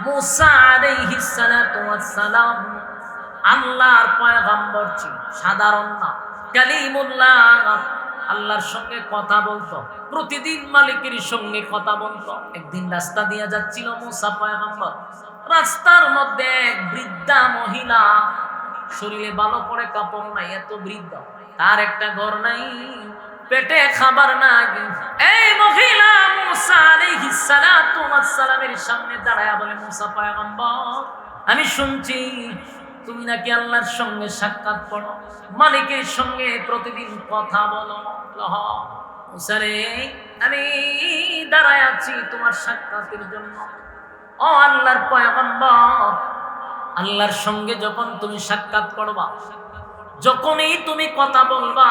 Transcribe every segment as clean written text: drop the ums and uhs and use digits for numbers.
মুসা আলাইহিস সালাতু ওয়াস সালাম আল্লাহর পয়গম্বর ছিল, সাধারণ না, কালিমুল্লাহ, আল্লাহর সঙ্গে কথা বলতো, প্রতিদিন মালিকের সঙ্গে কথা বলতো। একদিন রাস্তা দিয়ে যাচ্ছিল মুসা পয়গম্বর, রাস্তার মধ্যে এক বৃদ্ধা মহিলা, শরীরে ভালো করে কাপড় নাই, এত বৃদ্ধ, তার একটা ঘর নাই, পেটে খাবার নাই। এই মহিলা মুসা আলাইহিস সালাতু ওয়াস সালামের সামনে দাঁড়ায়া বলে, মুসা পয়গম্বর, আমি শুনছি তুমি নাকি আল্লাহর সঙ্গে সাক্ষাৎ করো, মালিকের সঙ্গে প্রতিদিন কথা বলো। মুসা রে, আমি দাঁড়ায় আছি তোমার সাক্ষাতের জন্য। ও আল্লাহর পয়গম্বর, আল্লাহর সঙ্গে যখন তুমি সাক্ষাৎ করবা, যখনই তুমি কথা বলবা,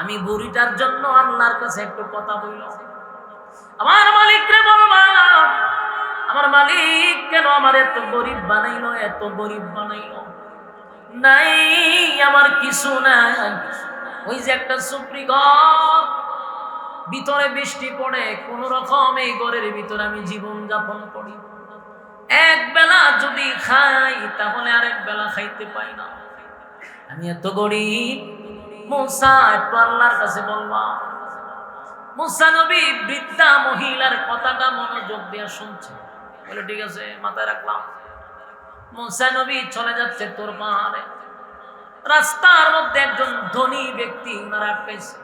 আমি বুড়িটার জন্য আল্লাহর কাছে একটু কথা বলল। আমার মালিকরে বলবা, আমার মালিক কেন আমার এত গরিব বানাইলো, এত গরিব বানাইলো, নাই আমার কিছু নাই, ওই যে একটা সুপ্রি ঘর, ভিতরে বৃষ্টি পড়ে, কোন রকম এই ঘরের ভিতরে আমি জীবন যাপন করি, এক বেলা যদি খাই তাহলে আরেক বেলা খাইতে পাই না, আমি এত গরিব। মুসা একটু আল্লাহর কাছে বলবা। মুসা নবী বৃদ্ধা মহিলার কথাটা মনোযোগ দিয়ে শুনছে, বলে ঠিক আছে, মাথায় রাখলাম। মুসা নবী চলে যাচ্ছে তোর পাহাড়ে, রাস্তার মধ্যে একজন ধনী ব্যক্তি উনারা আটকাইছে,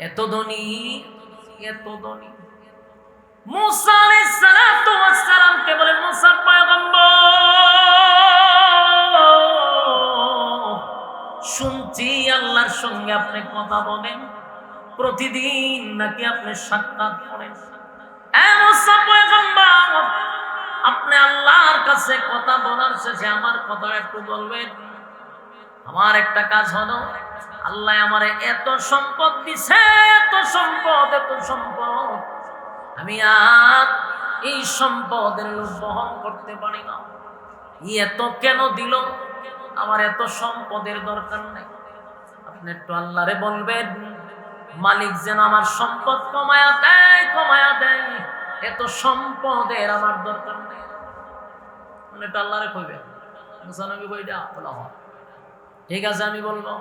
এত ধনী, এত ধনী। মুসা আলাইহিস সালাতু ওয়াস সালামকে বলে, মুসা পয়গম্বর, শুনছি আল্লাহর সঙ্গে আপনি কথা বলেন, প্রতিদিন নাকি আপনি সাক্ষাৎ করেন। মুসা পয়গম্বর, আপনি আল্লাহর কাছে কথা বলার শেষে আমার কথা একটু বলবেন। আমার একটা কাজ হলো, আল্লাহ আমারে এত সম্পদ দিছে, এত সম্পদ, এত সম্পদ, আমি আর এই সম্পদের লোভ বহন করতে পারি না। এত কেন দিল? আমার এত সম্পদের দরকার নেই, আপনি একটু আল্লাহরে বলবেন, মালিক যেন আমার সম্পদ কমায়া দেয়, কমায়া দেয়, এত সম্পদের আমার দরকার নেই, একটু আল্লাহরে কইবেন। মুসা নবী কইটা বলা হয়, ঠিক আছে আমি বলবো।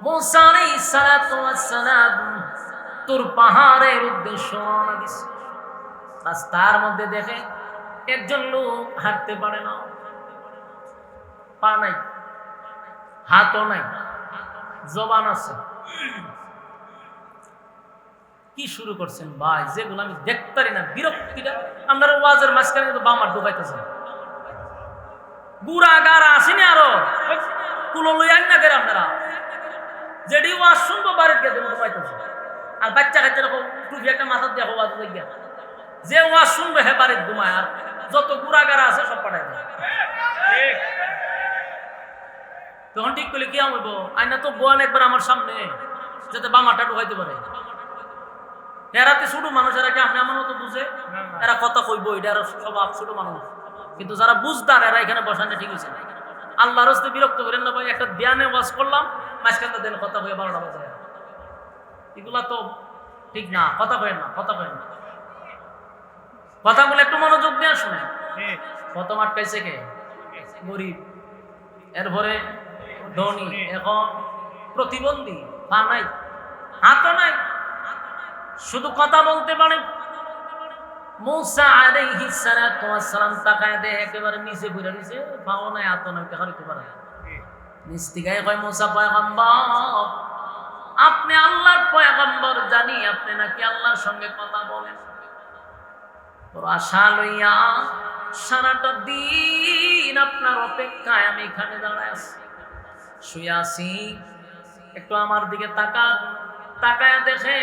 মুসা আলাইহিস সালাতু ওয়াস সালাম তোর পাহাড়ের উদ্দেশ্য রওনা দিছে। রাস্তার মধ্যে দেখে একজন লোক হাঁটতে পারে না, পা নাই, হাতও নাই, জবান আছে। কি শুরু করছেন ভাই, যেগুলো আমি দেখতে পারি না, বিরক্তিটা। আপনারা ওয়াজের মাঝখানে কিন্তু বামার ঢুকাইতেছেন, গুড়া গাড়া আসেনি, আরো কুলো লই আন না করে আপনারা যেটি ওয়াজ শুনবো বাড়ির গেছে ঢুকাইতেছে। আর বাচ্চা কাচ্চা টুপি একটা মাথার দিয়ে ওয়াজ গিয়া যে ওয়াজ শুনবে হে বাড়ির ঘুমায়, আর যত গুড়া গাড়া আছে সব পাঠাই দেয়। তখন ঠিক করলে কি হইব, আইনা তো বোয়ান একবার আমার সামনে যাতে বামাটা ঢুকাইতে পারে। এরাতে ছোট মানুষ, এরা কি আপনি আমার মতো বুঝে? এরা কথা কইব, এটা আর স্বভাব ছোট মানুষ, কিন্তু যারা বুঝদার এরা এখানে বসানো ঠিক হয়েছে। আল্লাহর রাস্তায় বিরক্ত করেন না ভাই, একটা ধ্যানে ওয়াজ করলাম, মাঝখানটা দেন কথা কয়ে 12টা বাজে, এগুলা তো ঠিক না। কথা কয়েন না, কথা কয়েন না, কথা বলে একটু মনোযোগ দিয়ে শুনে। প্রথম আটকাইছে কে? গরিব, এরপরে ধনী, এখন প্রতিবন্ধী, পা নাই, হাতও নাই, শুধু কথা বলতে পারে। মুসা আলাইহিস সালাতু ওয়াস সালাম তাকায় দেয় একেবারে নিচে ঘুরে নিচে, পাও নাই, হাতও নাই, টাকা দিতে পারে। নিস্তিকায় কয়, মুসা পয়গম্বর, আপনি আল্লাহর পয়গম্বর, জানি আপনি নাকি আল্লাহর সঙ্গে কথা বলেন। তোর আশা লইয়া সারাটা দিন আপনার অপেক্ষায় আমি এখানে দাঁড়ায় আছি, শুয়ে আছি, একটু আমার দিকে তাকান। তাকায় দেখে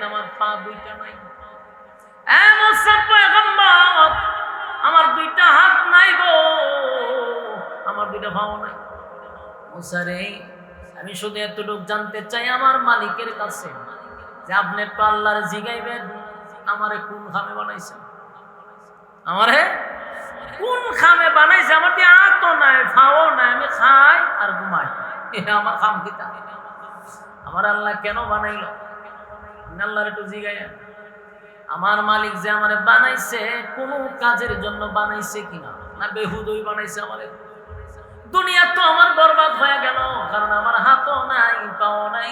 আমার পা দুইটা নাই। মুসা পয়গম্বর, আমার দুইটা হাত নাই গো, আমার দুইটা পাও নাই। মুসা রে, আমি শুধু এতটুকু জানতে চাই আমার মালিকের কাছে, যে আপনি একটু আল্লাহর জিগাইবেন, আমারে কোন খামে বানাইছে, আমারে কোন খামে বানাইছে? আমার দিয়ে হাতও নাই, পাও নাই, আমি খাই আর ঘুমাই, আমার খাম কিতা? আমার আল্লাহ কেন বানাইল? আল্লাহর একটু জিগাইয়া। আমার মালিক যে আমারে বানাইছে কোনো কাজের জন্য বানাইছে কিনা, না বেহুদই বানাইছে আমারে? দুনিয়া তো আমার বরবাদ হয়ে গেল, কারণ আমার হাতও নাই পাও নাই।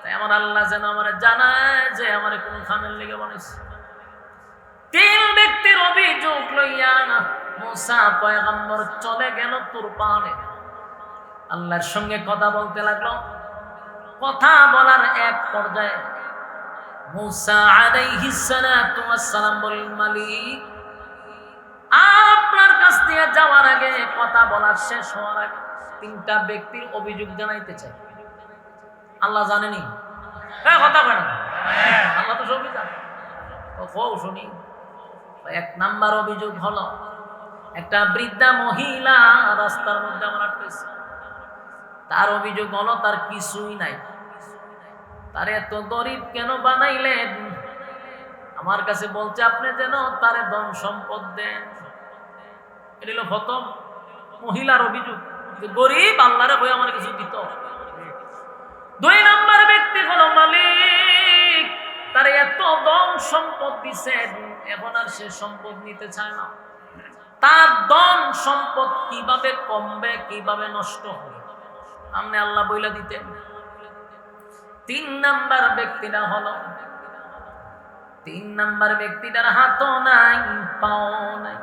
তাই আমার আল্লাহ যেন আমার জানায় যে আমারে কোন খামের লেগে বানাইছে। তিন ব্যক্তির অভিযোগ লইয়া মুসা পয়গম্বর চলে গেল তুর পাহাড়ে, আল্লাহর সঙ্গে কথা বলতে লাগলো। কথা বলার এক পর্যায়ে মুসা আলাইহিস সালাতু ওয়াস সালাম বলেন, মালিক আপনার কাছ দিয়ে যাওয়ার আগে, কথা বলার শেষ হওয়ার আগে তিনটা ব্যক্তির অভিযোগ জানাইতে চাই। আল্লাহ জানেনি? কথা কয় না, আল্লাহ তো সবই জানে। শুনি, এক নাম্বার অভিযোগ হলো একটা বৃদ্ধা মহিলা রাস্তার মধ্যে আমার আটকেছে। তার অভিযোগ হলো তার কিছুই নাই। তার এত গরিব কেন বানাইলেন? আমার কাছে বলছে আপনি যেন তারে ধন সম্পদ দেন। এটা হলো প্রথম মহিলার অভিযোগ, যে গরিব আল্লাহরে বই আমার কিছু দিত। দুই নাম্বার ব্যক্তি হলো মালিক, তার এত ধন সম্পদ দিছেন, এখন আর সে সম্পদ নিতে চায় না। তার ধন সম্পদ কিভাবে কমবে, কিভাবে নষ্ট হবে, আপনি আল্লাহ বইলা দিতেন। তিন নাম্বার ব্যক্তিটা হলো, তিন নাম্বার ব্যক্তিটার হাতও নাই পাও নাই,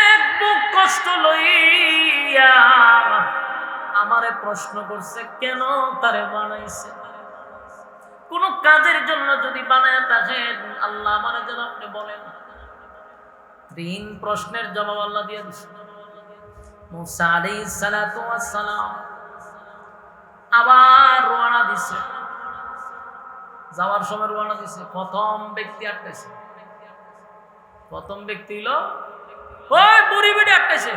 এক বুক কষ্ট লইয়া আমারে প্রশ্ন করছে কেন তারে বানাইছে। কোন কাজের জন্য যদি বানায় থাকেন আল্লাহ আমারে যেন আপনি বলেন। তিন প্রশ্নের জবাব আল্লাহ দিয়ে দিছে। মুসা আলাইহিস সালাতু ওয়াস সালাম আবার রওনা দিছে। যাওয়ার সময় রওনা দিছে, প্রথম ব্যক্তি আটকেছে। প্রথম ব্যক্তি হলো ওই বুড়ি বেটি আটকেছে।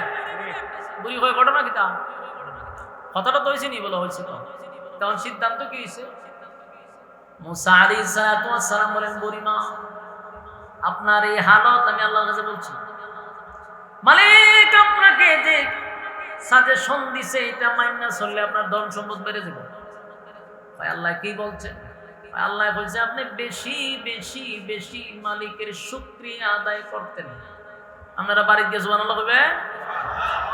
বুড়ি হয়ে ঘটনা কি তা কথাটা তো হয়েছে নি, বলা হয়েছে তো। তখন সিদ্ধান্ত কি হয়েছে? মুসা আলাইহিস সালাতু ওয়াস সালাম বলেন, বুড়িমা আপনার এই হালত আমি আল্লাহর কাছে বলছি। মালিক আপনাকে যে সাজেশন দিছে এটা মাইনা চললে আপনার ধন সম্পদ বেড়ে যাবে। ভাই আল্লাহ কি বলছে? আল্লাহ বলছে আপনি বেশি বেশি বেশি মালিকের শুকরিয়া আদায় করতেন। আপনারা বাড়িতে গিয়ে সুবহানাল্লাহ কইবে?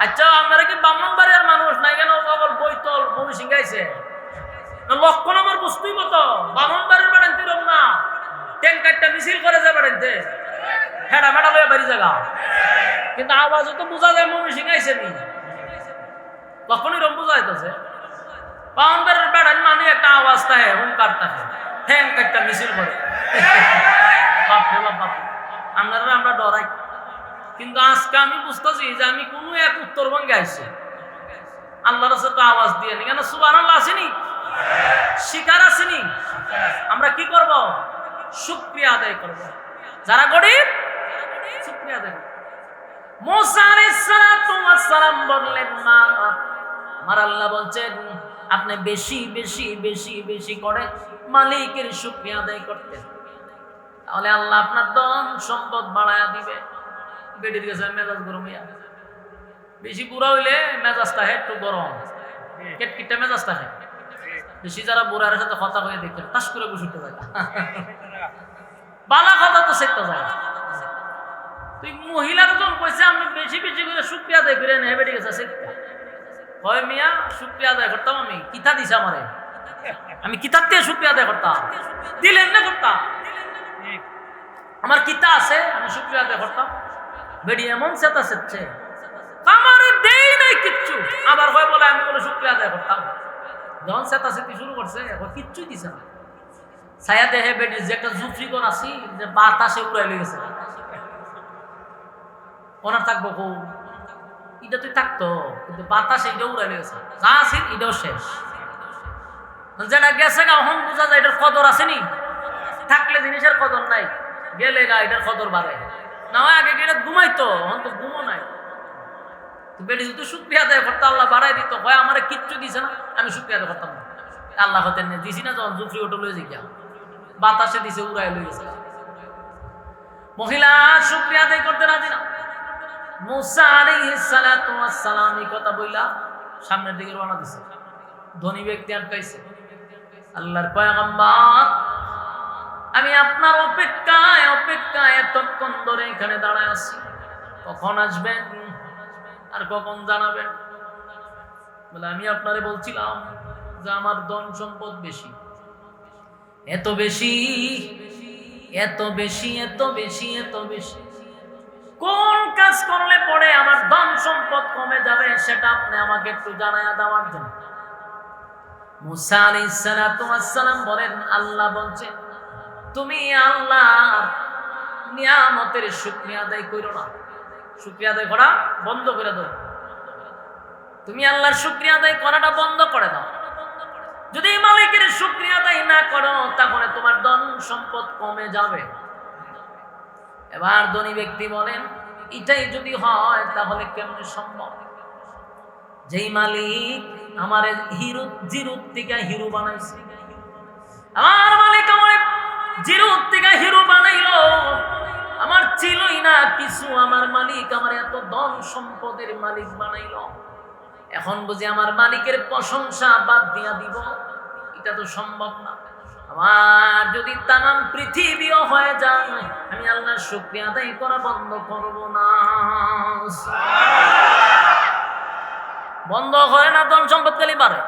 আচ্ছা আপনারা কি ব্রাহ্মণবাড়িয়ার মানুষ নাই কেন? বগল বৈতল মনি সিংহাইছে লক্ষণ আমার বুঝতেই মতো। ব্রাহ্মণবাড়ির বাড়াইতে রব না, ট্যাঙ্কারটা মিছিল করে যায় বাড়াইতে, হেডা মেডা লয়ে বাড়ি জায়গা, কিন্তু আওয়াজ তো বোঝা যায় মনি সিংহাইছে নি, তখনই রম বোঝা যাইতেছে। ব্রাহ্মণবাড়ির বেড়ান মানে একটা আওয়াজ থাকে, হুঙ্কার থাকে, ট্যাঙ্কারটা মিছিল করে। বাপরে বাপ, বাপ আপনারা আমরা ডরাই। কিন্তু আজকে আমি বুঝতেছি যে আমি কোন এক উত্তরবঙ্গে আইছি, আল্লাহর সাথে আওয়াজ দিয়ে নি কেন? সুবহানাল্লাহ আসেনি, শিকার আসেনি। আমরা কি করব? শুকরিয়া আদায় করব। যারা গরিব শুকরিয়া আদায় করব। মুসা আলাইহিস সালাতু ওয়াস সালাম বললেন, মা আমার আল্লাহ বলছেন আপনি বেশি বেশি বেশি বেশি করে মালিকের শুকরিয়া আদায় করতেন, তাহলে আল্লাহ আপনার ধন সম্পদ বাড়ায়া দিবে। বেডির কাছে মেজাজ গরম হইয়া, বেশি বুড়া হইলে মেজাজটা একটু গরম, কেটকিটটা মেজাজ থাকে। বেশি যারা বুড়ার সাথে কথা হয়ে দেখতেন টাস করে বসে যায়, বালা কথা তো সেটা যায়। তুই মহিলার জন কইছে আমি বেশি বেশি করে শুকরিয়া আদায় করে নেই, বেডি গেছে সেটা হয় মিয়া শুকরিয়া আদায় করতাম। আমি কিতা দিছে আমারে, আমি কিতাব দিয়ে শুকরিয়া আদায় করতাম, দিলেন না করতাম। আমার কিতা আছে, আমি শুকরিয়া আদায় করতাম। বেডি এমন সেটা সেচ্ছে আমারে দেই নাই কিচ্ছু, আবার হয় বলে আমি বলে শুকরিয়া আদায় করতাম। যখন সেটা সেটি শুরু করছে এখন কিচ্ছুই দিছে না। ছায়া দেহে বেডি যে একটা জুফরিগণ আছি যে বাতাসে উড়াই লই গেছে, ওনার থাকবো কো এটা তুই থাকতো, কিন্তু বাতাসে এটা উড়াই লই গেছে, যা আছে এটাও শেষ। যেটা গেছে গা এখন বোঝা যায় এটার কদর আসেনি। থাকলে জিনিসের কদর নাই, গেলে গা এটার কদর বাড়ে না। আগে এটা ঘুমাইতো, এখন তো ঘুমো নাই। বেডি যদি শুকরিয়া আদায় করতো আল্লাহ বাড়াই দিত। হয় আমার কিচ্ছু দিছে না, আমি শুকরিয়া আদায় করতাম না। আল্লাহ হতেন দিছি না, যখন জুফরি ওটা লয়ে যাই বাতাসে দিছে উড়াই লয়ে গেছে। মহিলা শুকরিয়া আদায় করতে রাজি না। মুসা আলাইহিস সালাতু ওয়াস সালাম এই কথা বইলা সামনের দিকে রওনা দিছে। ধনী ব্যক্তি আটকাইছে। আল্লাহর পয়গম্বর আপনার অপেক্ষায় অপেক্ষায় এতক্ষণ ধরে এখানে দাঁড়ায় আছি, কখন আসবেন আর কখন জানাবেন? বলে আমি আপনারে বলছিলাম যে আমার ধন সম্পদ বেশি, এত বেশি এত বেশি এত বেশি এত বেশি, কোন কাজ করলে পরে আমার ধন সম্পদ কমে যাবে সেটা আপনি আমাকে একটু জানায়া দেওয়ার জন্য। মুসা আলাইহিস সালাতু ওয়াস সালাম বলেন, আল্লাহ বলছেন তুমি আল্লাহর নিয়ামতের শুকরিয়া আদায় করো না, শুকরিয়া আদায় করা বন্ধ করে দাও। তুমি আল্লাহর শুকরিয়া আদায় করাটা বন্ধ করে দাও। যদি মালিকের শুকরিয়া আদায় না করো তাহলে তোমার ধন সম্পদ কমে যাবে। এবার ধনী ব্যক্তি বলেন, এটাই যদি হয় তাহলে কেমনে সম্ভব? যেই মালিক আমার হিরো জিরো থেকে হিরো বানাইছে, আমার মালিক আমার জিরো থেকে হিরো বানাইলো, আমার ছিলই না কিছু, আমার মালিক আমার এত ধন সম্পদের মালিক বানাইলো, এখন বুঝি আমার মালিকের প্রশংসা বাদ দিয়া দিব? এটা তো সম্ভব না। আমার যদি তামাম পৃথিবীও হয়ে যায় আমি আল্লাহর শুকরিয়া আদায় করা বন্ধ করব না। বন্ধ হয় না, ধন সম্পদ খালি বাড়ে।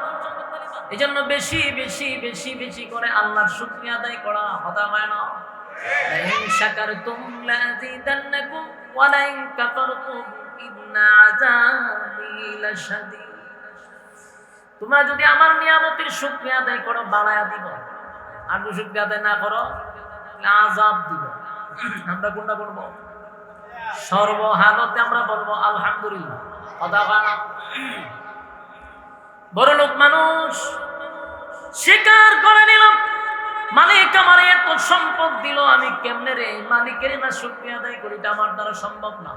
এই জন্য বেশি বেশি বেশি বেশি করে আল্লাহর শুকরিয়া আদায় করা হতা হয় না। লাইন শাকারতুম লাযিদান্নাকুম ওয়া লাইন কাফারতুম ইন্না আযাবি লাশাদীদ। তোমরা যদি আমার নিয়ামতের শুকরিয়া আদায় করো বাড়ায়া দিব, আর যদি শুকরিয়া আদায় না করো আযাব দিব। আমরা কোনটা করব? সর্বহালতে আমরা বলবো আলহামদুলিল্লাহ। কথা বলা বড় লোক মানুষ স্বীকার করে নিল, মালিক আমার এত সম্পদ দিল, আমি কেমনে রে মালিকের না শুকরিয়া আদায় করি? এটা আমার দ্বারা সম্ভব না।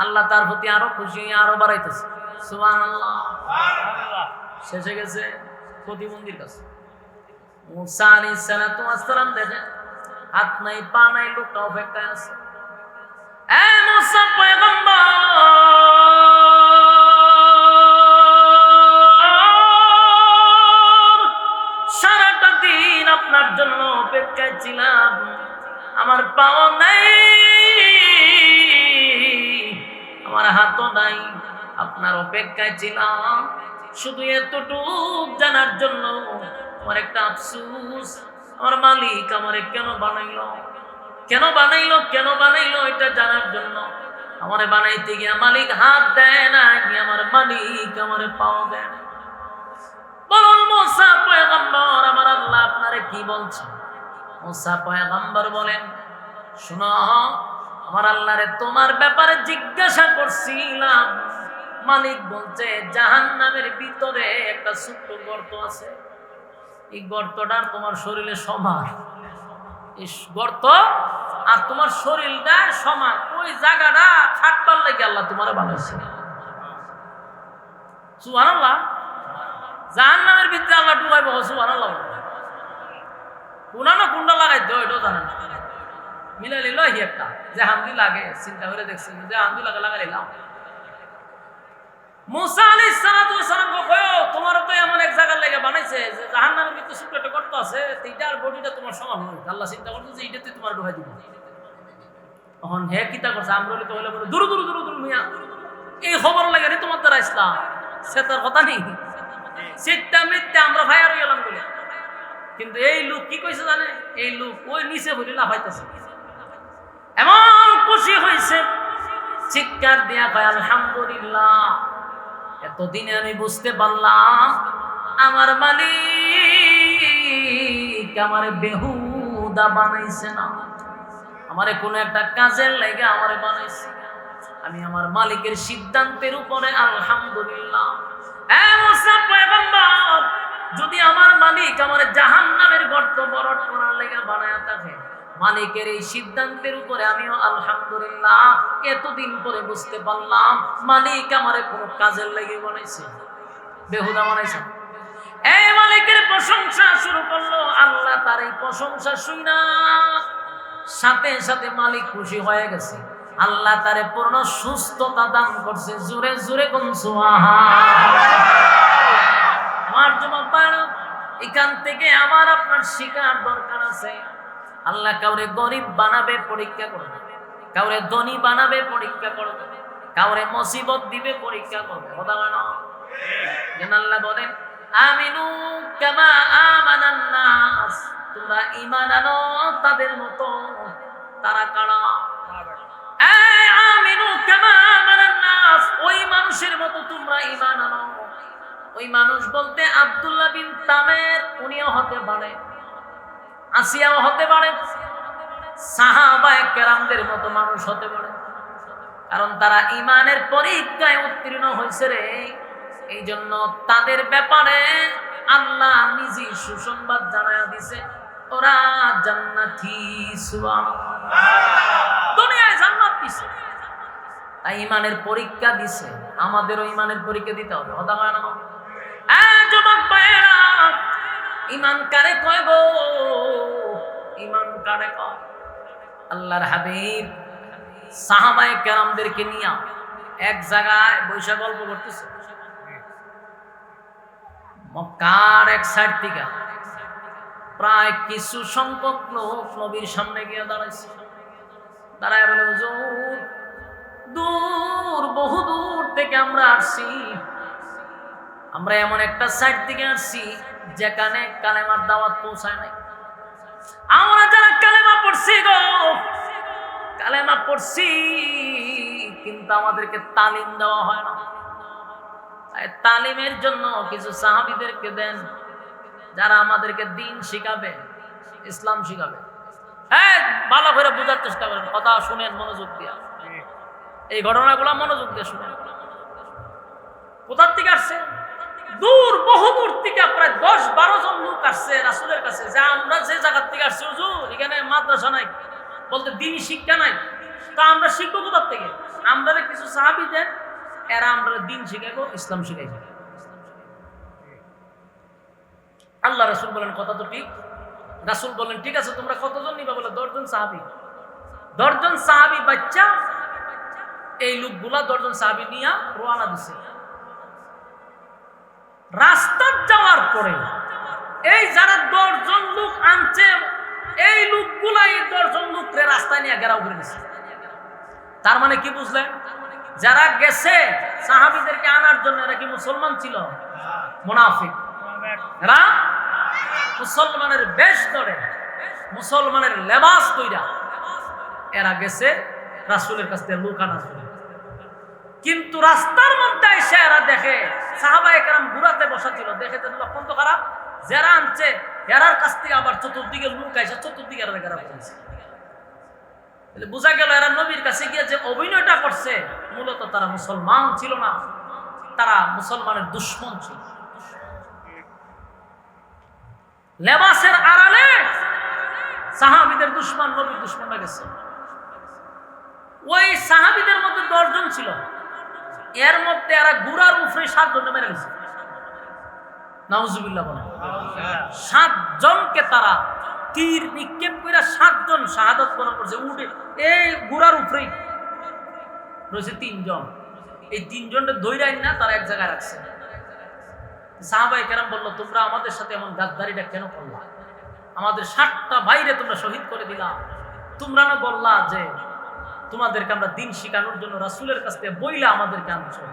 আল্লাহ তার প্রতি আরো খুশি, আরো বাড়াইতেছে। সুবহানাল্লাহ। শেষে গেছে প্রতিবন্ধীর কাছে। মুসা আলাইহিস সালাতু ওয়াস সালাম দেখেন হাত নাই পা নাই, লোকটা অপেক্ষায় আছে। এ মুসা পয়গম্বর, সারাটা দিন আপনার জন্য অপেক্ষায় ছিলাম, আমার পাও নাই, আমার হাতও নাই, আপনার অপেক্ষায় ছিলাম শুধু এতটুক জানার জন্য। আমার একটা আফসোস, আমার মালিক আমারে কেন বানাইলো, কেন বানাইলো, কেন বানাইলো এটা জানার জন্য। আমারে বানাইতে গিয়া মালিক হাত দেয় না, আমার মালিক আমারে পাও দেয় না। বলুন মুসা পয়গম্বর, আমার আল্লাহ আপনারে কি বলছে? মুসা পয়গম্বর বলেন, শোনো, আমার আল্লাহরে তোমার ব্যাপারে জিজ্ঞাসা করছিলাম, মালিক বলছে জাহান্নামের ভিতরে একটা ছোট্ট গর্ত আছে, এই গর্তটার তোমার শরীরে সমান, এই গর্ত আর তোমার শরীরটা সমান, ওই জায়গাটা খাটবার লেগে আল্লাহ তোমার বানাইছে। সুবহানাল্লাহ। জাহান্নামের ভিতরে আল্লাহ ডুবাইব। সুবহানাল্লাহ। কোনা না কোনটা লাগাই দেয় এটাও জানে না, মিলাই নিল একটা যে হামদি লাগে, চিন্তা করে দেখছেন যে হামদি লাগে লাগাই নিলাম। মুসা আলাইহিস সালাতু ওয়াস সালাম কয়, তোমার তো এমন এক জায়গার লেগে বানাইছে যে জাহান্নামের ভিতরে ছোট একটা গর্ত আছে, এইটার বডিটা তোমার সমান হয়। আল্লাহ চিন্তা করছে যে এইটাতে তোমার ডুবাই দিব। তখন হে কিতা করছে, আমরলি তো হলে বলে দূর দূর দূর দূর মিয়া, এই খবর লাগে রে তোমার দ্বারা ইসলাম, সে তার কথা নেই, চিত্তা মিথ্যা আমরা ভাই আর গেলাম বলে। কিন্তু এই লোক কি কইছে জানে? এই লোক ওই নিচে বলি লাফাইতেছে, এমন খুশি হয়েছে, চিৎকার দিয়া কয় আলহামদুলিল্লাহ, এতদিনে আমি বুঝতে পারলাম আমার মালিক আমারে বেহুদা বানাইছে না, আমারে কোনো একটা কাজের লাগে আমারে বানাইছে। আমি আমার মালিকের সিদ্ধান্তের উপরে আলহামদুলিল্লাহ। মুসা পয়গম্বর, যদি আমার মালিক আমার জাহান্নামের গর্ত বরট করার লেগে বানায়া থাকে, মালিকের এই সিদ্ধান্তের উপরে আমিও আলহামদুলিল্লাহ। এতদিন পরে বুঝতে পারলাম মালিক আমারে কোনো কাজের লেগে বানাইছে, বেহুদা বানাইছে। এই মালিকের প্রশংসা শুরু করলো। আল্লাহ তার এই প্রশংসা শুনা সাথে সাথে মালিক খুশি হয়ে গেছে। আল্লাহ তারে পূর্ণ সুস্থতা দান করছে। জোরে জোরে কোন সুবহানাল্লাহ। আমার যুবক ভাই, এখান থেকে আমার আপনার শিকার দরকার আছে। আল্লাহ কাউরে গরিব বানাবে, পরীক্ষা করবে, কাউরে ধনী বানাবে, পরীক্ষা করবে, কাউরে মুসিবত দিবে, পরীক্ষা করবে। কথা বলে না? যেন আল্লাহ বলেন আমিনু কামা আমানান নাস, তোমরা ঈমান আনো তাদের মতো। তারা কারা? আমিনু কামা আমানান নাস, ওই মানুষের মতো তোমরা ঈমান আনো। ওই মানুষ বলতে আব্দুল্লাহ বিন তামের, উনিও হতে পারে, আসিয়াও হতে পারে, সাহাবায়ে কেরামদের মতো মানুষ হতে পারে, কারণ তারা ঈমানের পরীক্ষায় উত্তীর্ণ হয়েছে রে। এই জন্য তাদের ব্যাপারে আল্লাহ নিজে সুসংবাদ জানায়া দিছে, ওরা জান্নাতি। সুবহানাল্লাহ, দুনিয়ায় জান্নাত দিছে, তাই ঈমানের পরীক্ষা দিছে। আমাদেরও ঈমানের পরীক্ষা দিতে হবে। কথা হয় না? যুবক ভাইয়েরা, ঈমান কারে কয় গো? ঈমান কারে কয়? আল্লাহর হাবিব সাহাবায়ে কেরামদেরকে নিয়ে এক জায়গায় বৈশা গল্প করতেছে। মক্কার এক সাইড থেকে প্রায় কিছু সংখ্যক লোক নবীর সামনে গিয়ে দাঁড়াইছে। দাঁড়ায় বলে, হুজুর, দূর, বহু দূর থেকে আমরা আসছি। আমরা এমন একটা সাইড থেকে আসছি যেখানে কালেমার দাওয়াত পৌঁছায় নাই। আমরা যারা কালেমা পড়ছি গো, কালেমা পড়ছি, কিন্তু আমাদেরকে তালিম দেওয়া হয় না। তালিমের জন্য কিছু সাহাবীদেরকে দেন, যারা আমাদেরকে দিন শিখাবে, ইসলাম শিখাবে। হ্যাঁ, ভালো করে বোঝার চেষ্টা করেন, কথা শুনেন মনোযোগ দিয়া, এই ঘটনাগুলো মনোযোগ দিয়ে শুনেন। কোথার থেকে আসছে? দূর, বহু দূর থেকে, প্রায় 10-12 জন লোক আসছে রাসূলের কাছে, যে আমরা যে জায়গা থেকে আসছি হুজুর, এখানে মাদ্রাসা নাই, বলতে দিনই শিক্ষা নাই, তা আমরা শিখবো কোথার থেকে? আমরা কিছু সাহাবী দেন, এরা আমরা দিন শিখাইবো, ইসলাম শিখাইবো। আল্লাহ রাসূল বলেন, কথা তো ঠিক। রাসূল বলেন, ঠিক আছে, তোমরা কতজন নিবা? বলে 10 জন সাহাবী। 10 জন সাহাবী বাচ্চা, এই লোকগুলা 10 জন সাহাবী নিয়া রওনা দিছে। রাস্তা যাওয়ার পরে এই যারা 10 জন লোক আনছে, এই লোকগুলা এই 10 জন লোকরে রাস্তায় নিয়ে ঘেরাও করে দিছে। তার মানে কি বুঝলেন? যারা গেছে সাহাবীদেরকে আনার জন্য, এরা কি মুসলমান ছিল? মুনাফিক। এরা মুসলমানের বেশ ধরে, মুসলমানের লেবাস কইরা এরা গেছে রাসূলের কাছ থেকে লোক আনার জন্য। কিন্তু রাস্তার মধ্যে এসে এরা দেখে সাহাবায়ে কেরাম ঘুরাতে বসা ছিল, দেখে তো লক্ষণ তো খারাপ। যারা আনছে এরার কাছ থেকে আবার চতুর্দিকে লোক আইসা চতুর্দিকে এরা ঘেরাও করেছে। বোঝা গেল এরা নবীর কাছে গিয়ে যে অভিনয়টা করছে, মূলত তারা মুসলমান ছিল না, তারা মুসলমানের দুশমন ছিল। লেবাসের আড়ালে সাহাবীদের দুশমন, নবীর দুশমনরা গেছে। ওই সাহাবীদের মধ্যে 10 জন ছিল, এর মধ্যে এরা গুড়ার উপরে 7 জন মেরে গেছে। নাউজুবিল্লাহ বলেন। 7 জনকে তারা তীর নিক্ষেপ করে 7 জন শাহাদাত বরণ করছে। উঠে এই গুড়ার উপরেই রয়েছে 3 জন। এই 3 জনকে ধইরাই না তারা এক জায়গায় রাখছে। সাহাবায়ে কেরাম বলল, তোমরা আমাদের সাথে এমন গাদ্দারিটা কেন করলা? আমাদের 7টা ভাইরে তোমরা শহীদ করে দিলা। তোমরা না বললা যে তোমাদেরকে আমরা দিন শিখানোর জন্য রাসূলের কাছ থেকে বইলা আমাদেরকে আনছো,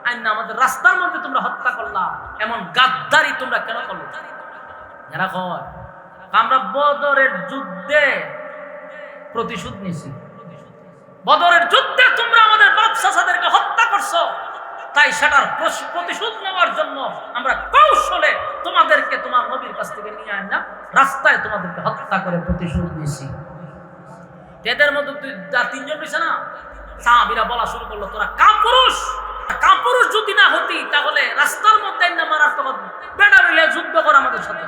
আইনা আমাদের রাস্তার মধ্যে তোমরা হত্যা করলা। এমন গাদ্দারি তোমরা কেন করলে? এরা কয়, আমরা বদরের যুদ্ধে প্রতিশোধ নিয়েছি। বদরের যুদ্ধে তোমরা আমাদের বাপ চাচাদেরকে হত্যা করছো, তাই সেটার প্রতিশোধ নেওয়ার জন্য আমরা কৌশলে তোমাদেরকে তোমার নবীর কাছ থেকে নিয়ে আইনা রাস্তায় তোমাদেরকে হত্যা করে প্রতিশোধ নিয়েছি। এদের মধ্যে 3 জন রয়েছে না, সাহাবীরা বলা শুরু করলো, তোরা কাপুরুষ, কাপুরুষ যদি না হতি তাহলে রাস্তার মধ্যে না মারার, তোমার বেড়া মিলে যুদ্ধ কর আমাদের সাথে।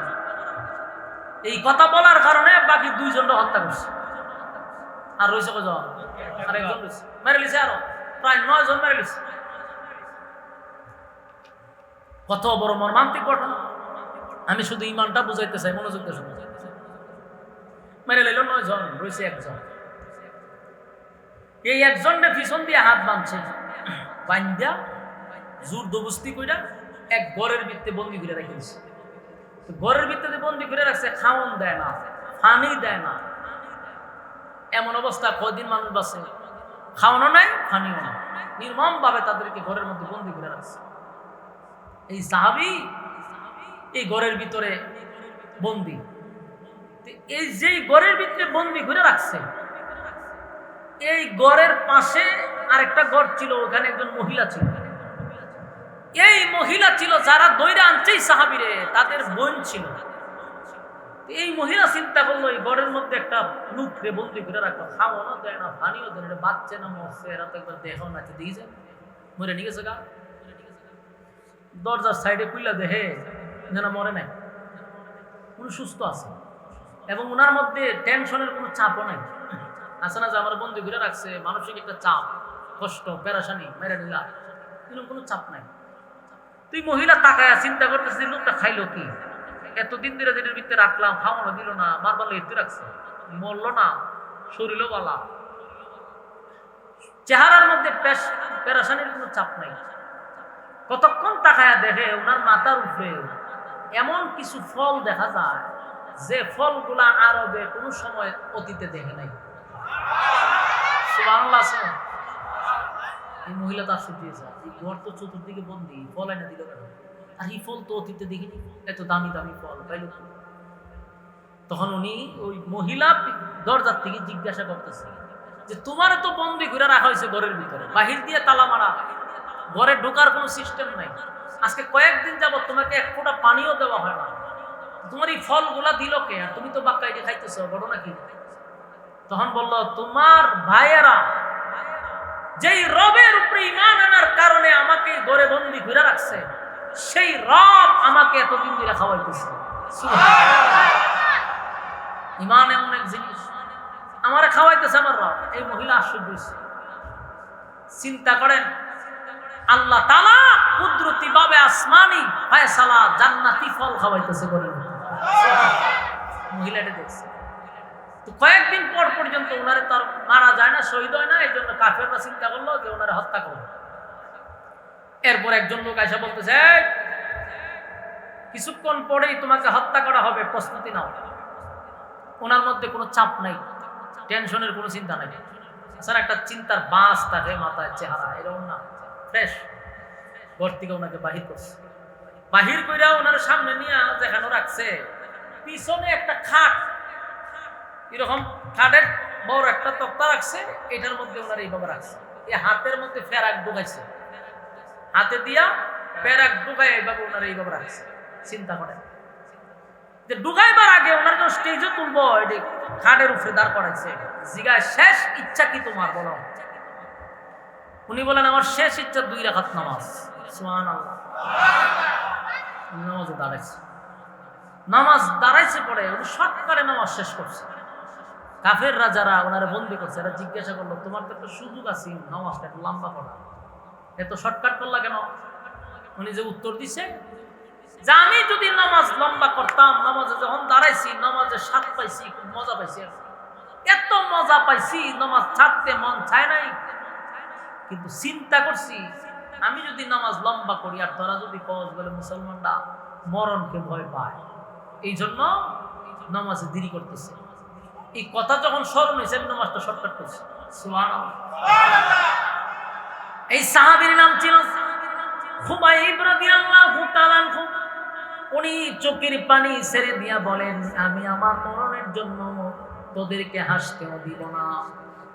এই কথা বলার কারণে বাকি 2 জনকে হত্যা করছে। আর রয়েছে কজন? আরেকজন রয়েছে, মেরে লিছে আরো প্রায় 9 জন মেরে লিছে। কত বড় মর্মান্তিক ঘটনা! আমি শুধু ইমানটা বুঝাইতে চাই, মনোযোগ দিয়ে শুনুন। মেরে লইল 9 জন, রয়েছে 1 জন। এই 1 জনের পিছন দিয়ে হাত বাঁধছে, বান্ধা জোর দবস্তি কইরা এক ঘরের ভিতরে বন্দি করে রেখেছে। ঘরের ভিতরে বন্দি করে রাখছে, খাওয়ান দেয় না, পানি দেয় না, এমন অবস্থা কয়দিন মানুষ বাঁচে, খাওয়ানো নাই পানিও নাই, নির্মম ভাবে তাদেরকে ঘরের মধ্যে বন্দি করে রাখছে। এই সাহাবী এই ঘরের ভিতরে বন্দি, এই যে ঘরের ভিতরে বন্দি করে রাখছে, এই ঘরের পাশে আরেকটা ঘর ছিল, ওখানে একজন মহিলা ছিল। এই মহিলা ছিল যারা দইরা আনছে সাহাবীরে, তাদের বোন ছিল। এই মহিলা চিন্তা করলো এই ঘরের মধ্যে একটা লোককে বন্দি করে রাখলো, খাওয়ানো দেয় না, পানিও দেয় না, বাচ্চা না মরছে, এরা তো একবার দেখাও না, দিয়ে যায় মরে নিয়ে গেছে গা। দরজার সাইডে খুইলা দেখে যেন মরে নাই, উনি সুস্থ আছে এবং ওনার মধ্যে টেনশনের কোনো চাপও নাই। আছে না যে আমার বন্দি ঘুরে রাখছে, মানসিক একটা চাপ, কষ্ট, পেরেশানি, মেরে নিলা, এরকম কোনো চাপ নাই। তুই মহিলা তাকায় চিন্তা করতেছি লোকটা খাইলো কি, এতদিন ধরে যেটার ভিতরে রাখলাম, খাওয়ানো দিল না, মারবার এতে রাখছে, মরলো না, শরীরও বালা, চেহারার মধ্যে পেরেশানির কোনো চাপ নাই। কতক্ষণ তাকায়া দেখে ওনার মাথার উপরে এমন কিছু ফল দেখা যায় যে ফলগুলা আরবে কোনো সময় অতীতে দেখে নাই। সুবহানাল্লাহ। এই মহিলা তার সুজিয়েছে, এই ঘর তো চতুর্দিকে বন্দি, ফল এনে দিল কেন? আর এই ফল তো অতীতে দেখিনি, এত দামি দামি ফল পাইল। তখন উনি ওই মহিলা দরজার থেকে জিজ্ঞাসা করতেছে যে তোমার তো বন্দি ঘুরে রাখা হয়েছে ঘরের ভিতরে, বাহির দিয়ে তালা মারা, ঘরে ঢোকার কোনো সিস্টেম নাই, আজকে কয়েকদিন যাবত তোমাকে এক ফোঁটা পানিও দেওয়া হয় না, তোমার এই ফলগুলা দিল কে? আর তুমি তো বাক্কাই দিয়ে খাইতেছো, ঘটনা কি? তখন বলল তোমার ভাইয়েরা যেই রবের উপরে ঈমান আনার কারণে আমাকে ঘরে বন্দি ঘুরে রাখছে, সেই রব আমাকে এতদিন ধরে খাওয়াইতেছে। সুবহানাল্লাহ। ঈমান এমন এক জিনিস, আমারে খাওয়াইতেছে আমার রব। এই মহিলা আশ্চর্য হয়েছে। চিন্তা করেন, আল্লাহ তাআলা কুদরতি ভাবে আসমানি ফয়সালা জান্নাতি ফল খাওয়াইতেছে ঘরের মধ্যে। মহিলাটা দেখছে। তো কয়েকদিন পর পর্যন্ত ওনারে তার মারা যায় না, শহীদ হয় না, এই জন্য কাফেররা চিন্তা করলো যে ওনারে হত্যা করবে। এরপর একজন লোক এসে বলতেছে কিছুক্ষণ পরেই তোমাকে হত্যা করা হবে, প্রস্তুতি নাও। ওনার মধ্যে কোনো চাপ নাই, টেনশনের কোনো চিন্তা নাই। স্যার একটা চিন্তার বাস থাকে মাথায়, চেহারা এরকম না, ফ্রেশ। ঘর থেকে ওনাকে বাহির করছে, বাহির কইরা ওনার সামনে নিয়ে যেখানে রাখছে, পিছনে একটা খাট, এরকম খাটের বড় একটা তক্তা রাখছে, এটার মধ্যে ওনার এইভাবে রাখছে। এই হাতের মধ্যে ফেরাক ঢুকাইছে, হাতে দিয়া ফেরাক ঢুকাই এইভাবে ওনার এইভাবে রাখছে। চিন্তা করেন যে ঢুকাইবার আগে ওনার যখন স্টেজে তুলবো, এটি খাটের উপরে দাঁড় করাইছে। জিগায় শেষ ইচ্ছা কি তোমার বলো? উনি বলেন আমার শেষ ইচ্ছা 2 রাকাত নামাজ। সুবহানাল্লাহ। নামাজে দাঁড়াইছে, নামাজ দাঁড়াইছে পরে উনি শর্টকাটে নামাজ শেষ করছে। কাফেররা যারা ওনারে বন্দি করছে, এরা জিজ্ঞাসা করলো তোমার তো একটা সুযোগ আছে নামাজটা একটু লম্বা করা, এত শর্টকাট করলা কেন? উনি যে উত্তর দিছে যে আমি যদি নামাজ লম্বা করতাম, নামাজে যখন দাঁড়াইছি নামাজে স্বাদ পাইছি, খুব মজা পাইছি, এত মজা পাইছি নামাজ ছাড়তে মন চায় নাই। কিন্তু চিন্তা করছি আমি যদি নামাজ লম্বা করি আর তোরা যদি কওয়াজ বলে মুসলমানরা মরণকে ভয় পায়, এই জন্য নামাজে দেরি করতেছে। এই কথা যখন স্মরণ হয়েছে নামাজটা শর্টকাট করছে। সুবহানাল্লাহ। এই সাহাবীর নাম ছিল খুবাইব রাদিয়াল্লাহু তাআলা আনহু। উনি চোখের পানি ছেড়ে দিয়া বলেন আমি আমার মরণের জন্য তোদেরকে হাসতেও দিব না,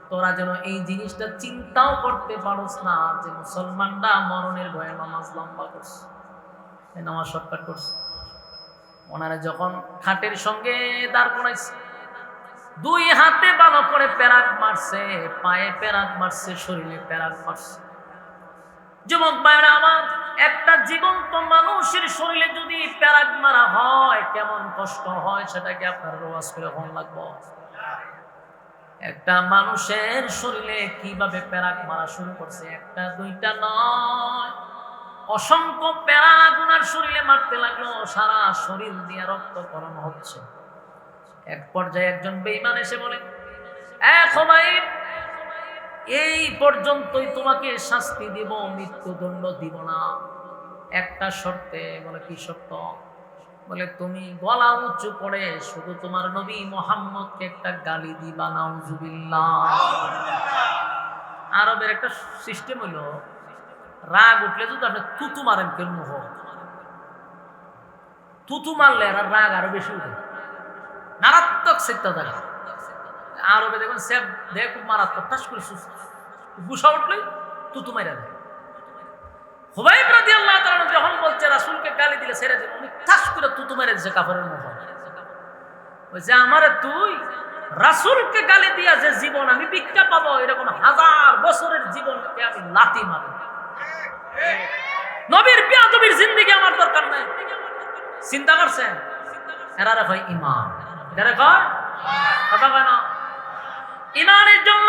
তোরা যেন এই জিনিসটা চিন্তাও করতে পারোস না যে মুসলমানরা মরণের ভয়ে নামাজ লম্বা করছে, এই নামাজ শর্টকাট করছে। ওনারা যখন খাটের সঙ্গে দাঁড় করাইছে, 2 হাতে ভালো করে পেরাক মারছে, পায়ে পেরাক মারছে, শরীরে পেরাক মারছে। যুবক ভাইরা আমার, একটা জীবন্ত মানুষের শরীরে যদি পেরাক মারা হয় কেমন কষ্ট হয় সেটাকে আপনার রোয়াজ করে কোন লাগবে। একটা মানুষের শরীরে কিভাবে পেরাক মারা শুরু করছে, 1টা 2টা নয়, অসংখ্য পেরাক ওনার শরীরে মারতে লাগলো, সারা শরীর দিয়ে রক্তক্ষরণ হচ্ছে। এক পর্যায়ে একজন বেঈমান এসে বলে খুবাইব এই পর্যন্তই তোমাকে শাস্তি দিব, মৃত্যুদণ্ড দিব না, একটা শর্তে। বলে কি শর্ত? বলে তুমি গলা উঁচু করে শুধু তোমার নবী মুহাম্মদকে একটা গালি দিবা, নাউজুবিল্লাহ। আরবের একটা সিস্টেম হলো, রাগ উঠলে যদি আপনি তুতু মারেন কেন হোক, তুতু মারলে আর রাগ আরো বেশি উঠে, মারাত্মক চিন্তা দেখা। আরবে দেখুন সেব দেখ খুব মারাত্মক, ঠাস করে গুসা উঠলে তুতু মাইরা দেয়। হুবাইব রাদিয়াল্লাহু তাআলা যখন বলছে রাসূলকে গালি দিলে ছেড়ে দিল, উনি ঠাস করে তুতু মেরে দিয়েছে কাফেরের মুখে। বলছে আমারে তুই রাসূলকে গালি দিয়া যে জীবন আমি ভিক্ষা পাবো, এরকম 1000 বছরের জীবনকে আমি লাথি মারব। নবীর বেয়াদবির জিন্দেগি আমার দরকার নাই। চিন্তা করছেন? এরা রে ভাই ঈমান, এরা কয় কথা কয় না। ঈমানের জন্য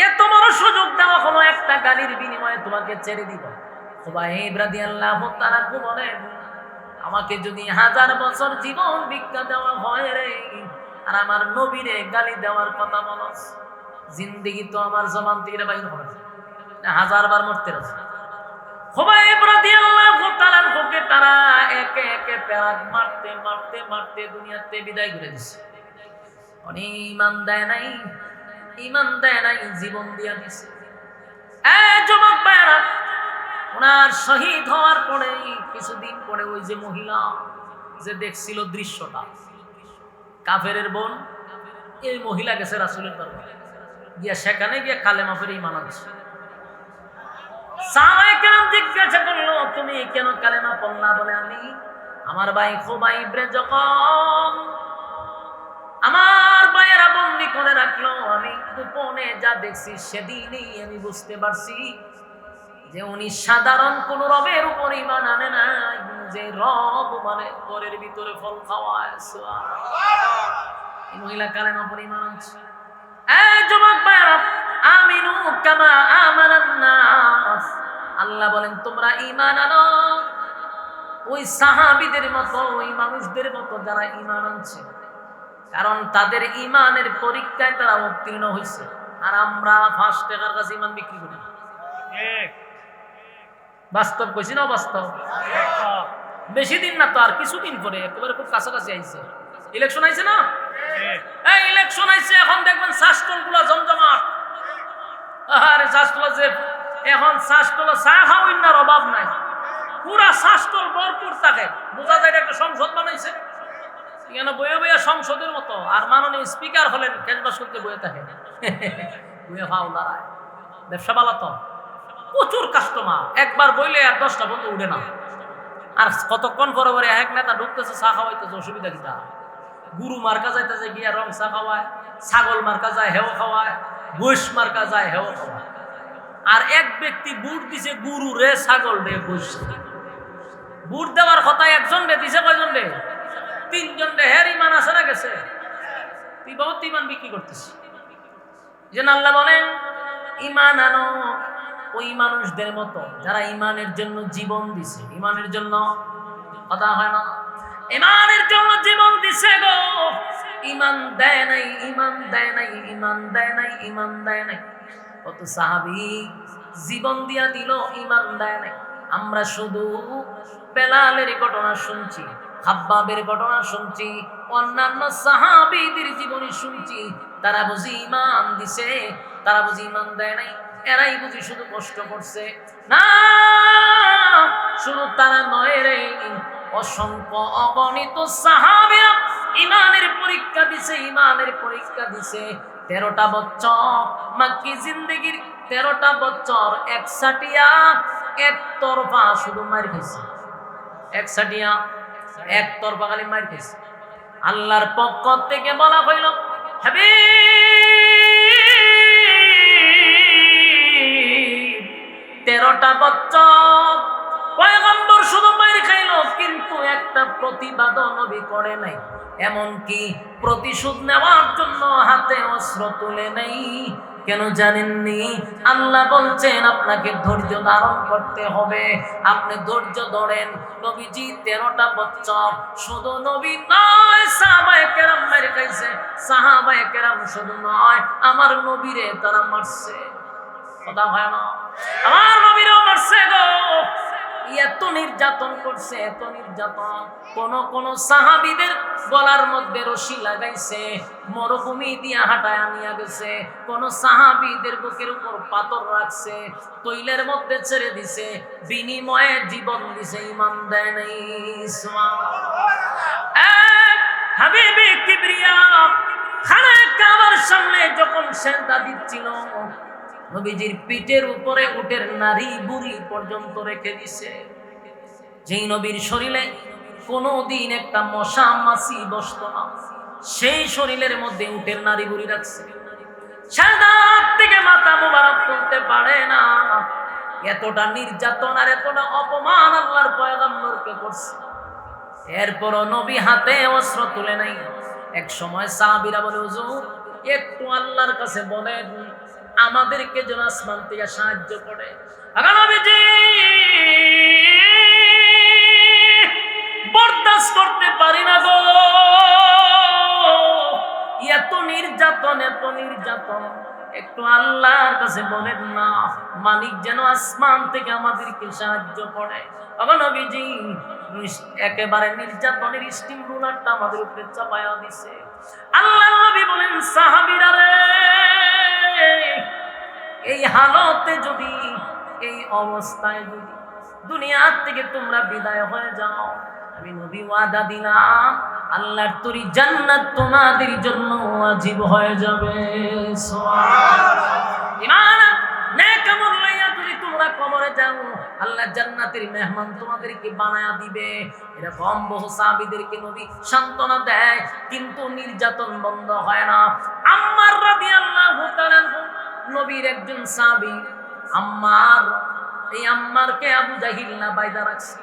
এত বড় সুযোগ দেওয়া হলো, একটা গালির বিনিময়ে তোমাকে ছেড়ে দিব। হুবাইব রাদিয়াল্লাহু তাআলা বলেন, আমাকে যদি 1000 বছর জীবন ভিক্ষা দেওয়া হয় রে, আর আমার নবীরে গালি দেওয়ার কথা বলস, জিন্দেগি তো আমার জবান থেকে বাইর হবে না, 1000 বার মরতে রাজি। হুবাইব রাদিয়াল্লাহু তাআলা কে তারা একে একে প্যারাক মারতে মারতে মারতে দুনিয়াতে বিদায় করে দিছে। উনি ঈমান দেয় নাই, ঈমান দেয় নাই, জীবন দিয়া দিছে। যুবক ভাইরা, ওনার শহীদ হওয়ার পরে কিছুদিন পরে ওই যে মহিলা যে দেখছিল দৃশ্যটা, কাফেরের বোন, এই মহিলা গেছে রাসূলের দরবারে, গিয়া সেখানে গিয়ে কালেমা পড়ে ঈমান আনছে। সাহাবায়ে কেরাম জিজ্ঞাসা করলো, তুমি কেন কালেমা পড়লা? বলে আমি আমার ভাই খুবাইব রে যখন আমার ভাইয়েরা বন্দী করে রাখলো, আমি গোপনে যা দেখছি সেদিনই আমি বুঝতে পারছি যে উনি সাধারণ কোন রবের উপর ঈমান আনে নাই, যে রব মানে ঘরের ভিতরে ফল খাওয়ায়। এই মহিলা কালেমা পড়ে ঈমান আনছে। যুবক ভাইরা, আমিনু কামা আমানান নাস, আল্লাহ বলেন তোমরা ঈমান আনো ওই সাহাবীদের মতো, ওই মানুষদের মতো যারা ঈমান আনছে, কারণ তাদের ঈমানের পরীক্ষায় তারা উত্তীর্ণ হয়েছে। আর আমরা 5 টাকার কাছে ঈমান বিক্রি করি। বাস্তব কইছি না? বাস্তব। বেশি দিন না তো, আর কিছুদিন পরে একেবারে খুব কাছাকাছি আইছে, ইলেকশন আইছে না? এই ইলেকশন আইছে, এখন দেখবেন শাসটল গুলা জমজমাট। আরে শাসটল যে এখন শাসটল চা খাওয়ার না অভাব নাই, পুরা শাসটল ভরপুর থাকে, বোঝা যায় একটা সংসদ বানাইছে। এখানে বয়ে বইয়া সংসদের মতো, আর মাননীয় স্পিকার হলেন ক্যাশবাস করতে বয়ে থাকে, বয়ে খাও দাঁড়ায়। ব্যবসা বালা তো প্রচুর কাস্টমার, একবার বইলে আর 10টা বন্ধু উঠে না। আর কতক্ষণ পরে পরে এক নেতা ঢুকতেছে, চা খাওয়াইতেছে, অসুবিধা কিটা? গুরু মার্কা যাইতেছে গিয়া রং চা খাওয়ায়, ছাগল মার্কা যায় হেও খাওয়ায়, বৈশ মার্কা যায় হেও খাওয়ায়। আর এক ব্যক্তি বুট দিছে গুরু রে, ছাগল রে, বৈশ। বুট দেওয়ার কথা একজন রে দিছে, কয়জন রে? 3 জন রে। হের ঈমান আছে না গেছে? তুই বহুত ঈমান বিক্রি করতেছিস। যে আল্লাহ বলেন ঈমান আনো ওই মানুষদের মতো যারা ঈমানের জন্য জীবন দিছে। ঈমানের জন্য কথা হয় না, ঈমানের জন্য জীবন দিছে গো। ঈমান দেয় নাই, ঈমান দেয় নাই, ঈমান দেয় নাই, ঈমান দেয় নাই। কত সাহাবী জীবন দিয়া দিল, ঈমান দেয় নাই। আমরা শুধু বেলালের ঘটনা শুনছি, খাব্বাবের ঘটনা শুনছি, অন্যান্য সাহাবীদের জীবনী শুনছি। তারা বুঝি ঈমান দিছে, তারা বুঝি ঈমান দেয় নাই। এরাই বুঝি শুধু কষ্ট করছে। না, শুধু তারা নয় রে, অসংখ্য অগণিত সাহাবীরা ঈমানের পরীক্ষা দিছে, ঈমানের পরীক্ষা দিছে। 13টা বছর মাক্কি জিন্দেগির, 13টা বছর একসাটিয়া একতরফা শুধু মার খাইছে। একসাটিয়া একতরফা খালি মার খাইছে। আল্লাহর পক্ষ থেকে বলা হইল, হাবিব 13টা বছর পয়গম্বর শুধু মার খাইল, কিন্তু একটা প্রতিবাদ নবী করে নাই। এমনকি প্রতিশোধ নেওয়ার জন্য হাতে অস্ত্র তুলে নেই। কেন জানেননি? আল্লাহ বলছেন আপনাকে ধৈর্য ধারণ করতে হবে। আপনি ধৈর্য ধরেন। নবীজি 13টা বছর শুধু নবী নয়, সাহাবায়ে কেরাম মার খাইছে। সাহাবায়ে কেরাম শুধু নয়, আমার নবীরে তারা মারছে। কথা হয় না? আমার নবীরেও মারছে গো। এত নির্যাতন করছে, এত নির্যাতন। কোন সাহাবীদের গলার মধ্যে রশি লাগাইছে, মরুভূমি দিয়া হাঁটায় আনিয়া গেছে। কোন সাহাবীদের বুকের উপর পাথর রাখছে, তৈলের মধ্যে ছেড়ে দিছে, বিনিময়ে জীবন দিছে, ঈমান দেয় নাই। হাবিবে কিবরিয়া খানায়ে কাবার সামনে যখন সেজদা দিচ্ছিল, নবীজির পিঠের উপরে উটের নারী বুড়ি পর্যন্ত রেখে দিছে। যেই নবীর শরীরে কোনদিন একটা মশা মাছি বসতো না, সেই শরীরের মধ্যে উটের নারী বুড়ি রাখছে। সাদাত থেকে মাথা মোবারক তুলতে পারে না। এতটা নির্যাতন আর এতটা অপমান আল্লাহর পয়গম্বরকে করছে। এরপরও নবী হাতে অস্ত্র তুলে নাই। এক সময় সাহাবীরা বলে, হুজুর একটু আল্লাহর কাছে বলেন আমাদেরকে যেন আসমান থেকে সাহায্য করে। নবীজি বরদাস্ত করতে পারি না গো, এত নির্যাতন, এত নির্যাতন, একটু আল্লাহর কাছে বলেন না মালিক যেন আসমান থেকে আমাদেরকে সাহায্য করে। নবীজি একেবারে নির্যাতনের স্টিম রুলারটা আমাদের উপরে চাপায়া দিছে। আল্লাহ নবী বলেন, সাহাবীরা রে, এই হালতে যদি, এই অবস্থায় যদি দুনিয়ার থেকে তোমরা বিদায় হয়ে যাও, আমি নবী ওয়াদা দিলাম আল্লাহর তরি জান্নাত তোমাদের জন্য ওয়াজিব হয়ে যাবে। সুবহানাল্লাহ। ঈমান নেক আমল লইয়া যদি তোমরা কবরে যাও, আল্লাহ জান্নাতের মেহমান তোমাদেরকে বানায়া দিবে। এরকম বহু সাহাবীদেরকে নবী সান্ত্বনা দেয়, কিন্তু নির্যাতন বন্ধ হয় না। আম্মার রাদিয়াল্লাহু তাআলা নবীর একজন সাহাবী আম্মার, এই আম্মারকে আবু জাহিল না বাইদা রাখছে।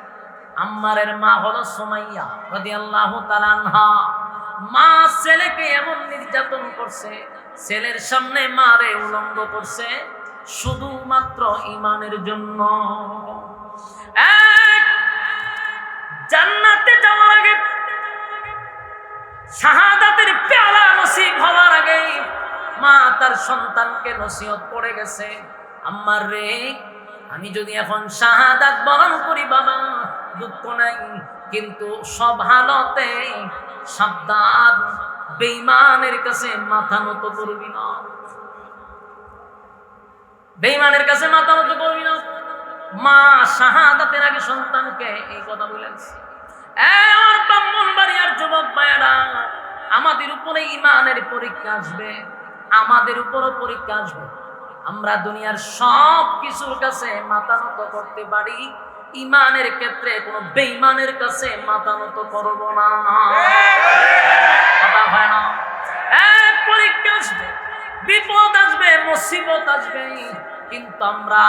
আম্মারের মা হলো সুমাইয়া রাদিয়াল্লাহু তাআলা আনহা। মা ছেলেকে এমন নির্যাতন করছে, ছেলের সামনে মারে উলঙ্গ করছে শুধুমাত্র ঈমানের জন্য। জান্নাতে যাওয়ার আগে, শাহাদাতের পেয়ালা নসিব হওয়ার আগে মা তার সন্তানকে নসিহত করে গেছে, আম্মার রে, আমি যদি এখন শাহাদাত বরণ করি বাবা দুঃখ নাই, কিন্তু সব হালতে সাবধান, বেঈমানের কাছে মাথা নত করবি না, বেঈমানের কাছে মাথা নত করবি না। মা শাহাদাতের আগে সন্তানকে এই কথা বলেছে। আমার ব্রাহ্মণবাড়িয়ার যুবক ভাইয়েরা, আমাদের উপরে ঈমানের পরীক্ষা আসবে, আমাদের উপরও পরীক্ষা আসবে। আমরা দুনিয়ার সব কিছুর কাছে মাথা নত করতে পারি, ঈমানের ক্ষেত্রে কোনো বেঈমানের কাছে মাথা নত করব না। কথা হয় না? পরীক্ষা আসবে, বিপদ আসবে, মুসিবত আসবে, কিন্তু আমরা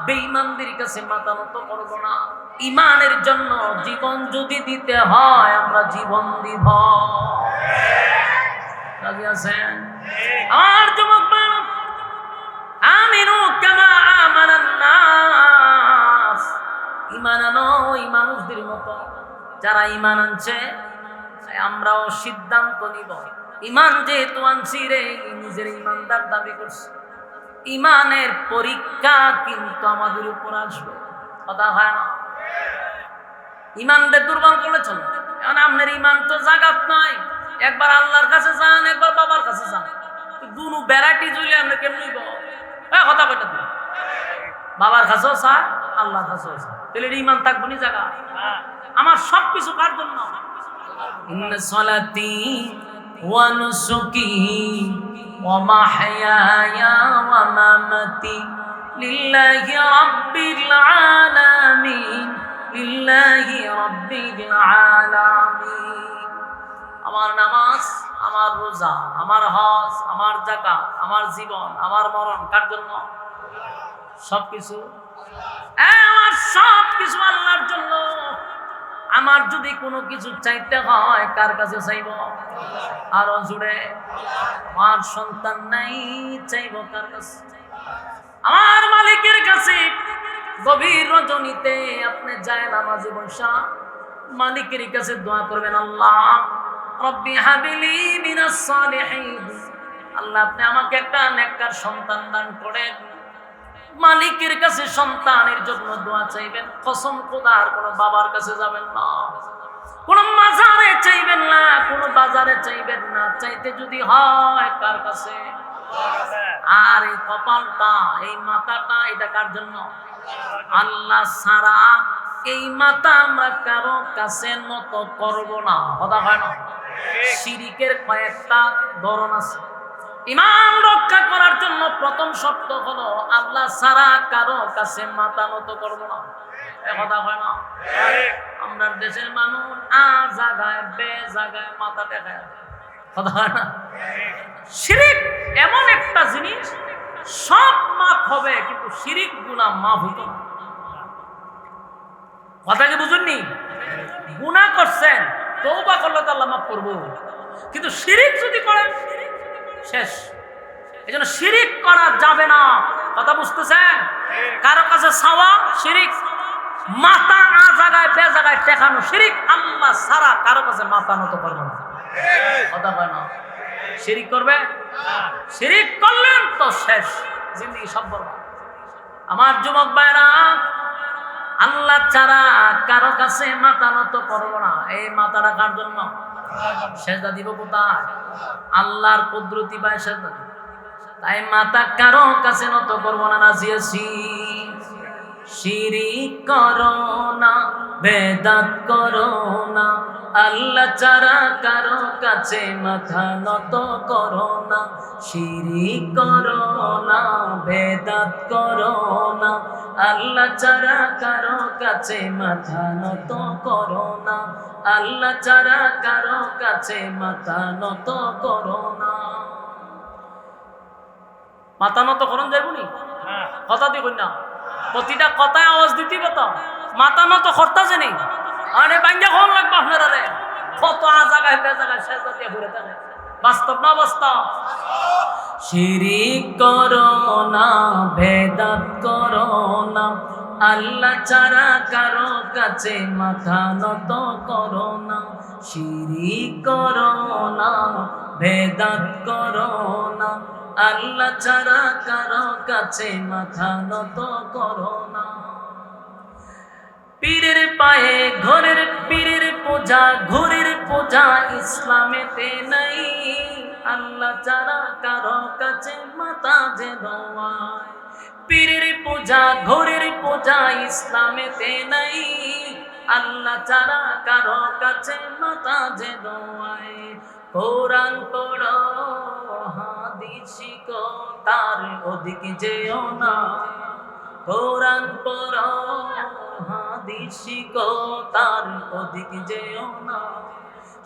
বেঈমানদের কাছে মাথা নত করব না। ঈমানের জন্য জীবন যদি দিতে হয় আমরা জীবন দিব। রাজি আছেন? আর যুবক ভাইরা, আমিনু কামা আমানান নাস, ঈমান আনো ওই মানুষদের মতো যারা ঈমান আনছে। আমরাও সিদ্ধান্ত নিব, ঈমান যেহেতু আনছি রে, নিজের ঈমানদার দাবি করছি, ঈমানের পরীক্ষা কিন্তু আমাদের উপর আসবে। কথা হয় না? ঈমানদের দুর্বল করে চলো। এখন আপনার ঈমান তো জাগাত নাই, একবার আল্লাহর কাছে যান, একবার বাবার কাছে যান, দুনো ভ্যারাইটি জুলে আমরা কেমনি কথা কইটা দিই, বাবার কাছেও চায়, আল্লাহর কাছেও চায়, তাহলে ঈমান থাকবো নি জায়গা? আমার সবকিছু কার জন্য? ইন্না সালাতি ওয়া নুসুকি ওয়া মাহইয়ায়া ওয়া মামাতি লিল্লাহি রাব্বিল আলামিন, লিল্লাহি রাব্বিল আলামিন। আমার নামাজ, আমার রোজা, আমার হজ, আমার যাকাত, আমার জীবন, আমার মরণ কার জন্য? সবকিছু আমার সবকিছু আল্লাহর জন্য। আমার যদি কোনো কিছু চাইতে হয় কার কাছে চাইব? আরো জুড়ে, আমার সন্তান নাই, চাইব কার কাছে? আমার মালিকের কাছে। গভীর রজনীতে আপনি যায় নামাজে বসা মালিকের কাছে দোয়া করবেন, আল্লাহ রব্বি হাবিলি মিনাস সালিহিন, আল্লাহ আপনি আমাকে একটা নেককার সন্তান দান করেন। মালিকের কাছে সন্তানের জন্য দোয়া চাইবেন, কসম খোদার কোনো বাবার কাছে যাবেন না, কোন মাজারে চাইবেন না, কোন বাজারে চাইবেন না। চাইতে যদি হয় কার কাছে? আর এই কপালটা, এই মাথাটা, এটা কার জন্য? আল্লাহ ছাড়া এই মাথা আমরা কারো কাছে নত করব না। কথা হয় না? শিরিকের কয়েকটা ধরন আছে। ঈমান রক্ষা করার জন্য প্রথম শর্ত হলো আল্লাহ ছাড়া কারো কাছে মাথা নত করব না। কথা হয় না? আমরা দেশের মানুষ আ জায়গায় বে জায়গায় মাথা টেকায়। কথা হয় না? শিরিক এমন একটা জিনিস, সব মাফ হবে কিন্তু শিরিক গুনাহ মাফ হইতো না। কথা কি বুঝুননি? গুনাহ করছেন, তওবা করলে তো আল্লাহ মাফ করবো, কিন্তু শিরিক যদি করেন শেষ। এই জন্য শিরিক করা যাবে না। কথা বুঝতেছেন? কারো কাছে চাওয়া শিরিক, মাথা আ জায়গায় বে জায়গায় টেকানো শিরিক। আল্লাহ ছাড়া কারো কাছে মাথা নত করবে না। কথা হয় না? শিরিক করবে, শিরিক করলেন তো শেষ, জিন্দগি সব বরবাদ। আমার যুবক ভাইরা, আল্লাহ ছাড়া কারো কাছে মাথা নত করবো না। এই মাথাটা কার জন্য? সেজদা দিব কোথায়? আল্লাহর কুদরতি পায় সেজদা দিব। তাই মাথা কারো কাছে নত করবো না। নাজিয়াছি শিরিক করো না, বেদাত করো না, আল্লাহ ছাড়া কারো কাছে মাথা নত করো না। শিরিক করো না, বেদাত করো না, আল্লাহ ছাড়া কারো কাছে মাথা নত করো না। আল্লাহ ছাড়া কারো কাছে মাথা নত করো না। মাথা নত করুন যাইবনি? কথা দেখুন না, প্রতিটা কথায় আওয়াজ দিতে তো মাথা নত করতে জানি। আরে বাঙ্গা কোন লাগবে আপনারা রে? কত আ জায়গায় বে জায়গায় সেজদা দিয়ে ঘুরে থাকে। বাস্তব না বাস্তব? শিরিক করো না, বেদাত করো না, আল্লাহ ছাড়া কারো কাছে মাথা নত করো না। শিরিক করো না, বেদাত করো না, আল্লাহ ছাড়া কারো কাছে মাথা নত করো না। পীরের পায়ে ঘরের পীরের পূজা, ঘরের পূজা ইসলামেতে নাই। আল্লাহ ছাড়া কারো কাছে মাথা যে দোয়ায়। পীরের পূজা ঘরের পূজা ইসলামেতে নাই। আল্লাহ ছাড়া কারো কাছে মাথা যে দোয়ায়। কোরআন পড়ো, হাদিস শিখো, তার ওদিকে যেও না। কোরআন পড়ো, হাদিস শিখো, তার ওদিকে যেও না।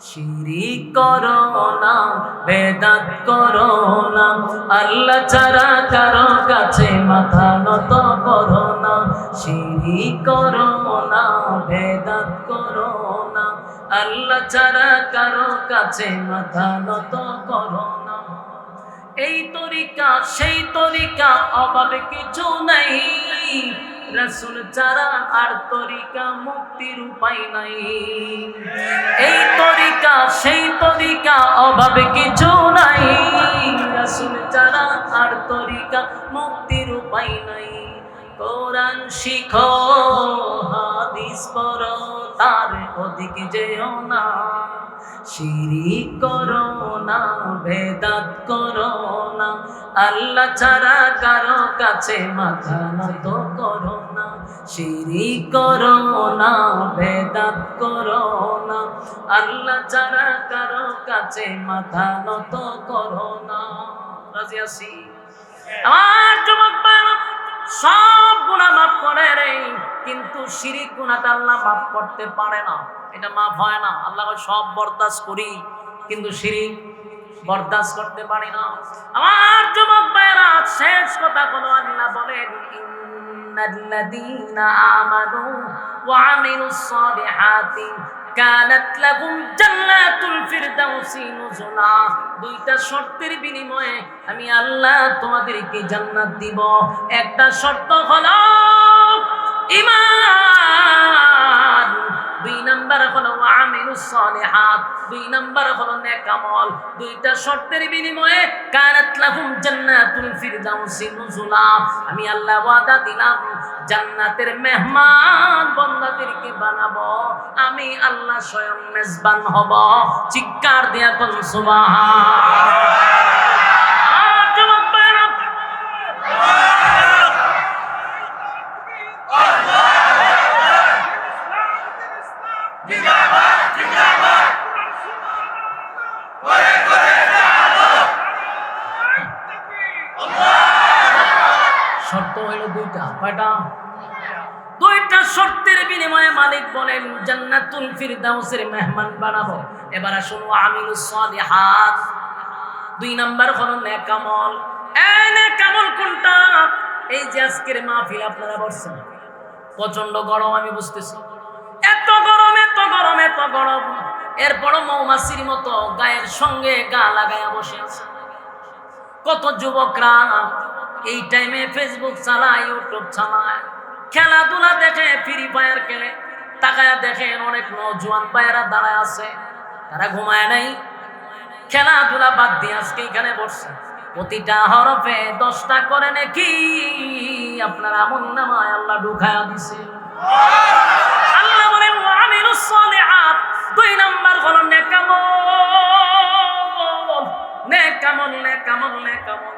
শিরিক করো না, বেদাত করো না, আল্লাহ ছাড়া কারো কাছে মাথা নত করো না। শিরিক করো না, বেদাত করো না, আল্লাহ ছাড়া কারো কাছে মাথা নত করো না। এই তরিকা সেই তরিকা, অভাবে কিছু নাই। রাসূল ছাড়া আর তরিকা, মুক্তির উপায় নাই। এই তরিকা সেই তরিকা, অভাবে কিছু নাই। রাসূল ছাড়া আর তরিকা, মুক্তির উপায় নাই। কোরআন শিখো, হাদিস পড়ো, তার ওদিকে যেও না। শিরিক করো না, বেদাত করো না, আল্লাহ ছাড়া কারো কাছে মাথা নত করো না। শিরিক করো না, বেদাত করো না, আল্লাহ ছাড়া কারো কাছে মাথা নত করো না। রাজি আছি? আমার যুবক ভাইরা, সব গুনাহ মাফ করে রে, কিন্তু শিরিক গুনাহটা আল্লাহ মাফ করতে পারে না। এটা মাফ হয় না। আল্লাহ সব বরদাস্ত করি, কিন্তু শিরিক বরদাস্ত করতে পারি না। আমার যুবক ভাইরা, শেষ কথা হলো আল্লাহ বলেন, ইন্নাল্লাযীনা আমানু ওয়া আমিলুস সালিহাতি কানাত লাহুম জান্নাতুল ফিরদাউসি নুজুলা। দুইটা শর্তের বিনিময়ে আমি আল্লাহ তোমাদেরকে জান্নাত দিব। একটা শর্ত হলো ঈমান, দুই নাম্বার হলো আমিলুস সালিহাত, দুই নাম্বার হলো নেক আমল। দুইটা শর্তের বিনিময়ে কানাত লাহুম জান্নাতুল ফিরদাউসি নুজুলা, আমি আল্লাহ ওয়াদা দিলাম জান্নাতের মেহমান বান্দাদেরকে বানাবো, আমি আল্লাহ স্বয়ং মেজবান হব। চিৎকার দিয়া কোন সুবহান। শর্ত হইল দুইটা। কয়টা? দুইটা শর্তের বিনিময়ে মালিক বলেন জান্নাতুল ফিরদাউসের মেহমান বানাবো। এবার আসুন আমিলুস সালিহাত, দুই নাম্বার হলো নেক আমল। এই নেক আমল কোনটা? এই যে আজকের মাহফিল আপনারা বসছেন, প্রচন্ড গরম আমি বুঝতেছি, এত গরম এত গরম এত গরম, এরপরও মৌমাছির মতো গায়ের সঙ্গে গা লাগায়া বসে আছে। কত যুবকরা এই টাইমে ফেসবুক চালায়, ইউটিউব চালায়, খেলাধুলা দেখে, ফ্রি ফায়ার খেলে। তাকায়া দেখেন অনেক নওজোয়ান ভাইয়েরা দাঁড়ায় আছে, তারা ঘুমায় নাই, খেলাধুলা বাদ দিয়ে আজকে এখানে বসছে। প্রতিটা হরফে 10টা করে নাকি আপনার আমলনামায় আল্লাহ ঢুকায়া দিছে। আল্লাহ বলেন ওয়া আমিলুস সালিহাত, দুই নাম্বার হলো নেক আমল। নেক আমল, নেক আমল, নেক আমল।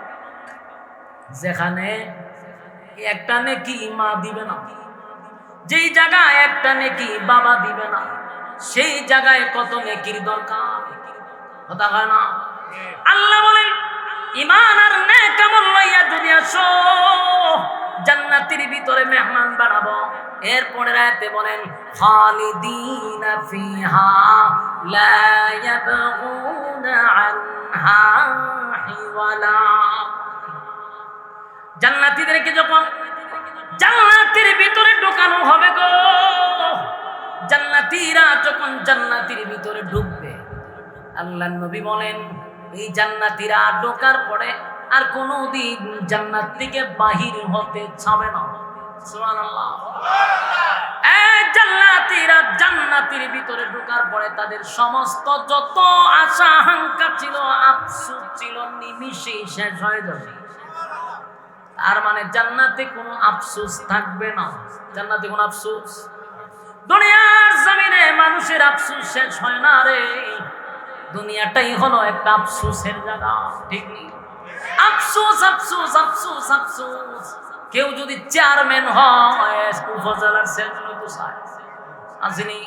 যেখানে একটা নেকি মা দিবে না, যেই জায়গায় একটা নেকি বাবা দিবে না, সেই জায়গায় কত নেকির দরকার, কথা হয় না? আল্লাহ বলেন ঈমান আর নেক আমল লইয়া যদি আসো জান্নাতের ভিতরে মেহমান বানাবো। এরপরে আয়াতে বলেন খালিদিনা ফিহা লা ইয়াবগুনা আনহা হিওয়ালা। জান্নাতীদেরকে যখন জান্নাতের ভিতরে ঢোকানো হবে গো, জান্নাতীরা যখন জান্নাতের ভিতরে ঢুকবে, আল্লাহর নবী বলেন এই জান্নাতীরা ঢোকার পরে আর কোনোদিন জান্নাত থেকে বাহির হতে চাবে না। সুবহানাল্লাহ। এই জান্নাতীরা জান্নাতের ভিতরে ঢোকার পরে তাদের সমস্ত যত আশা আকাঙ্ক্ষা ছিল, আফসোস ছিল, নিমিষেই শেষ হয়ে যাবে। আর মানে জান্নাতে কোনো আফসোস থাকবে না। জান্নাতে কোনো আফসোস, দুনিয়ার জমিনে মানুষের আফসোস শেষ হয় না রে। দুনিয়াটাই হলো একটা আফসোসের জায়গা, ঠিক নেই? আফসোস আফসোস আফসোস আফসোস। কেউ যদি চেয়ারম্যান হয়, উপজেলার চেয়ারম্যান তো চায় আসেনি,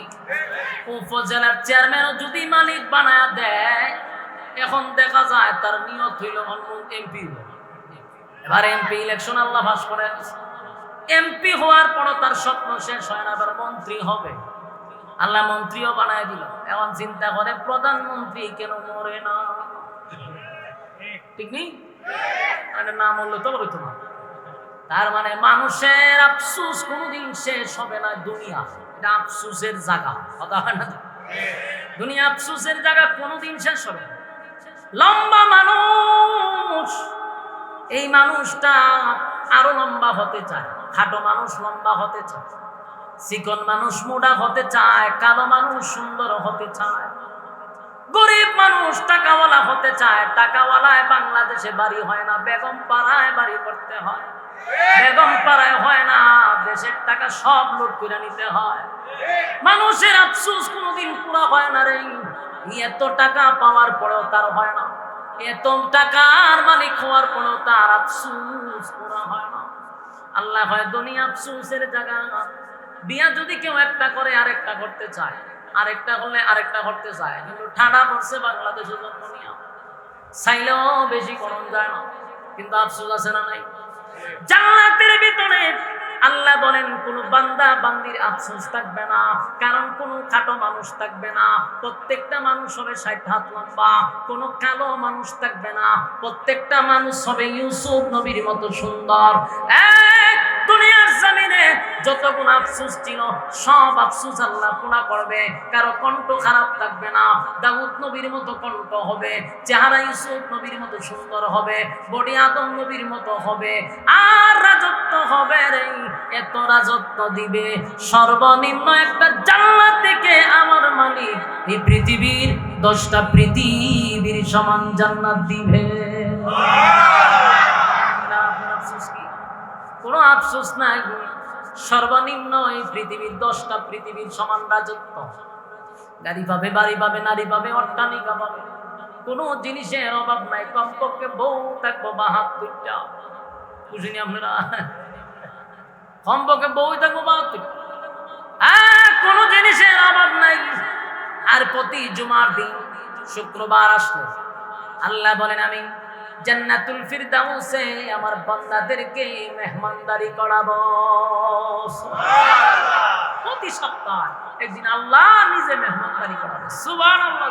উপজেলার চেয়ারম্যানও যদি মালিক বানায়া দেয়, এখন দেখা যায় তার নিয়ত হইল এমপি। এবার এমপি ইলেকশন আল্লাহ পাস করে, এমপি হওয়ার পরও তার স্বপ্ন শেষ হয় না, এবার মন্ত্রী হবে। আল্লাহ মন্ত্রীও বানায় দিল। এখন চিন্তা করে প্রধানমন্ত্রী কেন মরে না, ঠিক নেই? না মরলে তো বলতো না। তার মানে মানুষের আফসোস কোনোদিন শেষ হবে না। দুনিয়া এটা আফসোসের জায়গা, কথা হয় না? দুনিয়া আফসোসের জায়গা, কোনোদিন শেষ হবে না। লম্বা মানুষ, এই মানুষটা আরো লম্বা হতে চায়। খাটো মানুষ লম্বা হতে চায়, চিকন মানুষ মোটা হতে চায়, কালো মানুষ সুন্দর হতে চায়, গরিব মানুষ টাকাওয়ালা হতে চায়। টাকাওয়ালায় বাংলাদেশে বাড়ি হয় না, বেগম পাড়ায় বাড়ি করতে হয়। বেগম পাড়ায় হয় না, দেশের টাকা সব লুট করে নিতে হয়। মানুষের আফসোস কোনোদিন পুরা হয় না রে। এত টাকা পাওয়ার পরেও তার হয় না, এত টাকার মালিক হওয়ার পরেও তার আফসোস পুরা হয় না। আল্লাহ হয় দুনিয়া আফসোসের জায়গা। বিয়া যদি কেউ একটা করে আরেকটা করতে চায়, আরেকটা করলে আরেকটা করতে চায়, কিন্তু ঠান্ডা পড়ছে বাংলাদেশে জন্ম নিয়ে, চাইলেও বেশি করণ যায় না, কিন্তু আফসোস আছে না নাই? জান্নাতের ভিতরে আল্লাহ বলেন কোন বান্দা বান্দির আফসোস থাকবে না, কারণ কোন খাটো মানুষ থাকবে না, প্রত্যেকটা মানুষ হবে 60 হাত লম্বা। কোন কালো মানুষ থাকবে না, প্রত্যেকটা মানুষ হবে ইউসুফ নবীর মতো সুন্দর। দুনিয়ার জমিনে যতগুলো আফসোস ছিল সব আফসোস আল্লাহ পুরা করবে। কারো কণ্ঠ খারাপ থাকবে না, দাউদ নবীর মতো কণ্ঠ হবে, চেহারা ইউসুফ নবীর মতো সুন্দর হবে, বডি আদম নবীর মতো হবে, আর রাজত্ব হবে রে, এত রাজত্ব দিবে সর্বনিম্ন একটা জান্নাত থেকে আমার মালিক এই পৃথিবীর 10টা পৃথিবীর সমান জান্নাত দিবে। কোনো আফসোস নাই, সর্বনিম্ন এই পৃথিবীর 10টা পৃথিবীর সমান রাজত্ব। গাড়ি পাবে, বাড়ি পাবে, নারী পাবে, অট্টালিকা পাবে, কোনো জিনিসের অভাব নাই। কমপক্ষে বউ থাকবো 72টা, বুঝিনি আপনারা? কমপক্ষে বউ থাকবো 72টা, কোনো জিনিসের অভাব নাই। আর প্রতি জুমার দিন শুক্রবার আসলে আল্লাহ বলেন আমি জান্নাতুল ফিরদাউসে আমার বান্দাদেরকে মেহমানদারি করাবো। সুবহানাল্লাহ। প্রতি সপ্তাহ একদিন আল্লাহ নিজে মেহমানদারি করাবে। সুবহানাল্লাহ।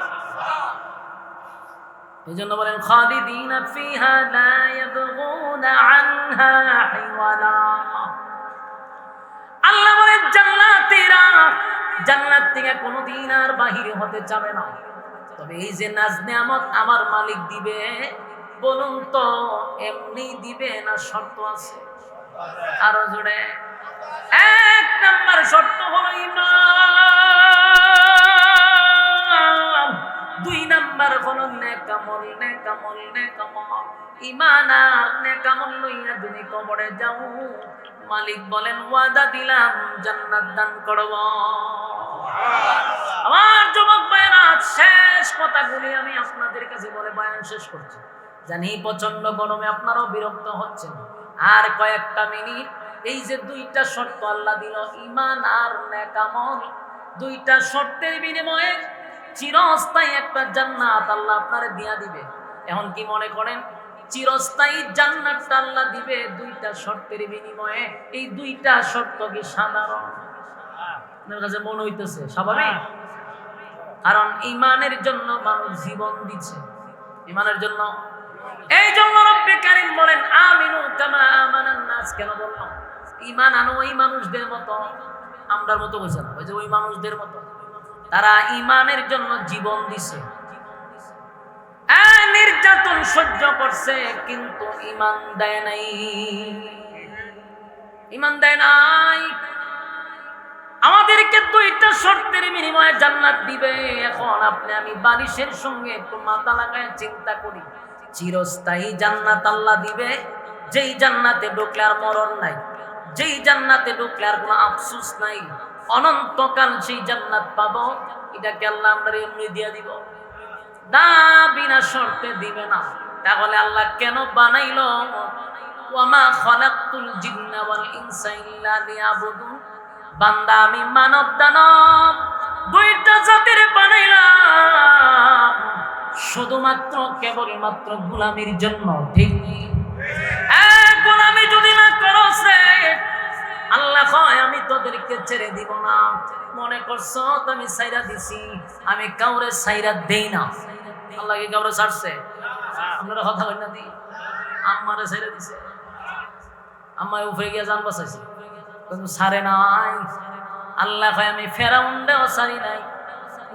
এইজন্য বলেন খালিদিনা ফিহা লা ইয়াবগুনা আনহা হিওয়ালা। আল্লাহ বলেন জান্নাতীরা জান্নাত থেকে কোনোদিন আর বাহির হতে চাবে না। তবে এই যে নাজ নেয়ামত আমার মালিক দিবে, বলুন তো এমনি দিবে না শর্ত আছে? আরো জোরে। 1 নাম্বার শর্ত হলো ঈমান, 2 নাম্বার হলো নেকামল। নেকামল নেকামল ঈমান আর নেকামল লইয়া তুমি কবরে যাও, মালিক বলেন ওয়াদা দিলাম জান্নাত দান করব। আমার যুবক ভাইরা, শেষ কথাগুলি আমি আপনাদের কাছে বলে বয়ান শেষ করছি। জানি প্রচন্ড গরমে আপনারাও বিরক্ত হচ্ছেন। আর কয়েকটা মিনিট, এই যে 2টা শর্ত আল্লাহ দিল, ঈমান আর নেকামল, 2টা শর্তের বিনিময়ে চিরস্থায়ী একটা জান্নাত আল্লাহ আপনারে দিয়া দিবে। এখন কি মনে করেন চিরস্থায়ী জান্নাতটা আল্লাহ দিবে 2টা শর্তের বিনিময়ে? এই 2টা শর্ত কি সাধারণ? আপনার কাছে মনে হইতেছে স্বাভাবিক? কারণ ঈমানের জন্য মানুষ জীবন দিচ্ছে, ঈমানের জন্য। এই জন্য রব্বে কারীম বলেন আমিনু কামা আমানান নাস। কেন বললাম? ঈমান আনো ওই মানুষদের মতো, আমরার মতো হইছে না, ওই যে ওই মানুষদের মতো, তারা ঈমানের জন্য জীবন দিছে, নির্যাতন সহ্য করছে, কিন্তু ঈমান দেয় নাই। ঈমান দেয় নাই। আমাদেরকে 2টা শর্তের বিনিময়ে জান্নাত দিবে। এখন আপনি আমি বালিশের সঙ্গে একটু মাথা লাগায় চিন্তা করি, চিরস্থায়ী জান্নাত আল্লাহ দিবে, যেই জান্নাতে ঢুকলে আর মরণ নাই, যেই জান্নাতে ঢুকলে আর কোনো আফসোস নাই, অনন্তকাল সেই জান্নাত পাবো। এটাকে আল্লাহ আমরা এমনি দিয়ে দিব? না, বিনা শর্তে দিবে না। তাহলে আল্লাহ কেন বানাইলো ওয়ামা খালাকতুল জিন্না ওয়াল ইনসা ইল্লা লিয়াবুদুন? বান্দা আমি মানব দানব 2টা জাতির বানাইলাম শুধুমাত্র কেবলমাত্র গোলামির জন্য। ঠিক গোলামি যদি না করো, আল্লাহ কয় আমি তোদেরকে ছেড়ে দিব না। মনে করছো তো আমি ছাইরা দিছি? আমি কাউরে ছাইরা দেই না। আল্লাহ কি কাউরে ছাড়ছে? আপনারা কথা বলেন না, আম্মারে ছাইরা দিছে, আম্মায় উপরে গিয়ে জান বাঁচাইছে, কিন্তু ছাড়ে নাই। আল্লাহ কয় আমি ফেরাউনরেও ছাড়ি নাই,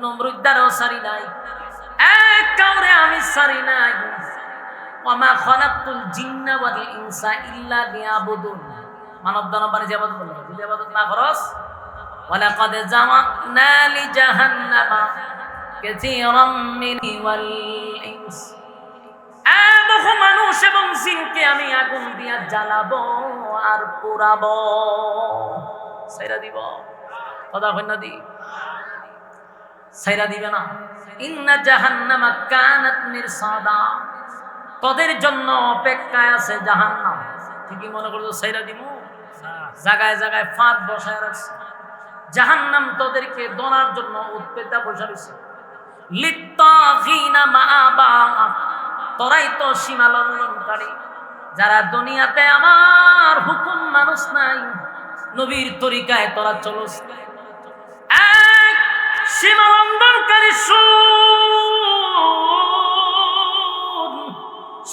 নমরুদ্দারেও ছাড়ি নাই, এক কাউরে আমি ছাড়ি নাই। ওয়ামা খালাকতুল জিন্না ওয়াল ইনসা ইল্লা লিয়াবুদুন। মানব দানব বানি যে ইবাদত করলো, যদি ইবাদত না করস, ওয়ালাকাদ জামানা লিজাহান্নামা কাসীরাম মিনি ওয়াল ইনস। বহু মানুষ এবং জিনকে আমি আগুন দিয়া জ্বালাবো আর পোড়াবো, ছাইরা দিব। কথা কই না? দি ছাইরা দিবে না। ইন্না জাহান্নামা কানাত মিরসাদা। তোদের জন্য অপেক্ষায় আছে জাহান্নাম। ঠিকই মনে করছো ছাইরা দিব? জায়গায় জায়গায় ফাঁদ বসায় রাখছে জাহান্নাম, তোদেরকে দনার জন্য উৎপেতা বসে রয়েছে। লিত্তাগিনা মাআবা। তোরাই তো সীমা লঙ্ঘনকারী, যারা দুনিয়াতে আমার হুকুম মানুষ নাই, নবীর তরিকায় তোরা চলস, এক সীমা লঙ্ঘনকারী।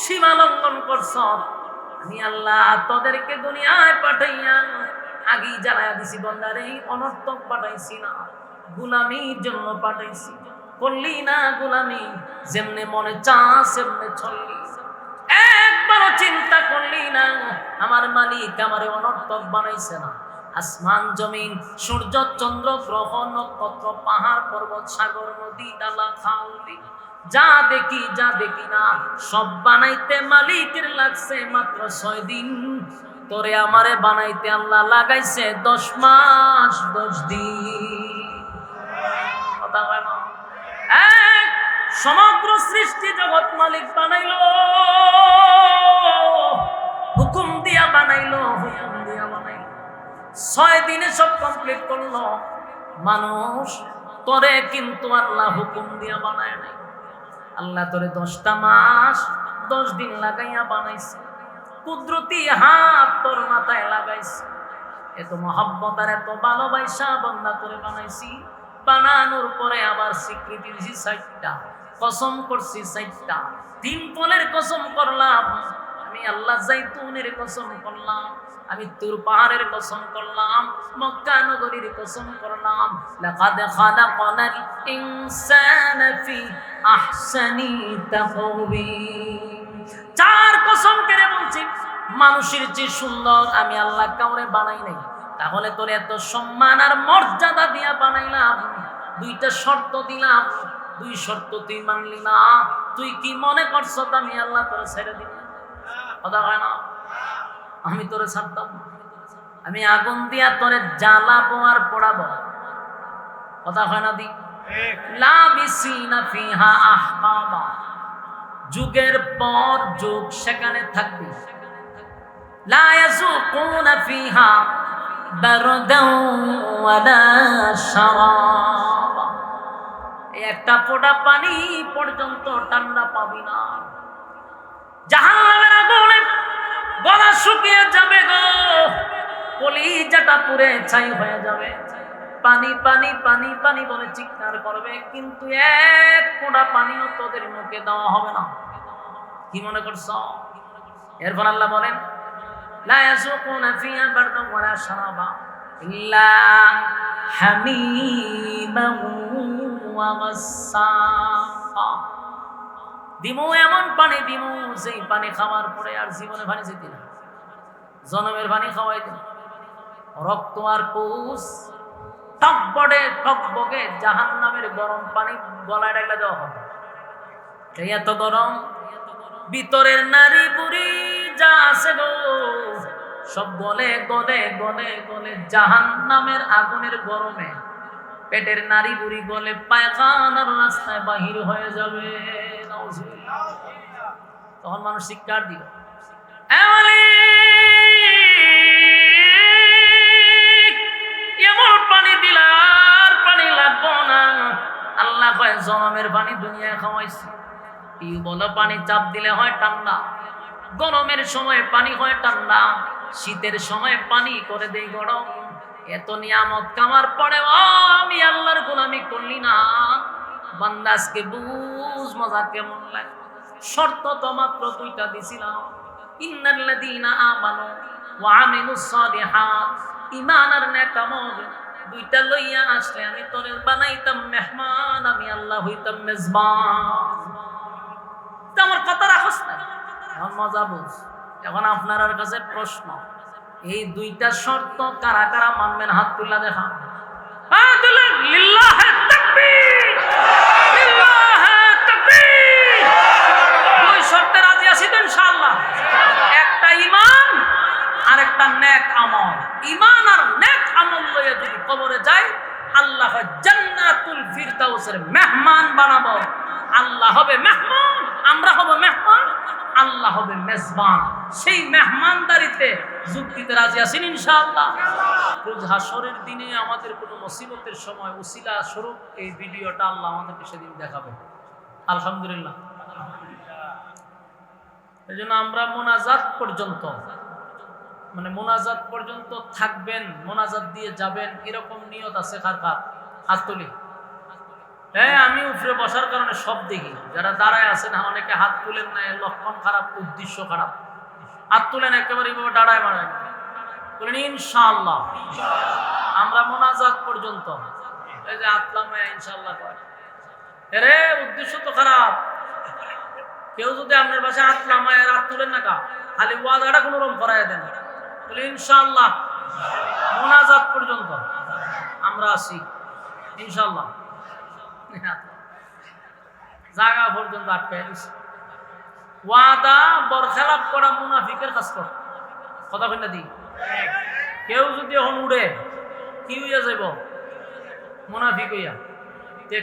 সীমা লঙ্ঘন করছ। আমি আল্লাহ তোদেরকে দুনিয়ায় পাঠাইয়া আগেই জানায়া দিছি বন্দারে অনর্থক পাঠাইছি না, গোলামির জন্য পাঠাইছি। করলি না গোলামি, যেমনে মনে চাস সেমনে চললি, একবারও চিন্তা করলি না আমার মালিক আমারে অনর্থক বানাইছে না। আসমান জমিন, সূর্য চন্দ্র গ্রহ নক্ষত্র পাহাড় পর্বত সাগর নদী নালা খাল বিল, যা দেখি যা দেখি না সব বানাইতে মালিকের লাগছে মাত্র 6 দিন। তোরে আমারে বানাইতে আল্লাহ লাগাইছে 10 মাস 10 দিন। কথা হয় না? সমগ্র সৃষ্টি জগৎ মালিক বানাইলো, হুকুম দিয়া বানাইলো, হুকুম দিয়া বানাইলো। 6 দিনে সব কমপ্লিট করলো মানুষ। তোরে কিন্তু আল্লাহ হুকুম দিয়া বানায় নাই। আল্লাহ তোরে 10টা মাস 10 দিন লাগাইয়া বানাইছে। কুদরতি হাত তোর মাথায় লাগাইছে। এত মহব্বত আর এত ভালোবাসা বান্দা তোরে বানাইছি। বানানোর পরে আবার স্বীকৃতি দিছি 4টা, কসম করছি 4টা। 3 ফলের কসম করলাম আমি আল্লাহ, জাইতুনের কসম করলাম আমি, তুর পাহাড়ের কসম করলাম, মক্কা নগরীর কসম করলাম। লাকাদ খালাকনাল ইনসানা ফি আহসানি তাকওয়িম। 4 কসম করে বলছি, মানুষের যে সুন্দর আমি আল্লাহ কাউরে বানাই নাই। তাহলে তোর এত সম্মান আর মর্যাদা দিয়া বানাইলাম, 2টা শর্ত দিলাম, 2 শর্ত তুই মানলি না। তুই কি মনে করছ আমি আল্লাহ তোরে ছেড়ে দিব? কথা হয় না? আমি তোরে ছাড়তাম? আমি আগুন দিয়া তোরে জ্বালাবো আর পোড়াবো। কথা হয় না? দি লাবিসিনা ফিহা আহকামা, যুগের পর যুগ সেখানে থাকবি। লা ইয়াযুকুনা ফিহা বারদাও ওয়ালা শারাবা, একটা ফোঁটা পানি পর্যন্ত ঠান্ডা পাবি না। জাহান্নামের আগুনে গলা শুকিয়ে যাবে গো, কলিজাটা পুড়ে ছাই হয়ে যাবে। পানি পানি পানি পানি বলে চিৎকার করবে, কিন্তু 1 ফোঁটা পানিও তোদের মুখে দেওয়া হবে না। কি মনে করছ? এরপর আল্লাহ বলেন লা ইয়াযুকুনা ফিহা বারদাও ওয়ালা শারাবা ইল্লা হামিমান ওয়া গাসসাকা। দিমু এমন পানি দিমু, যেই পানি খাওয়ার পরে আর জীবনে পানি যেতে না, জনমের পানি খাওয়াই দিন। রক্ত আর পুষ টকবড়ে টকবগে জাহান্নামের গরম পানি গলায় ঢালা দেওয়া হবে। এত গরম, ভিতরের নারী বুড়ি যা আছে গো সব গলে গলে গলে গলে জাহান্নামের আগুনের গরমে পেটের নারী বুড়ি গলে পায়খানার রাস্তায় বাহির হয়ে যাবে। তখন মানুষ শিক্ষার দিল, এমন পানি দিলার পানি লাগবো না। আল্লাহ কয় জনমের পানি দুনিয়া খাওয়াইছি। টিউবওয়েল পানি চাপ দিলে হয় ঠান্ডা, গরমের সময় পানি হয় ঠান্ডা, শীতের সময় পানি করে দেই গরম। এত নিয়ামত কামার পরে আমি আল্লাহর গোলামি করলি না। বান্দা আজকে বুঝ মজা কেমন লাগে। শর্ত তো মাত্র 2টা দিছিলাম, ইন্নাল্লাযীনা আমানু ওয়া আমিলুস সালিহাত, ঈমান আর নেক আমল 2টা লইয়া আসলে আমি তোরে বানাইতাম মেহমান, আমি আল্লাহ হইতাম মেজবান। আমার কথা রাখস না, আমার মজা বুঝ। এখন আপনার কাছে প্রশ্ন, এই 2টা শর্ত কারা কারা মানবেন? হাত তুলা দেখা। লিল্লাহে তাকবীর, লিল্লাহে তাকবীর। 2 শর্তে রাজি আছি তো ইনশাআল্লাহ? একটা ঈমান আর একটা নেক আমল। ঈমান আর নেক আমল লইয়া যদি কবরে যাই, আল্লাহ জান্নাতুল ফিরদাউসের মেহমান বানাবো। আল্লাহ হবে মেহমান, আমরা হব মেহমান, আল্লাহ হবে মেজবান। সেই মেহমানদারিতে যুক্তিতে রাজি আছেন ইনশাআল্লাহ? রোজ হাসরের দিনে আমাদের কোনো মুসিবতের সময় উসিলা স্বরূপ এই ভিডিওটা আল্লাহ আমাদেরকে সেদিন দেখাবে। আলহামদুলিল্লাহ। এই জন্য আমরা মোনাজাত পর্যন্ত, মানে মোনাজাত পর্যন্ত থাকবেন, মোনাজাত দিয়ে যাবেন, এরকম নিয়ত আছে কার কার? হাত তুলি। হ্যাঁ, আমি উপরে বসার কারণে সব দেখি। যারা দাঁড়ায় আছেন অনেকে হাত তুলেন না, লক্ষণ খারাপ, উদ্দেশ্য খারাপ। হাত তুলেন একেবারে দাঁড়ায় মারায়। বলেন ইনশাআল্লাহ। আমরা মোনাজাত পর্যন্ত এই যে আতলামায়া ইনশাআল্লাহ কয়, এরে উদ্দেশ্য তো খারাপ। কেউ যদি আপনার পাশে আতলামায়া রাত তুলেন না কা, খালি ওয়াদাটা কোনো রকম করাই দেন, বলে ইনশাআল্লাহ মোনাজাত পর্যন্ত আমরা আছি ইনশাআল্লাহ। জায়গা পর্যন্ত আটকাই দিচ্ছে। ওয়াদা বরখেলাপ করা মুনাফিকের কাজ কর, কথা কই না দি। কেউ যদি এখন উড়ে কি হইয়া যাইব, মুনাফিক হইয়া।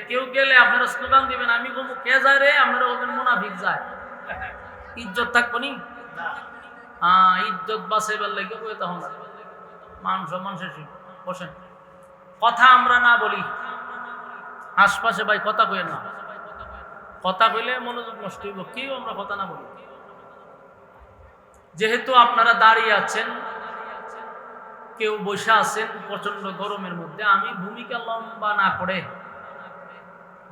কেউ গেলে আপনারা স্লোগান দিবেন, আমি বলবো কে যায় রে, আপনারা বলবেন মুনাফিক যায়। ইজ্জত থাকবো নি? হ্যাঁ, ইজ্জত বাঁচাইবার লাগে বই তখন মান সম্মান শেষ। বসেন, কথা আমরা না বলি আশপাশে, ভাই কথা কইেন না। কথা কইলে মনোযোগ নষ্ট হইব, কেউ আমরা কথা না বলি। যেহেতু আপনারা দাঁড়িয়ে আছেন, কেউ বসে আছেন প্রচন্ড গরমের মধ্যে, আমি ভূমিকা লম্বা না করে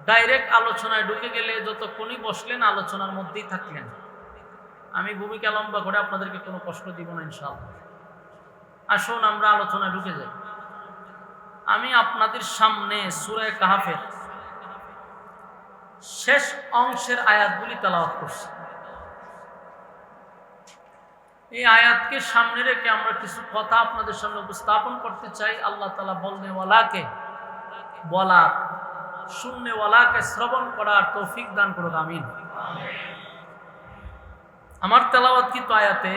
ডাইরেক্ট আলোচনায় ঢুকে গেলে যতক্ষণই বসলেন আলোচনার মধ্যেই থাকলেন। আমি ভূমিকা লম্বা করে আপনাদেরকে কোনো কষ্ট দিব না ইনশাআল্লাহ। আসুন আমরা আলোচনায় ঢুকে যাই। আমি আপনাদের সামনে সূরা কাহফের শেষ অংশের আয়াতগুলি তেলাওয়াত করছি। এই আয়াতকে সামনে রেখে আমরা কিছু কথা আপনাদের সামনে উপস্থাপন করতে চাই। আল্লাহ তাআলা বলনেওয়ালাকে বলার, শুননেওয়ালাকে শ্রবণ করার তৌফিক দান করুক, আমিন। আমার তেলাওয়াতকৃত আয়াতে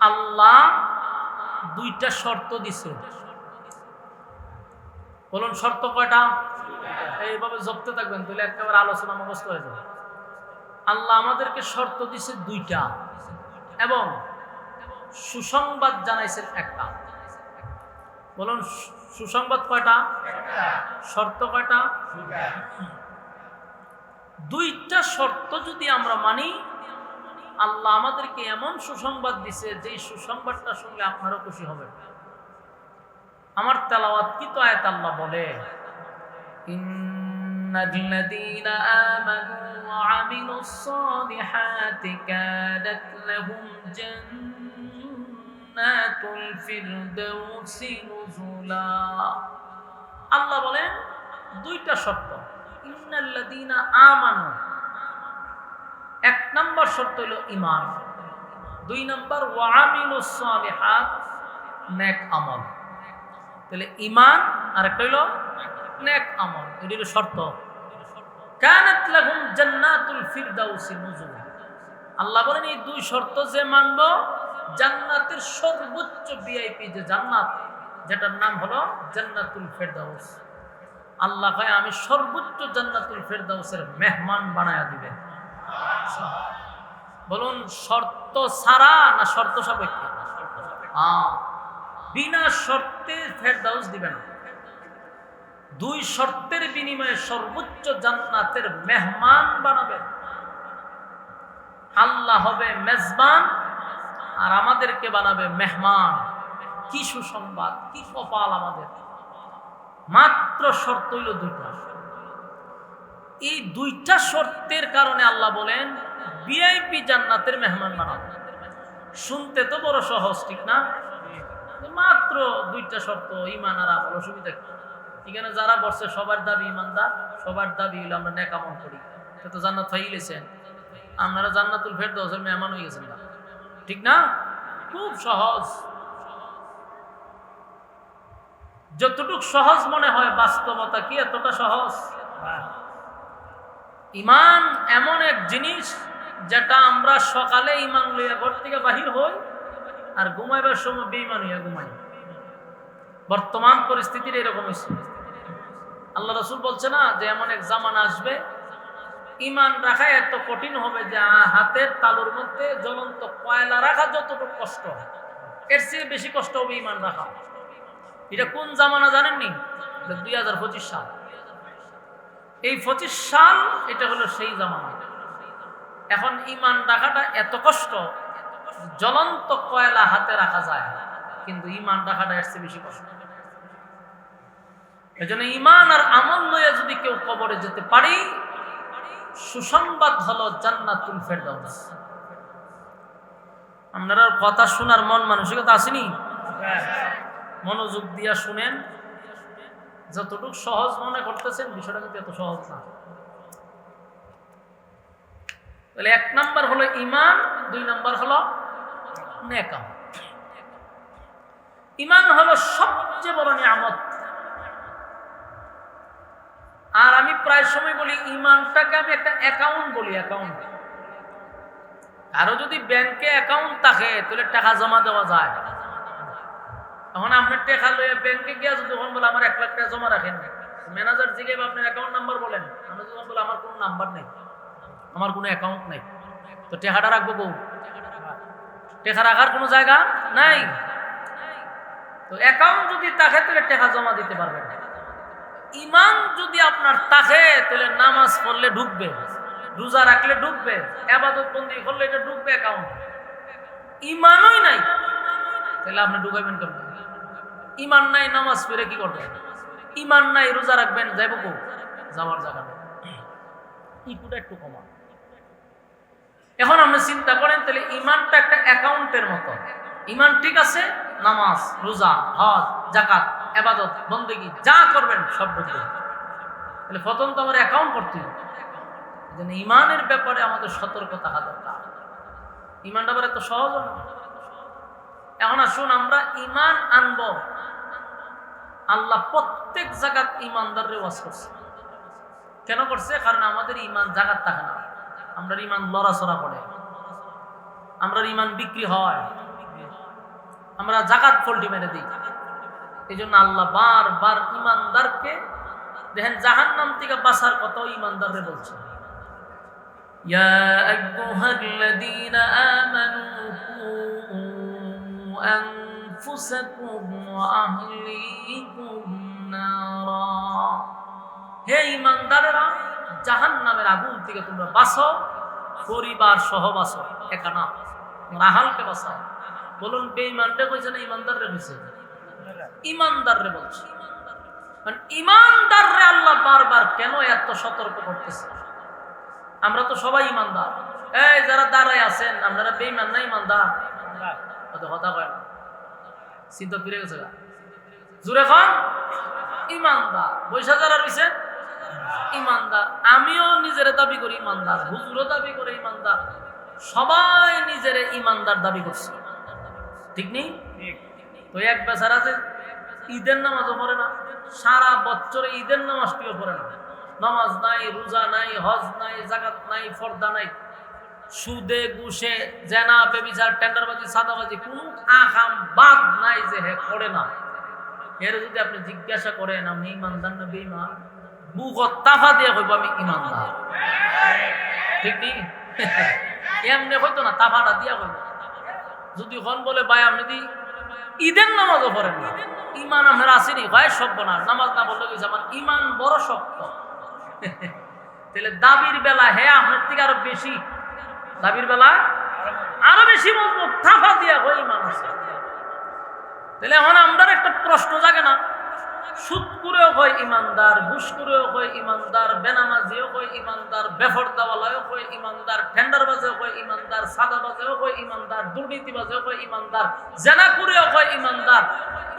আল্লাহ দুইটা শর্ত দিছে। বলুন শর্ত কয়টা? এইভাবে জপতে থাকবেন, তাহলে একেবারে আলোচনা মুখস্থ হয়ে যাবে। আল্লাহ আমাদেরকে শর্ত দিছে দুইটা, এবং সুসংবাদ জানাইছেন একটা। বলুন সুসংবাদ কয়টা? শর্ত কয়টা? দুইটা শর্ত যদি আমরা মানি, আল্লাহ আমাদেরকে এমন সুসংবাদ দিছে যে সুসংবাদটা শুনলে আপনারও খুশি হবে। আমার তেলাওয়াত কি তো আয়াত আল্লাহ বলে, ইন্নাল্লাযীনা আমানু ওয়া আমিলুস সালিহাতি কানাত লাহুম জান্নাতুল ফিরদাউসি নুজুলা। আল্লাহ বলেন দুইটা শর্ত। ইন্নাল্লাযীনা আমানু, এক নম্বর শর্ত হলো ঈমান, দুই নম্বর ওয়া আমিলুস সালিহাত, নেক আমল। তাহলে ঈমান আর একটা হলো নেক আমল, এটি হলো শর্ত। কানাত লাহুম জান্নাতুল ফিরদাউসি নুজুলা। আল্লাহ বলেন এই দুই শর্ত যে মানব, জান্নাতের সর্বোচ্চ ভিআইপি যে জান্নাত, যেটার নাম হলো জান্নাতুল ফিরদাউস, আল্লাহ কয় আমি সর্বোচ্চ জান্নাতুল ফিরদাউসের মেহমান বানায়া দিবেন। বলুন শর্ত ছাড়া না শর্ত সাপেক্ষে? বিনা শর্তে ফেরদাউস দিবেন। দুই শর্তের বিনিময়ে সর্বোচ্চ জান্নাতের মেহমান বানাবেন। আল্লাহ হবে মেজবান আর আমাদেরকে বানাবে মেহমান। কি সুসংবাদ, কি কপাল আমাদের! মাত্র শর্ত হইল দুইটা। এই দুইটা শর্তের কারণে আল্লাহ বলেন ভিআইপি জান্নাতের মেহমান বানাবে। শুনতে তো বড় সহজ, ঠিক না? মাত্র দুইটা শর্ত, ঈমান আর আমল। অসুবিধা কি? এখানে যারা বসছে সবার দাবি ঈমানদার, সবার দাবি হইলো আমরা নেক আমল করি, সে তো জান্নাত হয়ে গেছেন। আপনারা জান্নাতুল ফেরদাউসের মেহমান হয়ে গেছেন, ঠিক না? খুব সহজ। যতটুক সহজ মনে হয়, বাস্তবতা কি এতটা সহজ? ঈমান এমন এক জিনিস যেটা আমরা সকালে ঈমান লইয়া ঘর থেকে বাহির হই আর ঘুমাইবার সময় বেঈমান হইয়া ঘুমাই। বর্তমান পরিস্থিতির এরকম হয়েছে। আল্লাহ রাসূল বলছে না যে এমন এক জামানা আসবে ঈমান রাখা এত কঠিন হবে যে হাতের তালুর মধ্যে জ্বলন্ত কয়লা রাখা যতটুকু কষ্ট, এর চেয়ে বেশি কষ্ট হবে ঈমান রাখা। এটা কোন জামানা জানেননি? 2025 সাল। এই 25 সাল এটা হলো সেই জামানা। এখন ঈমান রাখাটা এত কষ্ট, জ্বলন্ত কয়লা হাতে রাখা যায়, কিন্তু ঈমান রাখাটা এর চেয়ে বেশি কষ্ট। এজন্য ঈমান আর আমল লইয়া যদি কেউ কবরে যেতে পারি, সুসংবাদ হলো জান্নাতুল ফেরদাউস। আপনারা কথা শোনার মন মানসিকতা আসেনি? মনোযোগ দিয়া শুনেন, যতটুকু সহজ মনে করতেছেন বিষয়টা কিন্তু এত সহজ না। তাহলে 1 নাম্বার হলো ঈমান, 2 নাম্বার হলো নেক আমল। ঈমান হলো সবচেয়ে বড় নিয়ামত। আর আমি প্রায় সময় বলি ঈমানটাকে আমি একটা অ্যাকাউন্ট বলি, অ্যাকাউন্ট। আরো যদি ব্যাংকে অ্যাকাউন্ট থাকে তাহলে টাকা জমা দেওয়া যায়। এখন আপনি টাকা লইয়া ব্যাংকে গিয়া যদি বলে আমার 1 লাখ টাকা জমা রাখেন, ম্যানেজার জিজ্ঞাসা আপনার অ্যাকাউন্ট নাম্বার বলেন, আমি যখন বলে আমার কোনো নাম্বার নেই, আমার কোনো অ্যাকাউন্ট নেই, তো টাকাটা রাখবো বউ? টাকা রাখার কোনো জায়গা নাই। তো অ্যাকাউন্ট যদি থাকে তাহলে টাকা জমা দিতে পারবেন। ঈমান যদি আপনার থাকে তাহলে নামাজ পড়লে ঢুকবে, রোজা রাখলে ঢুকবে, ইবাদত বন্দেগী করলে এটা ঢুকবে অ্যাকাউন্ট। ঈমানই নাই তাহলে আপনি ঢুকাইবেন কেমন? ঈমান নাই নামাজ পড়ে কি করবেন? ঈমান নাই রোজা রাখবেন, যাইব কো? যাওয়ার জায়গা নেই। ইকুটা একটু কমা। এখন আপনি চিন্তা করেন তাহলে ঈমানটা একটা অ্যাকাউন্টের মতো। ঈমান ঠিক আছে, নামাজ, রোজা, হজ, যাকাত, ইবাদত বন্দেগী যা করবেন সব ঢুকবে। তাহলে প্রথম তো আমার অ্যাকাউন্ট করতে হবে। এজন্য ঈমানের ব্যাপারে আমাদের সতর্ক থাকা দরকার। ঈমানটা আবার এত সহজ না। এখন আসুন আমরা ঈমান আনব। আল্লাহ প্রত্যেক জায়গাত ঈমানদাররে ওয়াজ করছে। কেন করছে? কারণ আমাদের ঈমান জায়গাত থাকে না, আমরা ঈমান লড়াচড়া করে, আমরা ঈমান বিক্রি হয়, আমরা জাকাত ফল্টি মেরে দিই। এই জন্য আল্লাহ বারবার ঈমানদারকে দেখেন জাহান্নাম থেকে বাঁচার কথাও ঈমানদাররে বলছে। ইয়া আইয়ুহাল্লাযীনা আমানু আনফুসাকুম ওয়া আহলিকুম নারা, হে ঈমানদাররা জাহান্নামের আগুন থেকে তোমরা বাঁচো, পরিবার সহ বাঁচো, একা না, রাহালকে বাঁচাও। বলুন বেঈমানরে কইছে না ঈমানদাররে কইছে? ঈমানদাররে বলছে। কারণ ঈমানদাররে আল্লাহ বারবার কেন এত সতর্ক করতেছে? আমরা তো সবাই ঈমানদার। এই যারা দাঁড়ায় আছেন আপনারা বেঈমান না ঈমানদার? কত কথা কয় না, চিন্তা ফিরে গেছে জোরে খান। ঈমানদার বৈশা যারা রয়েছে ঈমানদার। আমিও নিজের দাবি করি ঈমানদার, হুজুরও দাবি করে ঈমানদার, সবাই নিজের ঈমানদার দাবি করছে, ঠিক নেই? তো এক বেচারা যে ঈদের নামাজও পড়ে না, সারা বছরে ঈদের নামাজটিও পড়ে না, নামাজ নাই, রোজা নাই, হজ নাই, যাকাত নাই, পর্দা নাই, সুদে ঘুষে জেনা বেবিচার টেন্ডারবাজি সাদাবাজি কোন আকাম বাদ নাই যে হে করে না। এর যদি আপনি জিজ্ঞাসা করেন আমি ঈমানদার না বেঈমান, বুকত তাফা দিয়ে কইব আমি ঈমানদার, ঠিক নেই? এমনি হইতো না, তাফাটা দিয়া কইব। যদি কোন বলে ভাই আপনি দি ঈদের নামাজও পড়েন না, ঈমান আপনার আসেনি, ভাই সভ্য না, নামাজ না বললে গেছে আমার ঈমান বড় শক্ত। তাহলে দাবির বেলা হে আপনার থেকে আরো বেশি, দাবির বেলা আরো বেশি মজবুত, তাফা দিয়া কই ঈমান আছে। তাহলে এখন আমরা একটা প্রশ্ন জাগে না, সুদ করেও কয় ঈমানদার, ঘুষ করেও কয় ঈমানদার, বেনামাজিও কয় ঈমানদার, বেফরদাওয়ালাও কয় ঈমানদার, টেন্ডারবাজেও কয় ঈমানদার, সাদাবাজেও কয় ঈমানদার, দুর্নীতিবাজেও কয় ঈমানদার, জেনা করেও কয় ঈমানদার,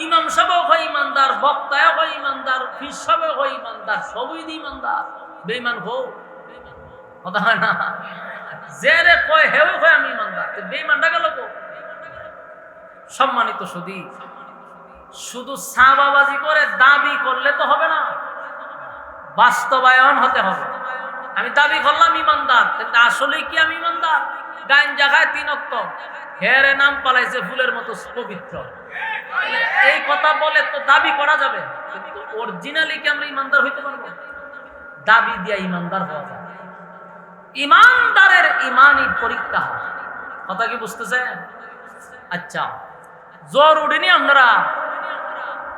ইমাম সাহেবও কয় ঈমানদার, বক্তাও কয় ঈমানদার, ফির সাহেবও কয় ঈমানদার, সবই ঈমানদার। বেঈমান হও কথা হয় না, জেরে কয় হেও কয় আমি ঈমানদার, বেঈমানটা গেল কো? সম্মানিত সুধী, শুধু সাবাবাজি করে দাবি করলে তো হবে না, বাস্তবায়ন হতে হবে। আমি দাবি করলাম ঈমানদার, কিন্তু আসলে কি আমি ঈমানদার? গাঞ্জা খায় 3 ওয়াক্ত, হেরে নাম পালাইছে ফুলের মতো পবিত্র, এই কথা বলে তো দাবি করা যাবে, কিন্তু অরিজিনালি কি আমরা ঈমানদার হইতে পারবো? দাবি দিয়া ঈমানদার হওয়া যায়। ঈমানদারের ঈমানি পরীক্ষা, কথা কি বুঝতেছেন? আচ্ছা, জ্বর উঠেনি আপনারা?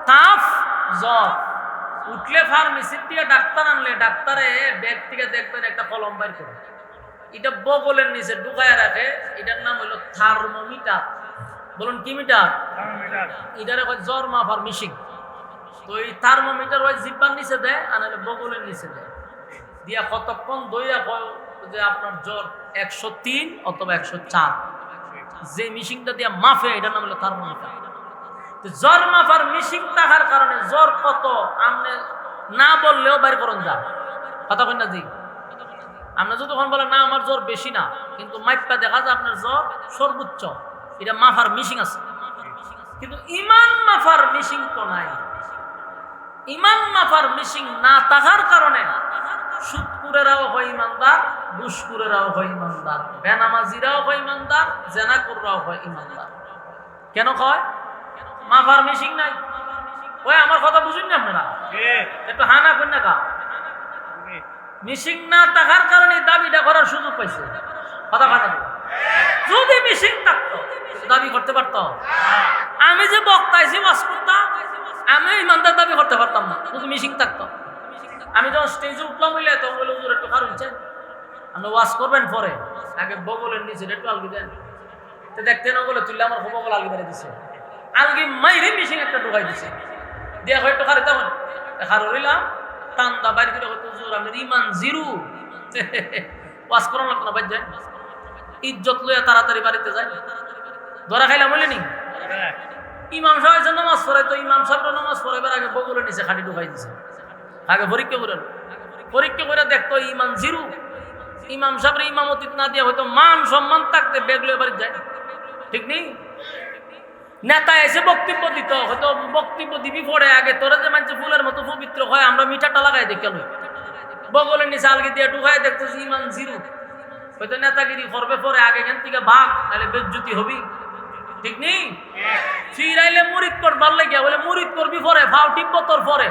তাফ জ্বর উঠলে ফার্মেসির থেকে ডাক্তার আনলে ডাক্তারে ব্যাগ থেকে দেখবেন একটা কলম বাইর করে, এটা বগলের নিচে ঢুকায় রাখে, এটার নাম হলো থার্মোমিটার। বলুন কি মিটার? এটারে কয় জ্বর মাপার মেশিন। তো এই থার্মোমিটার ওই জিব্বার নিচে দেয়, আর বগলের নিচে দেয়, দিয়া কতক্ষণ দইয়া কয় যে আপনার জ্বর 103 অথবা 104। যে মিশিংটা দিয়ে মাফে এটার নাম হলো থার্মোমিটার। জ্বর মাফার মিশিং থাকার কারণে জ্বর কত আপনি না বললেও বাইর করুন যা, কথা কই না জি? আপনি যতক্ষণ বলেন না আমার জ্বর বেশি না, কিন্তু মাইপটা দেখা যায় আপনার জ্বর সর্বোচ্চ, এটা মাফার মিশিং আছে। কিন্তু ইমান মাফার মিশিং তো নাই। ইমান মাফার মিশিং না থাকার কারণে সুদকুরেরাও হয় ইমানদার, ঘুষখোরেরাও হয় ইমানদার, বেনামাজিরাও হয় ইমানদার, জেনাকুররাও হয় ইমানদার। কেন কয়? মাফার মিশিং নাই। ওই আমার কথা বুঝুন না আপনারা, একটু হানা কই না কা। মিশিং না থাকার কারণে দাবিটা করার সুযোগ পাইছে, কথা কথা। যদি মিশিং থাকতো দাবি করতে পারতো। আমি যে বক্তাইছি ওয়াজ করতাম, আমি ইমানদার দাবি করতে পারতাম না যদি মিশিং থাকতো। আমি যখন স্টেজে উঠলাম বলে তখন বলে হুজুর একটু খারাপ হচ্ছে, আপনি ওয়াজ করবেন পরে আগে বগলের নিচে একটু আলগি দেন। তো দেখতে না বলে তুললে আমার বগল আলগি মেরে দিছে, আলগি মাইরে মিশিং একটা ঢুকাই দিছে, দিয়ে হয়তো খারে তেমন খার হইলাম টান্দা বাইরে করে হয়তো হুজুর আমি ইমান জিরো ওয়াজ করানো লাগতো না, বাদ যায় ইজ্জত লইয়া তাড়াতাড়ি বাড়িতে যায়। ধরা খাইলাম বলে নি ইমাম সাহেব নামাজ পড়াই, তো ইমাম সাহেব নামাজ পড়াইবার আগে বগলের নিচে খাটি ঢুকাই দিছে। আগে পরীক্ষা করে দেখতো ইমান জিরো। ইমাম সাহেবের ইমামতি না দিয়ে হয়তো মান সম্মান থাকতে বেগলে বাড়ি যায়, ঠিক নেই? নেতা এসে বক্তব্য দিত, হয়তো বক্তব্য দিবি পরে আগে তোরা যে মানছে ফুলের মতো পবিত্র হয়, আমরা মিঠাটা লাগাই দেখি কেন বগলের নিচে আলগি দিয়ে ঢুকাই দেখতো ইমান জিরো। হয়তো নেতাগিরি করবে পরে আগে এখান থেকে ভাগ, নাহলে বেজ্জতি হবি, ঠিক নেই? ফিরাইলে মুরিদ করবার লাগিয়া বলে মুরিদ করবি পরে, ভাও টিপব তোর পরে,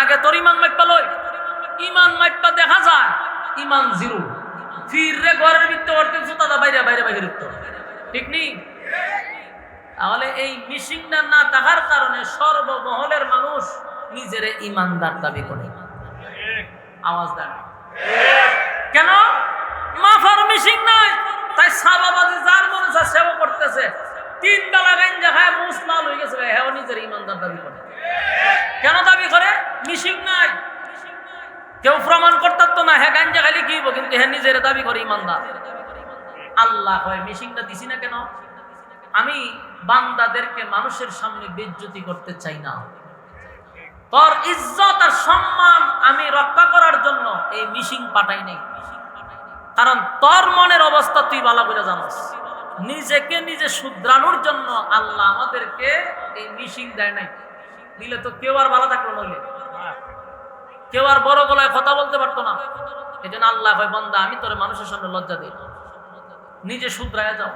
আগে তোর ইমান মাইপা লই। ইমান মাইপা দেখা যায় ইমান জিরো, ফিরে ঘরের ভিতরে করতে জুতাটা বাইরে বাইরে বাইরে উঠতো, ঠিক নেই? তাহলে এই মিশিংটা না থাকার কারণে সর্বমহলের মানুষ নিজের ইমানদার দাবি করে। আওয়াজ দেন কেন? মাফার মিশিং নাই, তাই সাবাবাদী যার মনে হয় সেবা করতেছে, 3 বেলা গাঞ্জা খায় মুস লাল হয়ে গেছে, হ্যাঁ নিজের ইমানদার দাবি করে। কেন দাবি করে? মিশিং নাই। কেউ প্রমাণ করতে না হ্যাঁ গাঞ্জা খাইলে কি হইব, কিন্তু হ্যাঁ নিজের দাবি করে ইমানদার। আল্লাহ কয় মিশিংটা দিছি না কেন? আমি বান্দাদেরকে মানুষের সামনে বেইজ্জতি করতে চাই না, তোর ইজ্জত আর সম্মান আমি রক্ষা করার জন্য এই মিশিং পাঠাই নাই। কারণ তোর মনের অবস্থা তুই ভালো করে জানোস। নিজেকে নিজে শুধরানোর জন্য আল্লাহ আমাদেরকে এই মিশিং দেয় নাই, দিলে তো কেউ আর ভালো থাকলো নইলে কেউ আর বড় গলায় কথা বলতে পারতো না। এই জন্য আল্লাহ হয় বান্দা আমি তোর মানুষের সামনে লজ্জা দিই, নিজে শুধরায় যাও।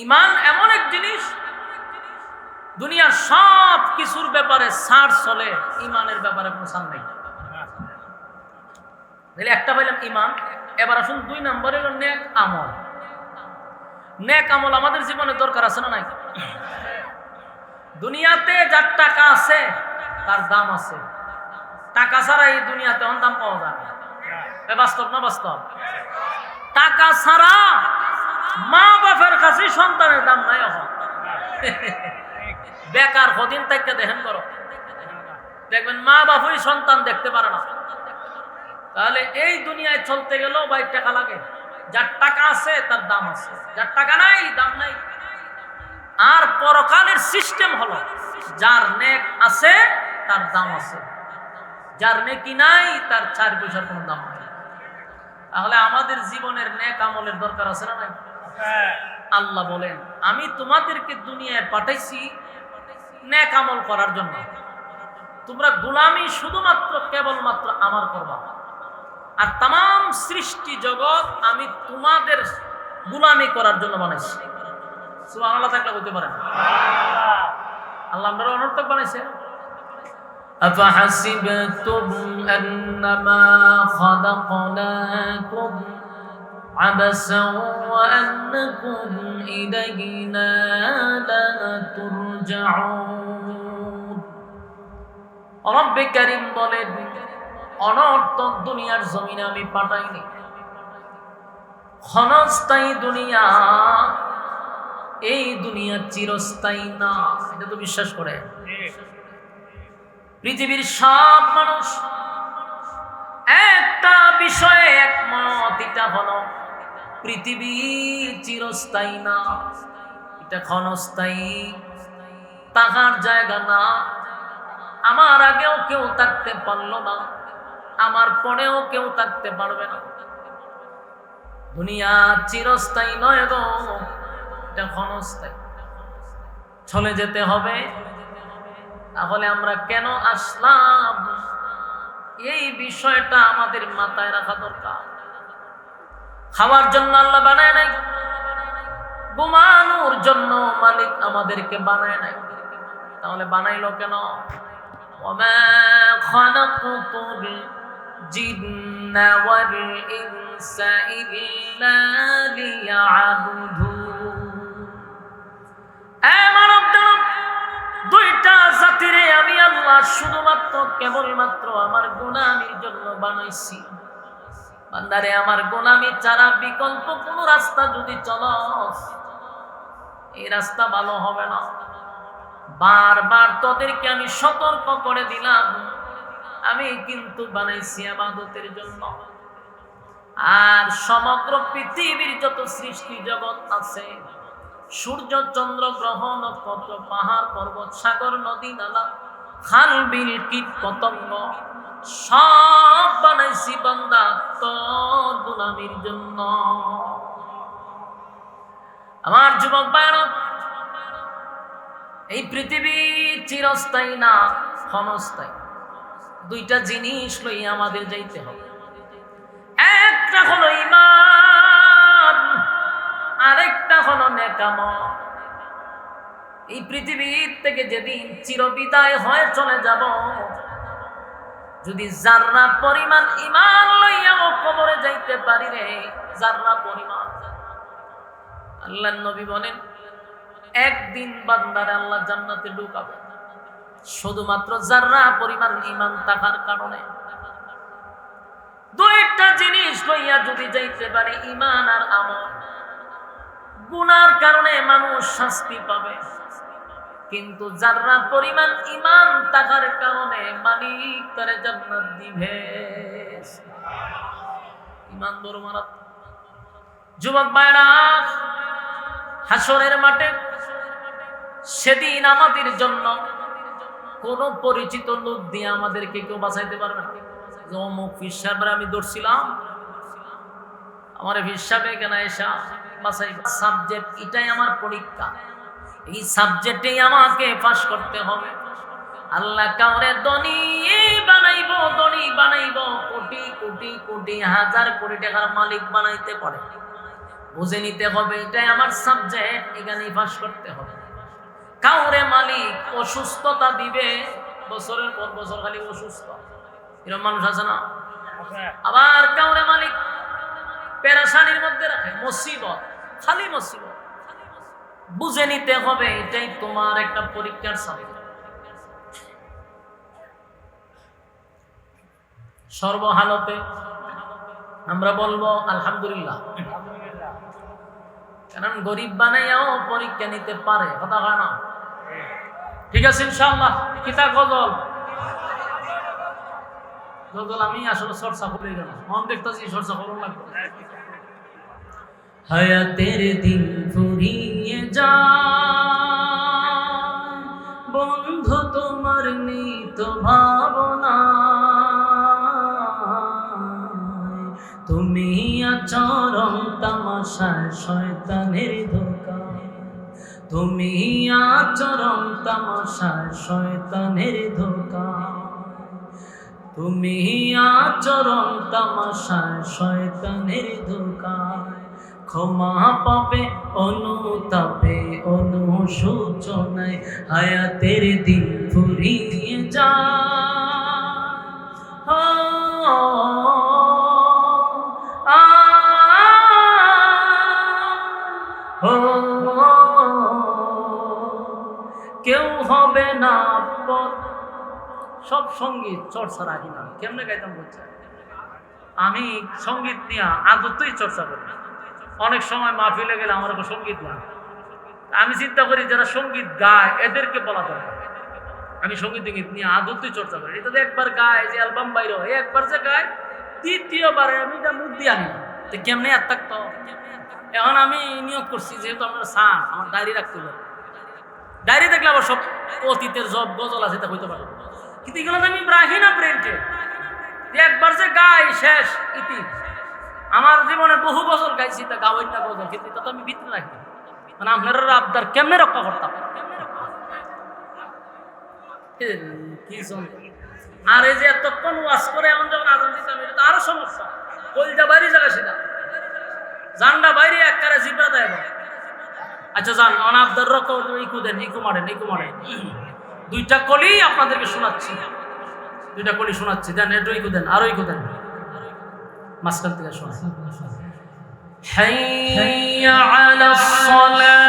ইমান এমন এক জিনিস, দুনিয়ার সব কিছুর ব্যাপারে ছাড় চলে, ইমানের ব্যাপারে কোনো ছাড় নেই। একটা পাইলাম ইমান। এবার আসুন 2 নম্বরে হলো নেক আমল। নেক আমল আমাদের জীবনে দরকার আছে না নাই? দুনিয়াতে যার টাকা আছে তার দাম আছে, টাকা ছাড়া এই দুনিয়াতে অন দাম পাওয়া যায় না। বাস্তব না বাস্তব? টাকা ছাড়া মা বাপের কাছে সন্তানের দাম নাই। এখন বেকার কদিন থেকে দেখেন করো, দেখবেন মা বাপই সন্তান দেখতে পারে না। তাহলে এই দুনিয়ায় চলতে গেলেও ভাই টাকা লাগে। যার টাকা আছে তার দাম আছে, যার টাকা নাই দাম নাই। আর পরকালের সিস্টেম হলো যার নেক আছে তার দাম আছে, যার নেকি নাই তার 4 পয়সার কোনো দাম নাই। তাহলে আমাদের জীবনের নেক আমলের দরকার আছে না নাই? আল্লাহ বলেন আমি তোমাদেরকে দুনিয়ায় পাঠাইছি নেক আমল করার জন্য। তোমরা গোলামি শুধুমাত্র কেবলমাত্র আমার করবা, আর তাম সৃষ্টি জগৎ আমি তোমাদের গোলামি করার জন্য বানাইছি। সুবহানাল্লাহ থাকলে বলতে পারেন আল্লাহ আমরা অনর্থক বানাইছে। আফাহাসিবতুম আন্নামা খালাকনাকুম আবাসাও ওয়া আন্নাকুম ইলাইনা লা তুরজাউন। রব্বে কারীম বলেন অনর্থক দুনিয়ার জমিনে আমি পাঠাইনি। ক্ষণস্থায়ী দুনিয়া, এই দুনিয়া চিরস্থায়ী না, এটা তো বিশ্বাস করে। পৃথিবীর সব মানুষ একটা বিষয়ে একমত, এটা হলো পৃথিবী চিরস্থায়ী না, এটা ক্ষণস্থায়ী, থাকার জায়গা না। আমার আগেও কেউ থাকতে পারলো না, আমার পরেও কেউ থাকতে পারবে না। দুনিয়া চিরস্থায়ী নয় গো, এটা ক্ষণস্থায়ী, চলে যেতে হবে। তাহলে আমরা কেন আসলাম, এই বিষয়টা আমাদের মাথায় রাখা দরকার। খাওয়ার জন্য আল্লাহ বানায় নাই, ঘুমানোর জন্য মালিক আমাদেরকে বানায় নাই, তাহলে বানাইলো কেন? ওমা খালাকতুল জিন্না ওয়াল ইনসা ইল্লা লিয়াবুদুন। দুইটা জাতিরে আমি আল্লাহ শুধুমাত্র কেবলমাত্র আমার গোলামির জন্য বানাইছি। বান্দারে, আমার গোলামি ছাড়া বিকল্প কোন রাস্তা যদি চলস, এই রাস্তা ভালো হবে না। বারবার তোদেরকে আমি সতর্ক করে দিলাম, আমি কিন্তু বানাইছি ইবাদতের জন্য। আর সমগ্র পৃথিবীর যত সৃষ্টি জগৎ আছে, সূর্য চন্দ্র গ্রহ নক্ষত্র পাহাড় পর্বত সাগর নদী নালা খাল বিল কীট পতঙ্গ, সব বানাইছি বান্দা তোর গোলামির জন্য। আমার যুবক ভাইরা, এই পৃথিবী চিরস্থায়ী না, ক্ষণস্থায়ী। দুইটা জিনিস লইয়া আমাদের যাইতে হবে। একটা হলো ঈমান, আরেকটা হলো নেকামল। এই পৃথিবীর থেকে যেদিন চিরবিদায় হয়ে চলে যাব, যদি জাররা পরিমাণ ঈমান লইয়াও কবরে যাইতে পারি রে, জাররা পরিমাণ। আল্লাহর নবী বলেন, একদিন বান্দারে আল্লাহ জান্নাতে ঢুকাবে শুধুমাত্র জাররা পরিমাণ ঈমান থাকার কারণে। দুইটা জিনিস লইয়া যদি যাইতে পারে, ঈমান আর আমল। গুনার কারণে মানুষ শাস্তি পাবে, কিন্তু জাররা পরিমাণ ঈমান থাকার কারণে মালিক তারে জান্নাত দিবে। ঈমান বড় মারাত্মক। যুবক ভাইরা, হাসরের মাঠে সেদিন আমাদের জন্য কোন পরিচিত লোক দিয়ে আমাদেরকে কেউ বাঁচাইতে পারবে না। অমুক পীর সাহেবরা আমি ধরছিলাম, আমার পীর সাহেব এখানে এসা বাঁচাই। সাবজেক্ট এটাই আমার পরীক্ষা, এই সাবজেক্টেই আমাকে পাস করতে হবে। আল্লাহ কাউরে ধনী বানাইবো, ধনী বানাইবো, কোটি কোটি কোটি হাজার কোটি টাকার মালিক বানাইতে পারে। বুঝে নিতে হবে এটাই আমার সাবজেক্ট, এখানেই পাস করতে হবে। কাউরে মালিক অসুস্থতা দিবে, বছরের পর বছর খালি অসুস্থ, এরকম মানুষ আছে না? আবার কাউরে মালিক পেরেশানির মধ্যে রাখে, মুসিবত, খালি মুসিবত। বুঝে নিতে হবে এটাই তোমার একটা পরীক্ষার সাবজেক্ট। সর্বহালতে আমরা বলবো আলহামদুলিল্লাহ, কারণ গরিব বানাইয়াও পরীক্ষা নিতে পারে, কথা হয় না? ঠিক আছে ইনশাআল্লাহ। কিতা গজল গজল আমি আসলে চর্চা করে গেলাম, মন দেখতেছি চর্চা করুন লাগবে। হায়াতের দিন ফুরিয়ে যায়, বন্ধু তোমার নিত ভাবনা, তুমি আচরণ তামাশায় শয়তানের ধোঁকা, তুমি আচরণ তামাশায় শয়তানের ধোঁকা, তুমি আচরণ তামাশায় শয়তানের ধোঁকা। ক্ষমা পাবে অনুতাপে অনুশোচনায়, হায়াতের দিন ফুরিয়ে যায়। কেউ হবে না পথ। সব সঙ্গীত চর্চা রাখি না, কেমনে গাইতাম বলছে। আমি সঙ্গীত নিয়ে আদতই চর্চা করি। অনেক সময় মাহফিলে গেলে আমার সঙ্গীত না, আমি চিন্তা করি যারা সঙ্গীত গায় এদেরকে বলা দরকার। আমি সঙ্গীত নিয়ে আদতই চর্চা করি। এটা তো একবার গায় যে অ্যালবাম বাইরে হয়, একবার যে গায় দ্বিতীয়বারে আমি এটা মুখ দিয়ে আনি, কেমনে আর থাকতো এখন আমি নিয়োগ করছি যেহেতু আপনারা চান আমার ডায়েরি রাখতে হবে, ডায়েরি দেখলে আবার সব অতীতের সব গজল আছে তা হইতে পারে, কিন্তু এগুলো আমি রাখি না প্রিন্টে, একবার যে গাই শেষ ইতি। আমার জীবনে বহু গজল গাইছি, তা গাওয়াই না গজল, কিন্তু তা তো আমি ভিতরে রাখি, মানে আপনারা আবদার কেমনে রক্ষা করতাম। কি আর এই যে এতক্ষণ ওয়াজ করে এমন যখন আজান দিতাম, এটা তো আরো সমস্যা, কলজা বাইরে জায়গা সেটা জানডা বাইরে এক কারে জিব্রা দেয়। আচ্ছা যান অনাবদার রকম ইকু দেন, ইকু মারেন, ইকু মারেন। দুইটা কলি আপনাদেরকে শোনাচ্ছি, দুইটা কলি শোনাচ্ছি, দেন একটু ইকু দেন, আরো ইকু দেন, মাঝখান থেকে শোনা। হাইয়া আলাস সালাহ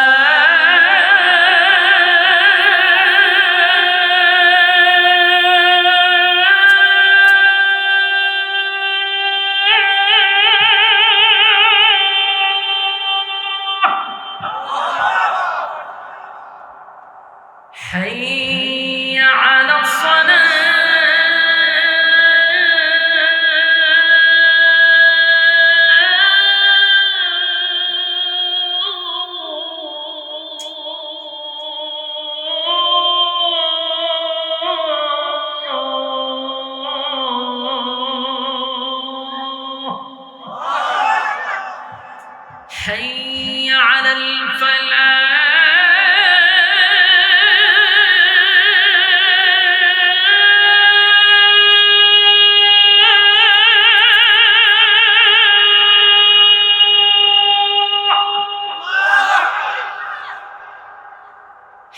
حي على الصلاة حي على الفلاح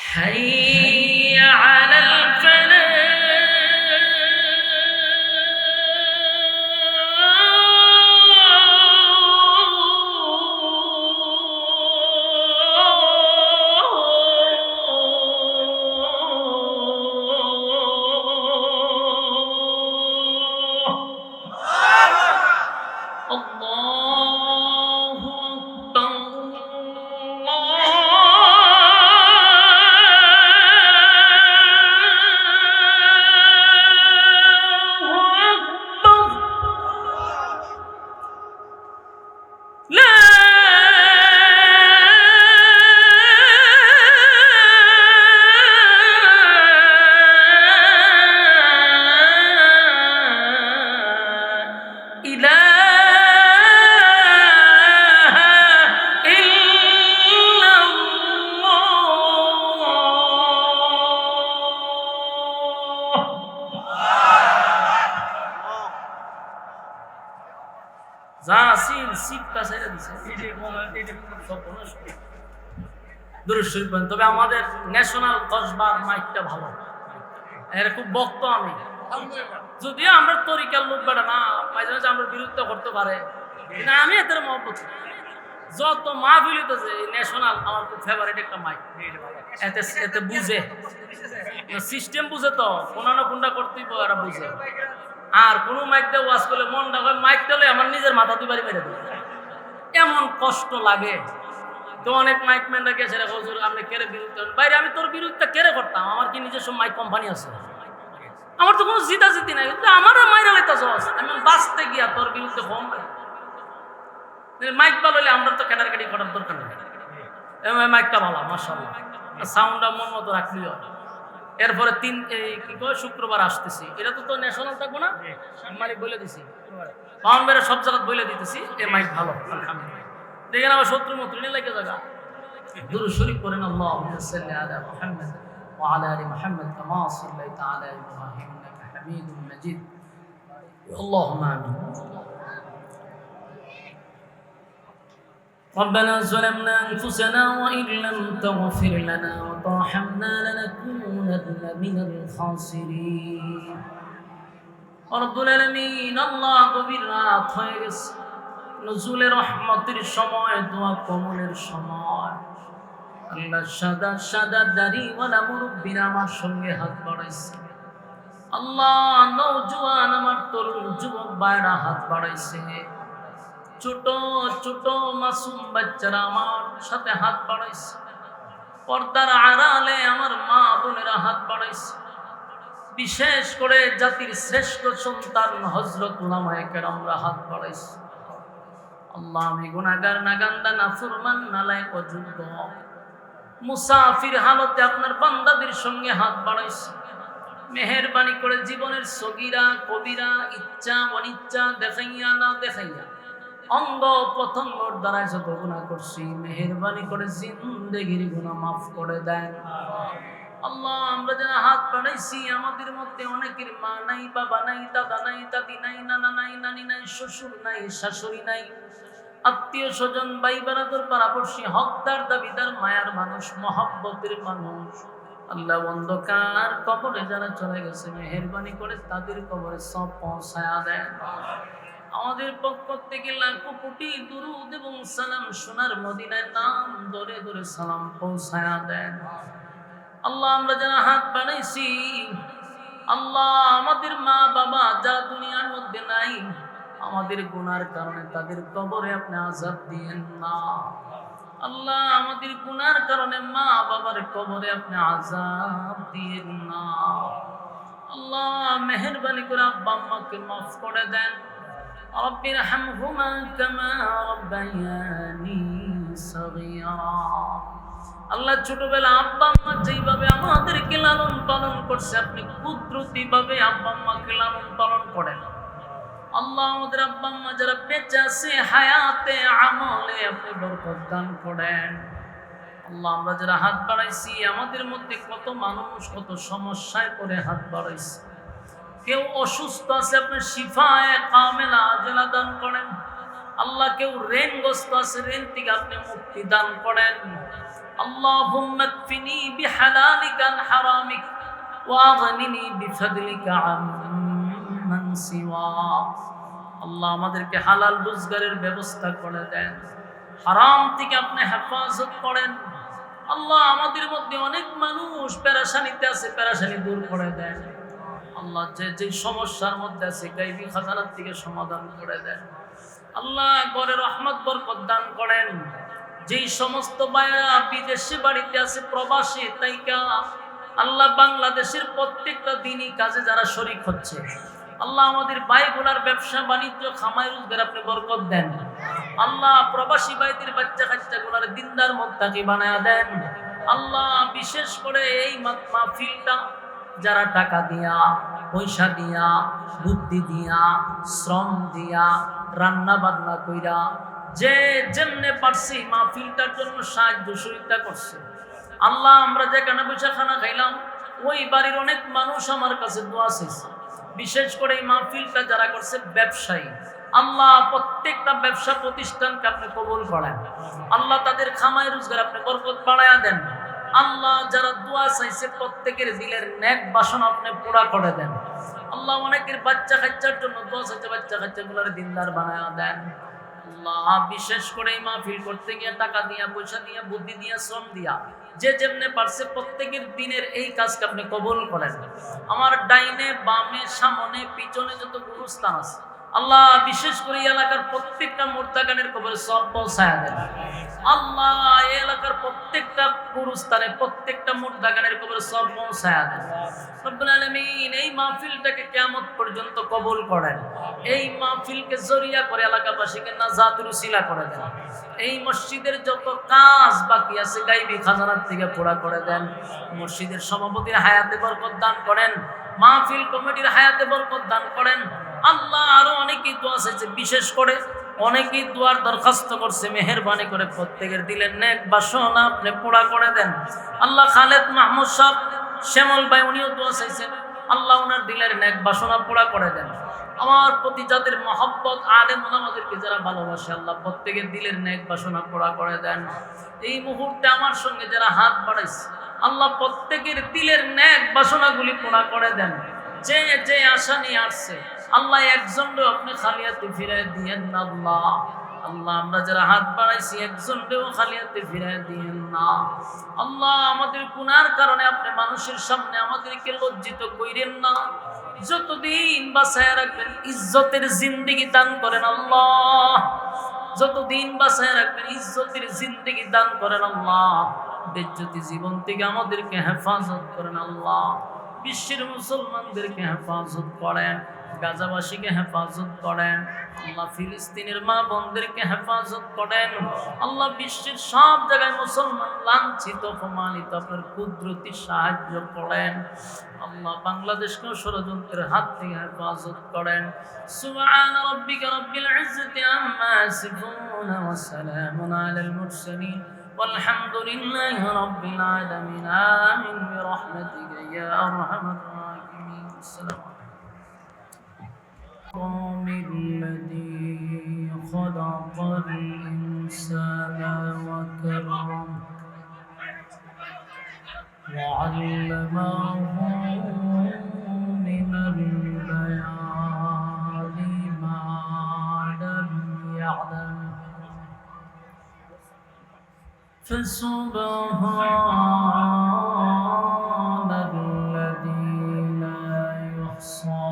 حي على الفلاح যা সিল সিপটা ছেড়ে দিছে, দুরূদ শরীফ পড়েন। তবে আমাদের ন্যাশনাল কসবার মাইকটা ভালো, এর খুব বক্ত আমি, যদিও আমরা তরিকার লোক বেটা না, মাঝে মাঝে আমরা বিরুদ্ধে করতে পারে না, আমি এদের মহব্বত যত মাহফিল হইতেছে ন্যাশনাল আমার খুব ফেভারিট একটা মাইক, এতে এতে বুঝে সিস্টেম, বুঝে তো কোনা না কোনটা করতেই এরা বুঝে। আর কোনো মাইক দিয়ে ওয়াজ করলে মনটা হয় মাইকটা হলে আমার নিজের মাথা দুবারই মেরে দেবে, এমন কষ্ট লাগে। তো অনেক মাইক ম্যানরা গেছে রে হুজুর আপনি কেড়ে বিরুদ্ধে, বাইরে আমি তোর বিরুদ্ধে কেড়ে করতাম, আমার কি নিজস্ব মাইক কোম্পানি আছে, আমার তো কোনো জিতা জিতি নাই, কিন্তু আমারও মাইরা লাইতাছ, আমি বাঁচতে গিয়া তোর বিরুদ্ধে কম মাইক ভালো হলে আমরা তো ক্যাটারকাটি করার দরকার নেই, মাইকটা ভালো মাশাআল্লাহ, সাউন্ডটা মন মতো রাখলি। এরপরে কি কয় শুক্রবার আসতেছি, এটা তো ন্যাশনাল থাকবো না, মালিক বলে দিছি, পাউন্ডের সব জায়গা বলে দিতেছি এ মাইক ভালো আলহামদুলিল্লাহ। দেখেন আবার শত্রু মত্রু নিয়ে লাগে জায়গা, দুরূদ শরীফ পড়েন আল্লাহুম্মা সাল্লি আলা মুহাম্মাদ ওয়া আলা আলি মুহাম্মাদ কামা সাল্লাইতা আলা ইব্রাহিম ইন্নাকা হামিদুম মাজিদ, আল্লাহুম্মা আমিন। ربنا ظلمنا أنفسنا وإن لم تغفر لنا وترحمنا لنكونن من الخاسرين رب العالمين الله গভীর রাত হয়ে গেছে, নজুলের রহমতের সময়, দোয়া কবুলের সময়। আল্লাহ সাদা সাদা দাড়িওয়ালা মুরব্বিরা আমার সঙ্গে হাত বাড়াইছে, আল্লাহ নওজোয়ান আমার তরুণ যুবক ভাইরা হাত বাড়াইছে, ছোট ছোট মাসুম বাচ্চারা আমার সাথে হাত বাড়াইছে, পর্দার আড়ালে আমার মা বোনেরা হাত বাড়াইছে, বিশেষ করে জাতির শ্রেষ্ঠ সন্তান হযরত উলামায়ে কেরামরা হাত বাড়াইছে। আল্লাহ আমি গুনাহগার, নাগান্দা, নাফরমান, নালায়েক, অযোগ্য, মুসাফির হালতে আপনার বান্দাদের সঙ্গে হাত বাড়াইছি। মেহেরবানি করে জীবনের সগীরা কবিরা, ইচ্ছা অনিচ্ছা, দেখাইয়া না দেখাইয়া, অঙ্গ প্রত্যঙ্গর দ্বারা যত গুনাহ করছি, মেহেরবানি করে জিন্দেগির গুনাহ মাফ করে দেন। আল্লাহ আমরা যারা হাত বাড়াইছি, আমাদের মধ্যে অনেকের মা নাই, বাবা নাই, দাদা নাই, দাদি নাই, নানা নাই, নানি নাই, শ্বশুর নাই, শাশুড়ি নাই, আত্মীয় স্বজন, ভাই বারাদর, পাড়াপড়শি, হকদার, দাবিদার, মায়ার মানুষ, মহব্বতের মানুষ। আল্লাহ অন্ধকার কবরে যারা চলে গেছে, মেহেরবানি করে তাদের কবরে সব পৌঁছায়া দেন। আমাদের পক্ষ থেকে লাখো কোটি দুরূদ এবং সালাম সোনার মদিনায় নাম ধরে ধরে সালাম পৌঁছায়া দেন। আল্লাহ আমরা যারা হাত বাড়াইছি, আল্লাহ আমাদের মা বাবা যারা দুনিয়ার মধ্যে নাই, আমাদের গুনার কারণে তাদের কবরে আপনি আযাব দিয়েন না। আল্লাহ আমাদের গুনার কারণে মা বাবার কবরে আপনি আযাব দিয়েন না। আল্লাহ মেহেরবানি করে আব্বা আম্মাকে মাফ করে দেন। রব্বির হামহুমা কামা রাব্বায়ানি সগীরা। আল্লাহ ছোটবেলা আব্বা আম্মা যেইভাবে আমাদেরকে লালন পালন করছে, আপনি কুদরতি ভাবে আব্বা আম্মাকে লালন পালন করেন। আল্লাহ আমাদের আব্বা আম্মা যারা বেঁচে আছে, হায়াতে আমলে আপনি বরকত দান করেন। আল্লাহ আমরা যারা হাত বাড়াইছি, আমাদের মধ্যে কত মানুষ কত সমস্যায় পড়ে হাত বাড়াইছে। কেউ অসুস্থ আছে, আপনি শিফায়ে কামেলা আজলা দান করেন। আল্লাহ কেউ ঋণগ্রস্ত আছে, ঋণ থেকে আপনি মুক্তি দান করেন। আল্লাহুম্মা কফিনি বিহালালিকা আন হারামিক ওয়া আগনিনি বিফাদলিকা আম্মান সিওয়া। আল্লাহ আমাদেরকে হালাল রোজগারের ব্যবস্থা করে দেন, হারাম থেকে আপনি হেফাজত করেন। আল্লাহ আমাদের মধ্যে অনেক মানুষ পেরেশানিতে আছে, পেরেশানি দূর করে দেন। আল্লাহ যে সমস্যার মধ্যে আছে, গায়বী খাজানার থেকে সমাধান করে দেন। আল্লাহ ঘরে রহমত বরকত দান করেন। যেই সমস্ত ভাইরা বিদেশে বাড়িতে আছে, প্রবাসী তাইকা, আল্লাহ বাংলাদেশের প্রত্যেকটা দিনই কাজে যারা শরীক হচ্ছে, আল্লাহ আমাদের ভাইগুলার ব্যবসা বাণিজ্য খামাই রোজগার আপনি বরকত দেন। আল্লাহ প্রবাসী ভাইদের বাচ্চা কাচ্চাগুলার দিনদার মুত্তাকি বানায়া দেন। আল্লাহ বিশেষ করে এই মাহফিলটা যারা টাকা দিয়া, পয়সা দিয়া, বুদ্ধি দিয়া, শ্রম দিয়া, রান্না বান্না কইরা, যে যেমনে পারছি মাহফিলটার জন্য সাহায্য সহযোগিতা করছে, আল্লাহ আমরা যেখানে বসে খানা খাইলাম, ওই বাড়ির অনেক মানুষ আমার কাছে দোয়া চাইছে। বিশেষ করে এই মাহফিলটা যারা করছে ব্যবসায়ী, আল্লাহ প্রত্যেকটা ব্যবসা প্রতিষ্ঠানকে আপনি কবুল করেন। আল্লাহ তাদের খামাই রোজগার আপনি বরকত বাড়ায়া দেন। আল্লাহ যারা দোয়া চাইছে প্রত্যেকের দিলের নেক বাসনা আপনি পুরা করে দেন। আল্লাহ অনেকের বাচ্চা কাচ্চার জন্য দোয়া চাইছে, বাচ্চা কাচ্চাগুলোর দিনদার বানায়া দেন। আল্লাহ বিশেষ করে এই মাহফিল করতে গিয়ে টাকা দিয়া, পয়সা দিয়া, বুদ্ধি দিয়া, শ্রম দিয়া, যে যেমনে পারছে প্রত্যেকের দিনের এই কাজকে আপনি কবুল করেন। আমার ডাইনে বামে সামনে পিছনে যত গুরুস্থান আছে, আল্লাহ বিশেষ করে এই এলাকার প্রত্যেকটা মুর্দাগানের কবরে সব পৌঁছায়া দেন। আল্লাহ এই এলাকার প্রত্যেকটা গুরুস্থানে, প্রত্যেকটা মুর্দাগানের কবরে সব পৌঁছায়া দেন। রব্বুল আলামিন এই মাহফিলটাকে কিয়ামত পর্যন্ত কবুল করেন। এই মাহফিলকে জরিয়া করে এলাকাবাসীকে নাজাতের উসিলা করে দেন। এই মসজিদের যত কাজ বাকি আছে গায়বী খাজানার থেকে পুরা করে দেন। মসজিদের সভাপতির হায়াতে বরকত দান করেন, মাহফিল কমিটির হায়াতে বরকত দান করেন। আল্লাহ আরো অনেকেই দোয়া চাইছে, বিশেষ করে অনেকেই দোয়ার দরখাস্ত করছে, মেহেরবানি করে প্রত্যেকের দিলের নেক বাসনা আপনি পুরা করে দেন। আল্লাহ খালেদ মাহমুদ সাহেব, শ্যামল ভাই উনিও দোয়া চাইছেন, আল্লাহ ওনার দিলের নেক বাসনা পুরা করে দেন। আমার প্রতি যাদের মহব্বত, আলেম ওলামাদেরকে যারা ভালোবাসে, আল্লাহ প্রত্যেকের দিলের নেক বাসনা পুরা করে দেন। এই মুহূর্তে আমার সঙ্গে যারা হাত বাড়াইছে, আল্লাহ প্রত্যেকের দিলের নেক বাসনাগুলি পুরা করে দেন। যে যে আশা নিয়ে আসছে, আল্লাহ একজনও আপনি খালিয়াতে ফিরাই দিয়েন না। আল্লাহ আল্লাহ আমরা যারা হাত বাড়াইছি একজনকেও খালিয়াতে ফিরাই দিয়েন না। আল্লাহ আমাদের গুনার কারণে আপনি মানুষের সামনে আমাদেরকে লজ্জিত কইরেন না। যতদিন বাঁচায় রাখবেন ইজ্জতের জিন্দেগি দান করেন আল্লাহ। যতদিন বাঁচায় রাখবেন ইজ্জতের জিন্দেগি দান করেন আল্লাহ। বেজ্জতি জীবন থেকে আমাদেরকে হেফাজত করেন আল্লাহ। বিশ্বের মুসলমানদেরকে হেফাজত করেন। গাজাবাসীকে হেফাজত করেন আল্লাহ, ফিলিস্তিনের মা বোনদেরকে হেফাজত করেন আল্লাহ, বিশ্বের সব জায়গায় মুসলমান লাঞ্ছিত অপমানিত আপনার কুদরতি সাহায্য করেন আল্লাহ, বাংলাদেশকেও ষড়যন্ত্রের হাত থেকে হেফাজত করেন। সুবহান রাব্বিকা রাব্বিল ইজ্জাতি আম্মা ইয়াসিফুন ওয়া সালামুন আলাল মুরসালিন walhamdulillahi rabbil alamin amin bi rahmatika ya arhamar rahimin. Assalamu الذي خلق الإنسان وكرمه وعلمه من البيان ما لم يعلم فسبحان الذي لا يحصى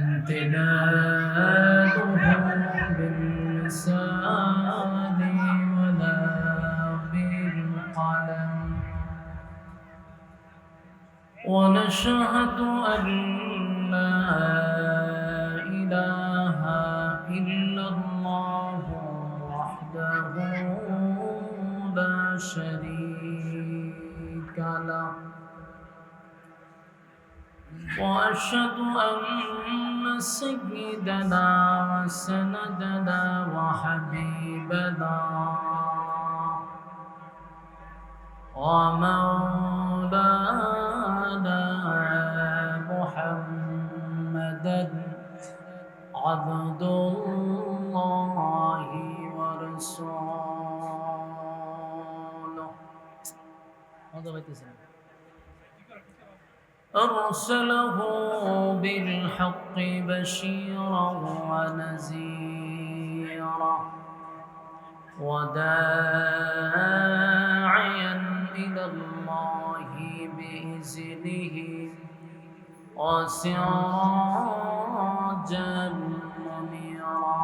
امتداده باللسان ولا بالقلم ونشهد أن لا إله إلا الله وحده لا شريك له وأشهد أن سيدنا وسندنا وحبيبنا ومولانا محمدا عبد الله ورسوله أرسله بالحق بشيرا ونذيرا وداعيا إلى الله بإذنه وسراجا منيرا.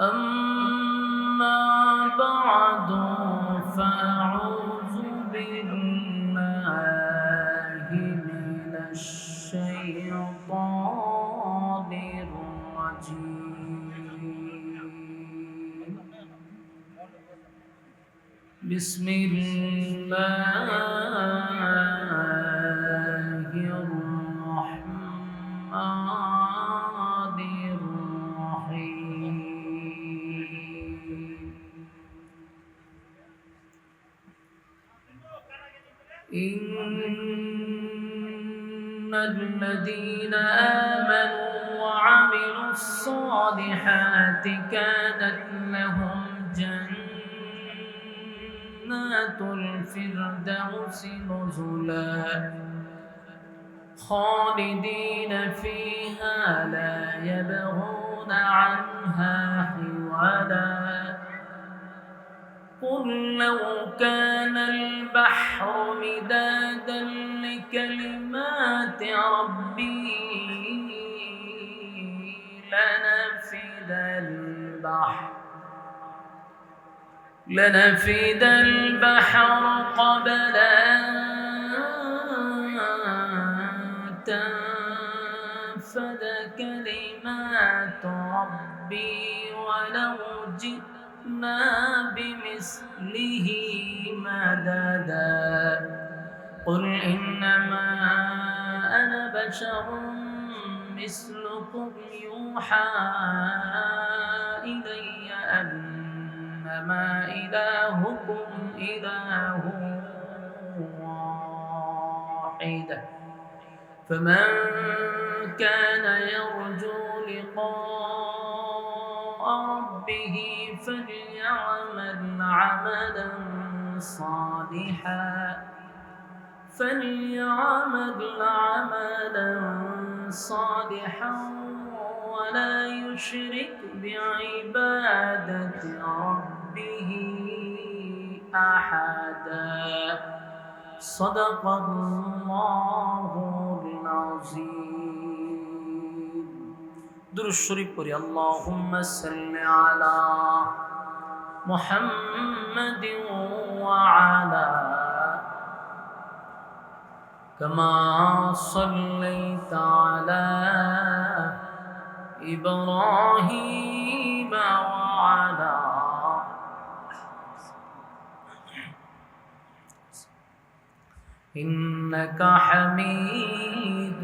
أما بعد فأعوذ بالله من الشيطان الرجيم. بسم الله الرحمن الرحيم. إن الذين آمنوا وعملوا الصالحات كانت لهم جنات الفردوس نزلا خالدين فيها لا يبغون عنها حولا. قل لو كان البحر مدادا لكلمات ربي لنفد البحر قبل أن تنفد كلمات ربي ولو جئنا بمثله مددا. قل إنما أنا بشر مثلكم يوحى إلي أنما إلهكم إله واحد فمن كان يرجو لقاء ربه فليعمل عملا صالحا ولا يشرك بعبادة ربه أحدا. صدق الله العظيم. درود الشريف قولي اللهم صل على محمد وعلى كما صليت على إبراهيم وعلى إنك حميد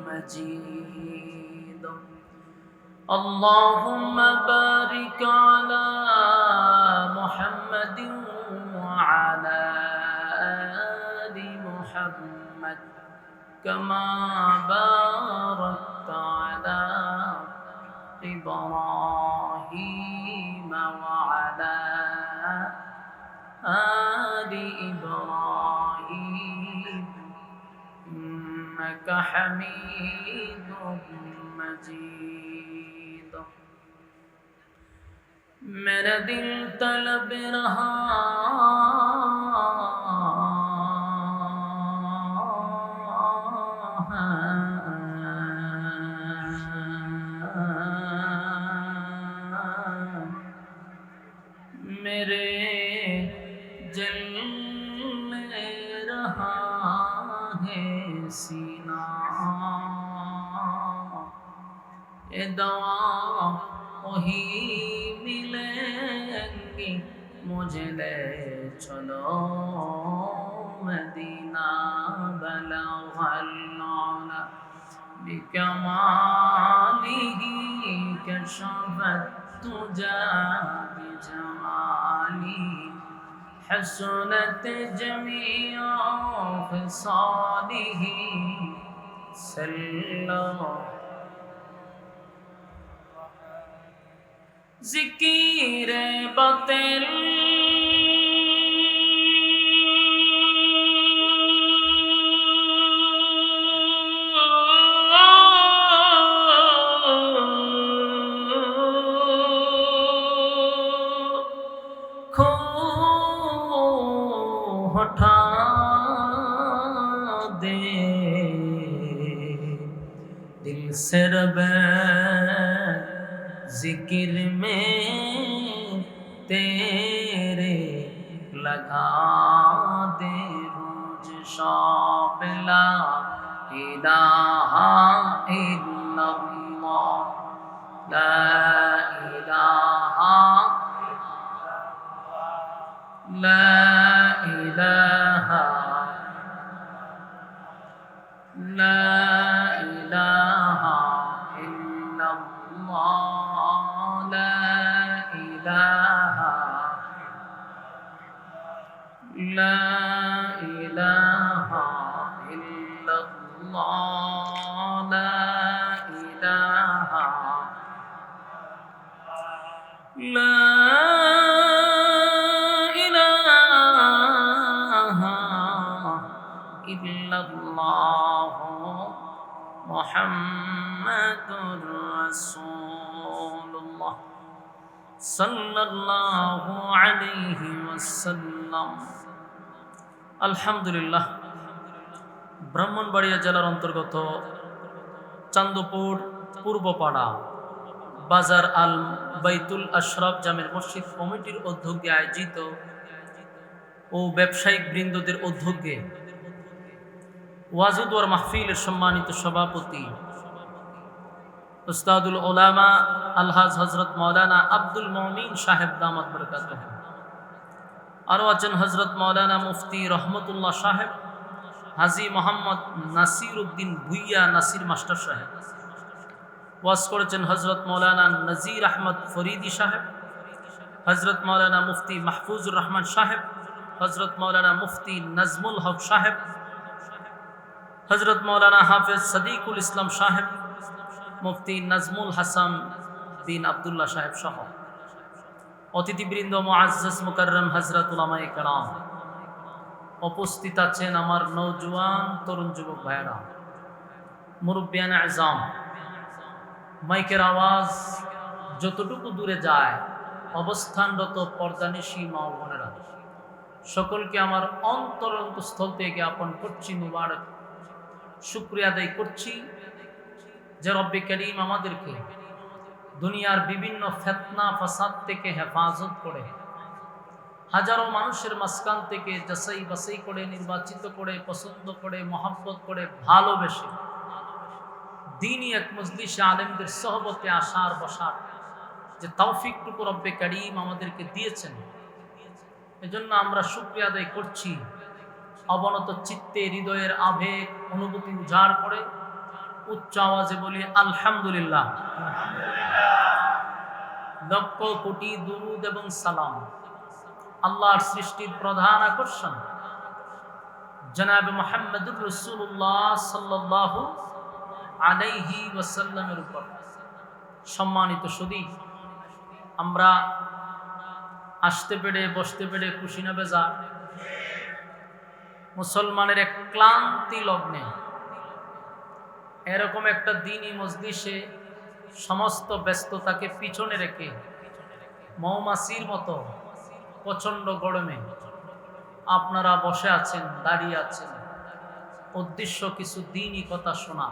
مجيد اللهم بارك على محمد وعلى آل محمد كما باركت على إبراهيم وعلى آل إبراهيم إنك حميد مجيد मेरा दिल तलब रहा मेरे जल रहा है सीना ये दवा वही मिलेंगी मुझे ले चलो मदीना बलगल आला बिकमालिही कशफत तुजा बिजमाली हसनत जमीअ खिसालिही सल्लल्लाहु ज़िकीर बातिल खो हटा दे दिल से रबे जिक्र में तेरे लगा दे रोज शाम ला इलाहा इल्लल्लाह ला इलाहा ला इलाहा ला इलाहा इल्लल्लाह لا إله إلا الله لا إله لا إله إلا الله محمد رسول الله صلى الله عليه وسلم আলহামদুলিল্লাহ ব্রাহ্মণবাড়িয়া জেলার অন্তর্গত চান্দপুর পূর্বপাড়া বাজার আল বাইতুল আশরাফ জামের মসজিদ কমিটির উদ্যোগে আয়োজিত ও ব্যবসায়িক বৃন্দদের উদ্যোগে ওয়াজুদ ওয়ার মাহফিলের সম্মানিত সভাপতি উস্তাদুল উলামা আলহাজ হযরত মাওলানা আব্দুল মুমিন সাহেব দামাত বরকাতুহ আরও আছেন হযরত মাওলানা মুফতি রহমতুল্লাহ সাহেব হাজী মোহাম্মদ নাসির উদ্দিন ভুইয়া নাসির মাস্টার সাহেব ওয়াজ করেছেন হযরত মাওলানা নজির আহমদ ফরিদি সাহেব হযরত মাওলানা মুফতি মাহফুজুর রহমান সাহেব হযরত মাওলানা মুফতি নাজমুল হক সাহেব হযরত মাওলানা হাফেজ সদিকুল ইসলাম সাহেব মুফতি নাজমুল হাসান বিন আব্দুল্লাহ সাহেব সহ অতিথিবৃন্দ মুআজ্জাজ মুকাররম হযরত উলামায়ে কেরাম উপস্থিত আছেন আমার নওজোয়ান তরুণ যুবক ভাইরা মুরব্বিয়ান আযম মাইকের আওয়াজ যতটুকু দূরে যায় অবস্থানরত পর্দানিশী মা ও বোনেরা সকলকে আমার অন্তরস্থল থেকে জ্ঞাপন করছি মুবারক শুকরিয়া আদায় করছি যে রব্বে করিম আমাদেরকে দুনিয়ার বিভিন্ন ফিতনা ফাসাদ থেকে হেফাজত করে, হাজারো মানুষের মাঝখান থেকে যাচাই বাছাই করে, নির্বাচিত করে, পছন্দ করে, মহব্বত করে, ভালোবেসে দ্বীনি এক মজলিসে আলেমদের সোহবতে আসার বসার যে তৌফিকটুকু রব্বে কারীম আমাদেরকে দিয়েছেন, এজন্য আমরা শুকরিয়া আদায় করছি। অবনত চিত্তে হৃদয়ের আবেগ অনুভূতি উজাড় করে উচ্চ আওয়াজে বলি আলহামদুলিল্লাহ। লক্ষ কোটি দুরুদ এবং সালাম আল্লাহর সৃষ্টির প্রধান আকর্ষণ জনাবে মুহাম্মদুর রাসূলুল্লাহ সাল্লাল্লাহু আলাইহি ওয়াসাল্লামের উপর। সম্মানিত সুধী, আমরা আসতে পেরে বসতে পেরে খুশি না বেজার? মুসলমানের এক ক্লান্তি লগ্নে এরকম একটা দ্বীনি মজলিসে সমস্ত ব্যস্ততাকে পিছনে রেখে মৌমাছির মতো প্রচন্ড গরমে আপনারা বসে আছেন, দাঁড়িয়ে আছেন, উদ্দেশ্য কিছু দ্বীনি কথা শোনা।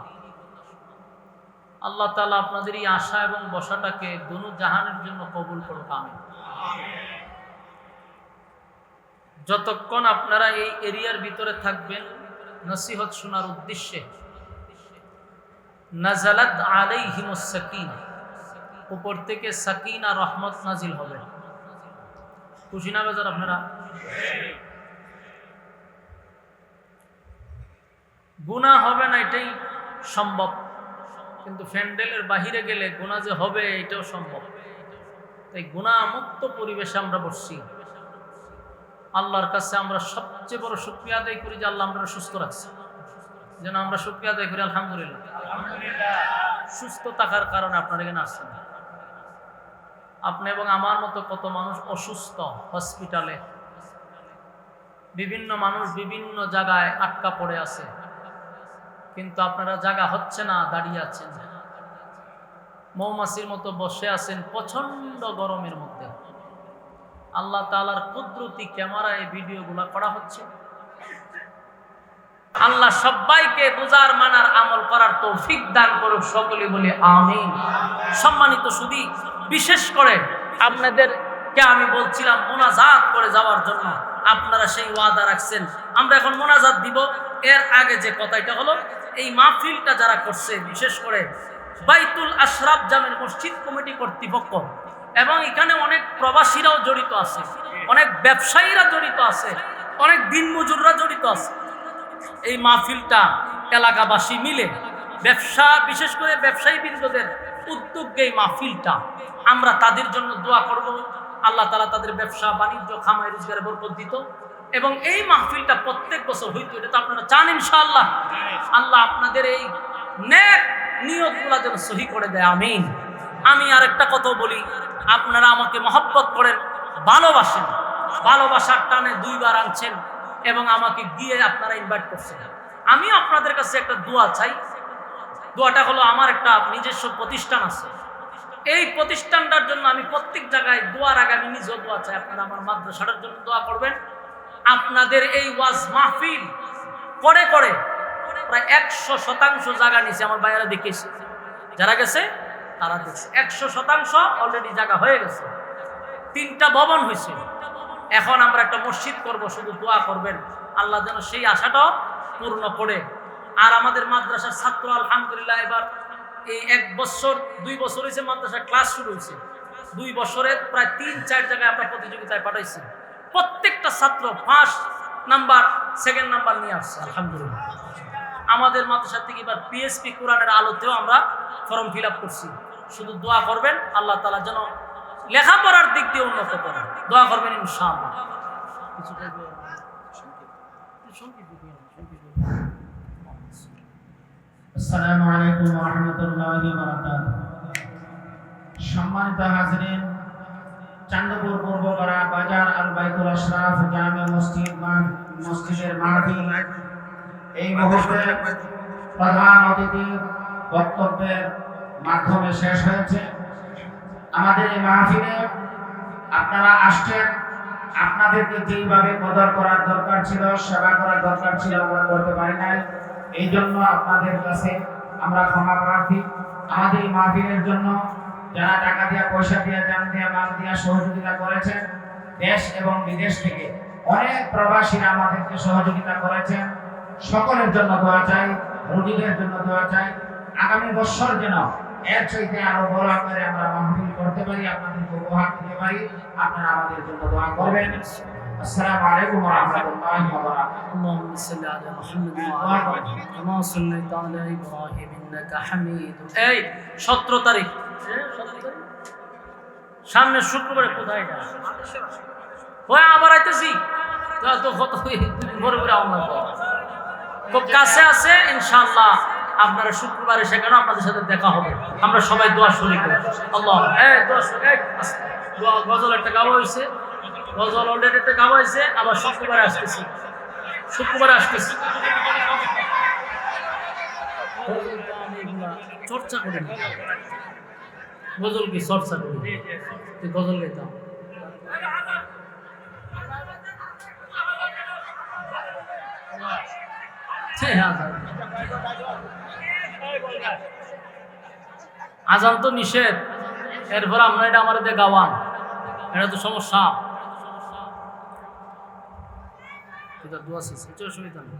আল্লাহ তাআলা আপনাদের এই আশা এবং বসাটাকে দুনু জাহানের জন্য কবুল করুক, আমিন। যতক্ষণ আপনারা এই এরিয়ার ভিতরে থাকবেন নসিহত শোনার উদ্দেশ্যে, নাজালাত আলাইহিমুস সাকিনা, উপর থেকে সাকিনা রহমত নাজিল হবে। খুশি না বেজার আপনারা? গুনাহ হবে না এটাই সম্ভব, কিন্তু প্যান্ডেলের বাহিরে গেলে গুনাহ যে হবে এটাও সম্ভব। তাই গুনাহ মুক্ত পরিবেশে আমরা বসছি। আল্লাহর কাছে আমরা সবচেয়ে বড় শুকরিয়া আদায় করি যে আল্লাহ আমরা সুস্থ রাখছে, যেন আমরা শুকরিয়া আদায় করি আলহামদুলিল্লাহ। সুস্থ থাকার কারণে আপনারা এখানে আসছেন। আপনি এবং আমার মতো কত মানুষ অসুস্থ, হসপিটালে, বিভিন্ন মানুষ বিভিন্ন জায়গায় আটকা পড়ে আছে, কিন্তু আপনারা জায়গা হচ্ছে না, দাঁড়িয়ে আছেন, মৌমাছির মতো বসে আছেন প্রচন্ড গরমের মধ্যে। আল্লাহ তাআলার কুদরতি ক্যামেরায় এই ভিডিওগুলো করা হচ্ছে। আল্লাহ সবাইকে বুঝার মানার আমল করার তৌফিক দান করুক, সকলে বলি আমিন। সম্মানিত সুধী, বিশেষ করে আপনাদেরকে আমি বলছিলাম মোনাজাত করে যাওয়ার জন্য, আপনারা সেই ওয়াদা রাখছেন। আমরা এখন মোনাজাত দিব। এর আগে যে কথাটা হলো, এই মাহফিলটা যারা করছে, বিশেষ করে বাইতুল আশরাফ জামে মসজিদ কমিটি কর্তৃপক্ষ, এবং এখানে অনেক প্রবাসীরাও জড়িত আছে, অনেক ব্যবসায়ীরা জড়িত আছে, অনেক দিনমজুররা জড়িত আছে। এই মাহফিলটা এলাকাবাসী মিলে, ব্যবসা বিশেষ করে ব্যবসায়ী বৃন্দদের উদ্যোগে এই মাহফিলটা, আমরা তাদের জন্য দোয়া করব। আল্লাহ তাআলা তাদের ব্যবসা বাণিজ্য খামাই রোজগারে বরকত দিত, এবং এই মাহফিলটা প্রত্যেক বছর হইতো। এটা তো আপনারা চান ইনশাআল্লাহ। আল্লাহ আপনাদের এই নেক নিয়তগুলো যেন সহি করে দেয়, আমিন। আমি আরেকটা কথা বলি, আপনারা আমাকে মহব্বত করেন, ভালোবাসেন, ভালোবাসার টানে দুইবার আনছেন এবং আমাকে গিয়ে আপনারা ইনভাইট করছেন। আমি আপনাদের কাছে একটা দোয়া চাই। দোয়াটা হলো, আমার একটা নিজস্ব প্রতিষ্ঠান আছে, এই প্রতিষ্ঠানটার জন্য আমি প্রত্যেক জায়গায় দোয়ার আগে আমি নিজেও দোয়া চাই। আপনারা আমার মাদ্রাসাটার জন্য দোয়া করবেন। আপনাদের এই ওয়াজ মাহফিল করে করে প্রায় 100% জায়গা নিয়েছে। আমার ভাইয়েরা দেখেছে, যারা গেছে তারা দেখছে 100% অলরেডি জায়গা হয়ে গেছে। 3টা ভবন হয়েছে। এখন আমরা একটা মসজিদ করব, শুধু দোয়া করবেন আল্লাহ যেন সেই আশাটাও পূর্ণ করে। আর আমাদের মাদ্রাসার ছাত্র আলহামদুলিল্লাহ এবার এই 1 বছর 2 বছর হয়েছে মাদ্রাসার ক্লাস শুরু হয়েছে। 2 বছরে প্রায় 3-4 জায়গায় আমরা প্রতিযোগিতায় পাঠাইছি। প্রত্যেকটা ছাত্র 1st নাম্বার 2nd নাম্বার নিয়ে আসছে আলহামদুলিল্লাহ। আমাদের মাদ্রাসা থেকে এবার পিএসপি কোরআনের আলোতেও আমরা ফর্ম ফিল আপ করছি। শুধু দোয়া করবেন আল্লাহ তাআলা যেন লেখাপড়ার দিক দিয়ে উন্নত করেন, দোয়া করবেন ইনশাআল্লাহ। আসসালামু আলাইকুম ওয়া রাহমাতুল্লাহি ওয়া বারাকাতুহু। সম্মানিত হাজরিন, চান্দপুর পূর্বপাড়া বাজার আল বাইতুল আশরাফ জামে মসজিদের মাহফিল এই মুহূর্তে প্রধান অতিথি বক্তব্যের মাধ্যমে শেষ হয়েছে। আমাদের এই মাহফিলে আপনারা আসছেন, আপনাদেরকে যেইভাবে কদর করার দরকার ছিল, সেবা করার দরকার ছিল, আমরা করতে পারি নাই। এই জন্য আপনাদের কাছে আমরা ক্ষমা প্রার্থী। আমাদের এই মাহফিলের জন্য যারা টাকা দিয়ে, পয়সা দিয়ে, জান দিয়ে, মাল দিয়ে সহযোগিতা করেছেন, দেশ এবং বিদেশ থেকে অনেক প্রবাসীরা আমাদেরকে সহযোগিতা করেছেন। সকলের জন্য দোয়া চাই, রোগীদের জন্য দোয়া চাই। আগামী বছর যেন এর চাইতে আরো বড় আকারে আমরা মাহফিল করতে পারি, আপনাদেরকে উপহার দিতে পারি। আপনারা আমাদের জন্য দোয়া করবেন। আসসালামু আলাইকুম ওয়া রাহমাতুল্লাহি ওয়া বারাকাতুহু। اللهم صل على محمد وعلى آل محمد كما صليت على إبراهيم إنك حميد এই 17 তারিখ সামনে শুক্রবারে কোথায় এটা ওই আবার আইতেছি তো কত বড় বড় আমরা খুব কাছে আছে ইনশাআল্লাহ। আপনারা শুক্রবারে সেখানে আপনাদের সাথে দেখা হবে। আমরা সবাই দোয়া শরীক করি। আল্লাহ দোয়া শরীক দোয়া গজল একটা গাওয়া হয়েছে, গজল অলরেডি একটা গাওয়া হয়েছে। আবার শুক্রবারে আসতেছি, চর্চা করি না, গজল কি চর্চা করি, গজল গাইতাম। আজান তো নিষেধ, এরপর আমরা এটা আমাদের গাওয়ান, এটা তো সমস্যা। দোয়া অসুবিধা নেই।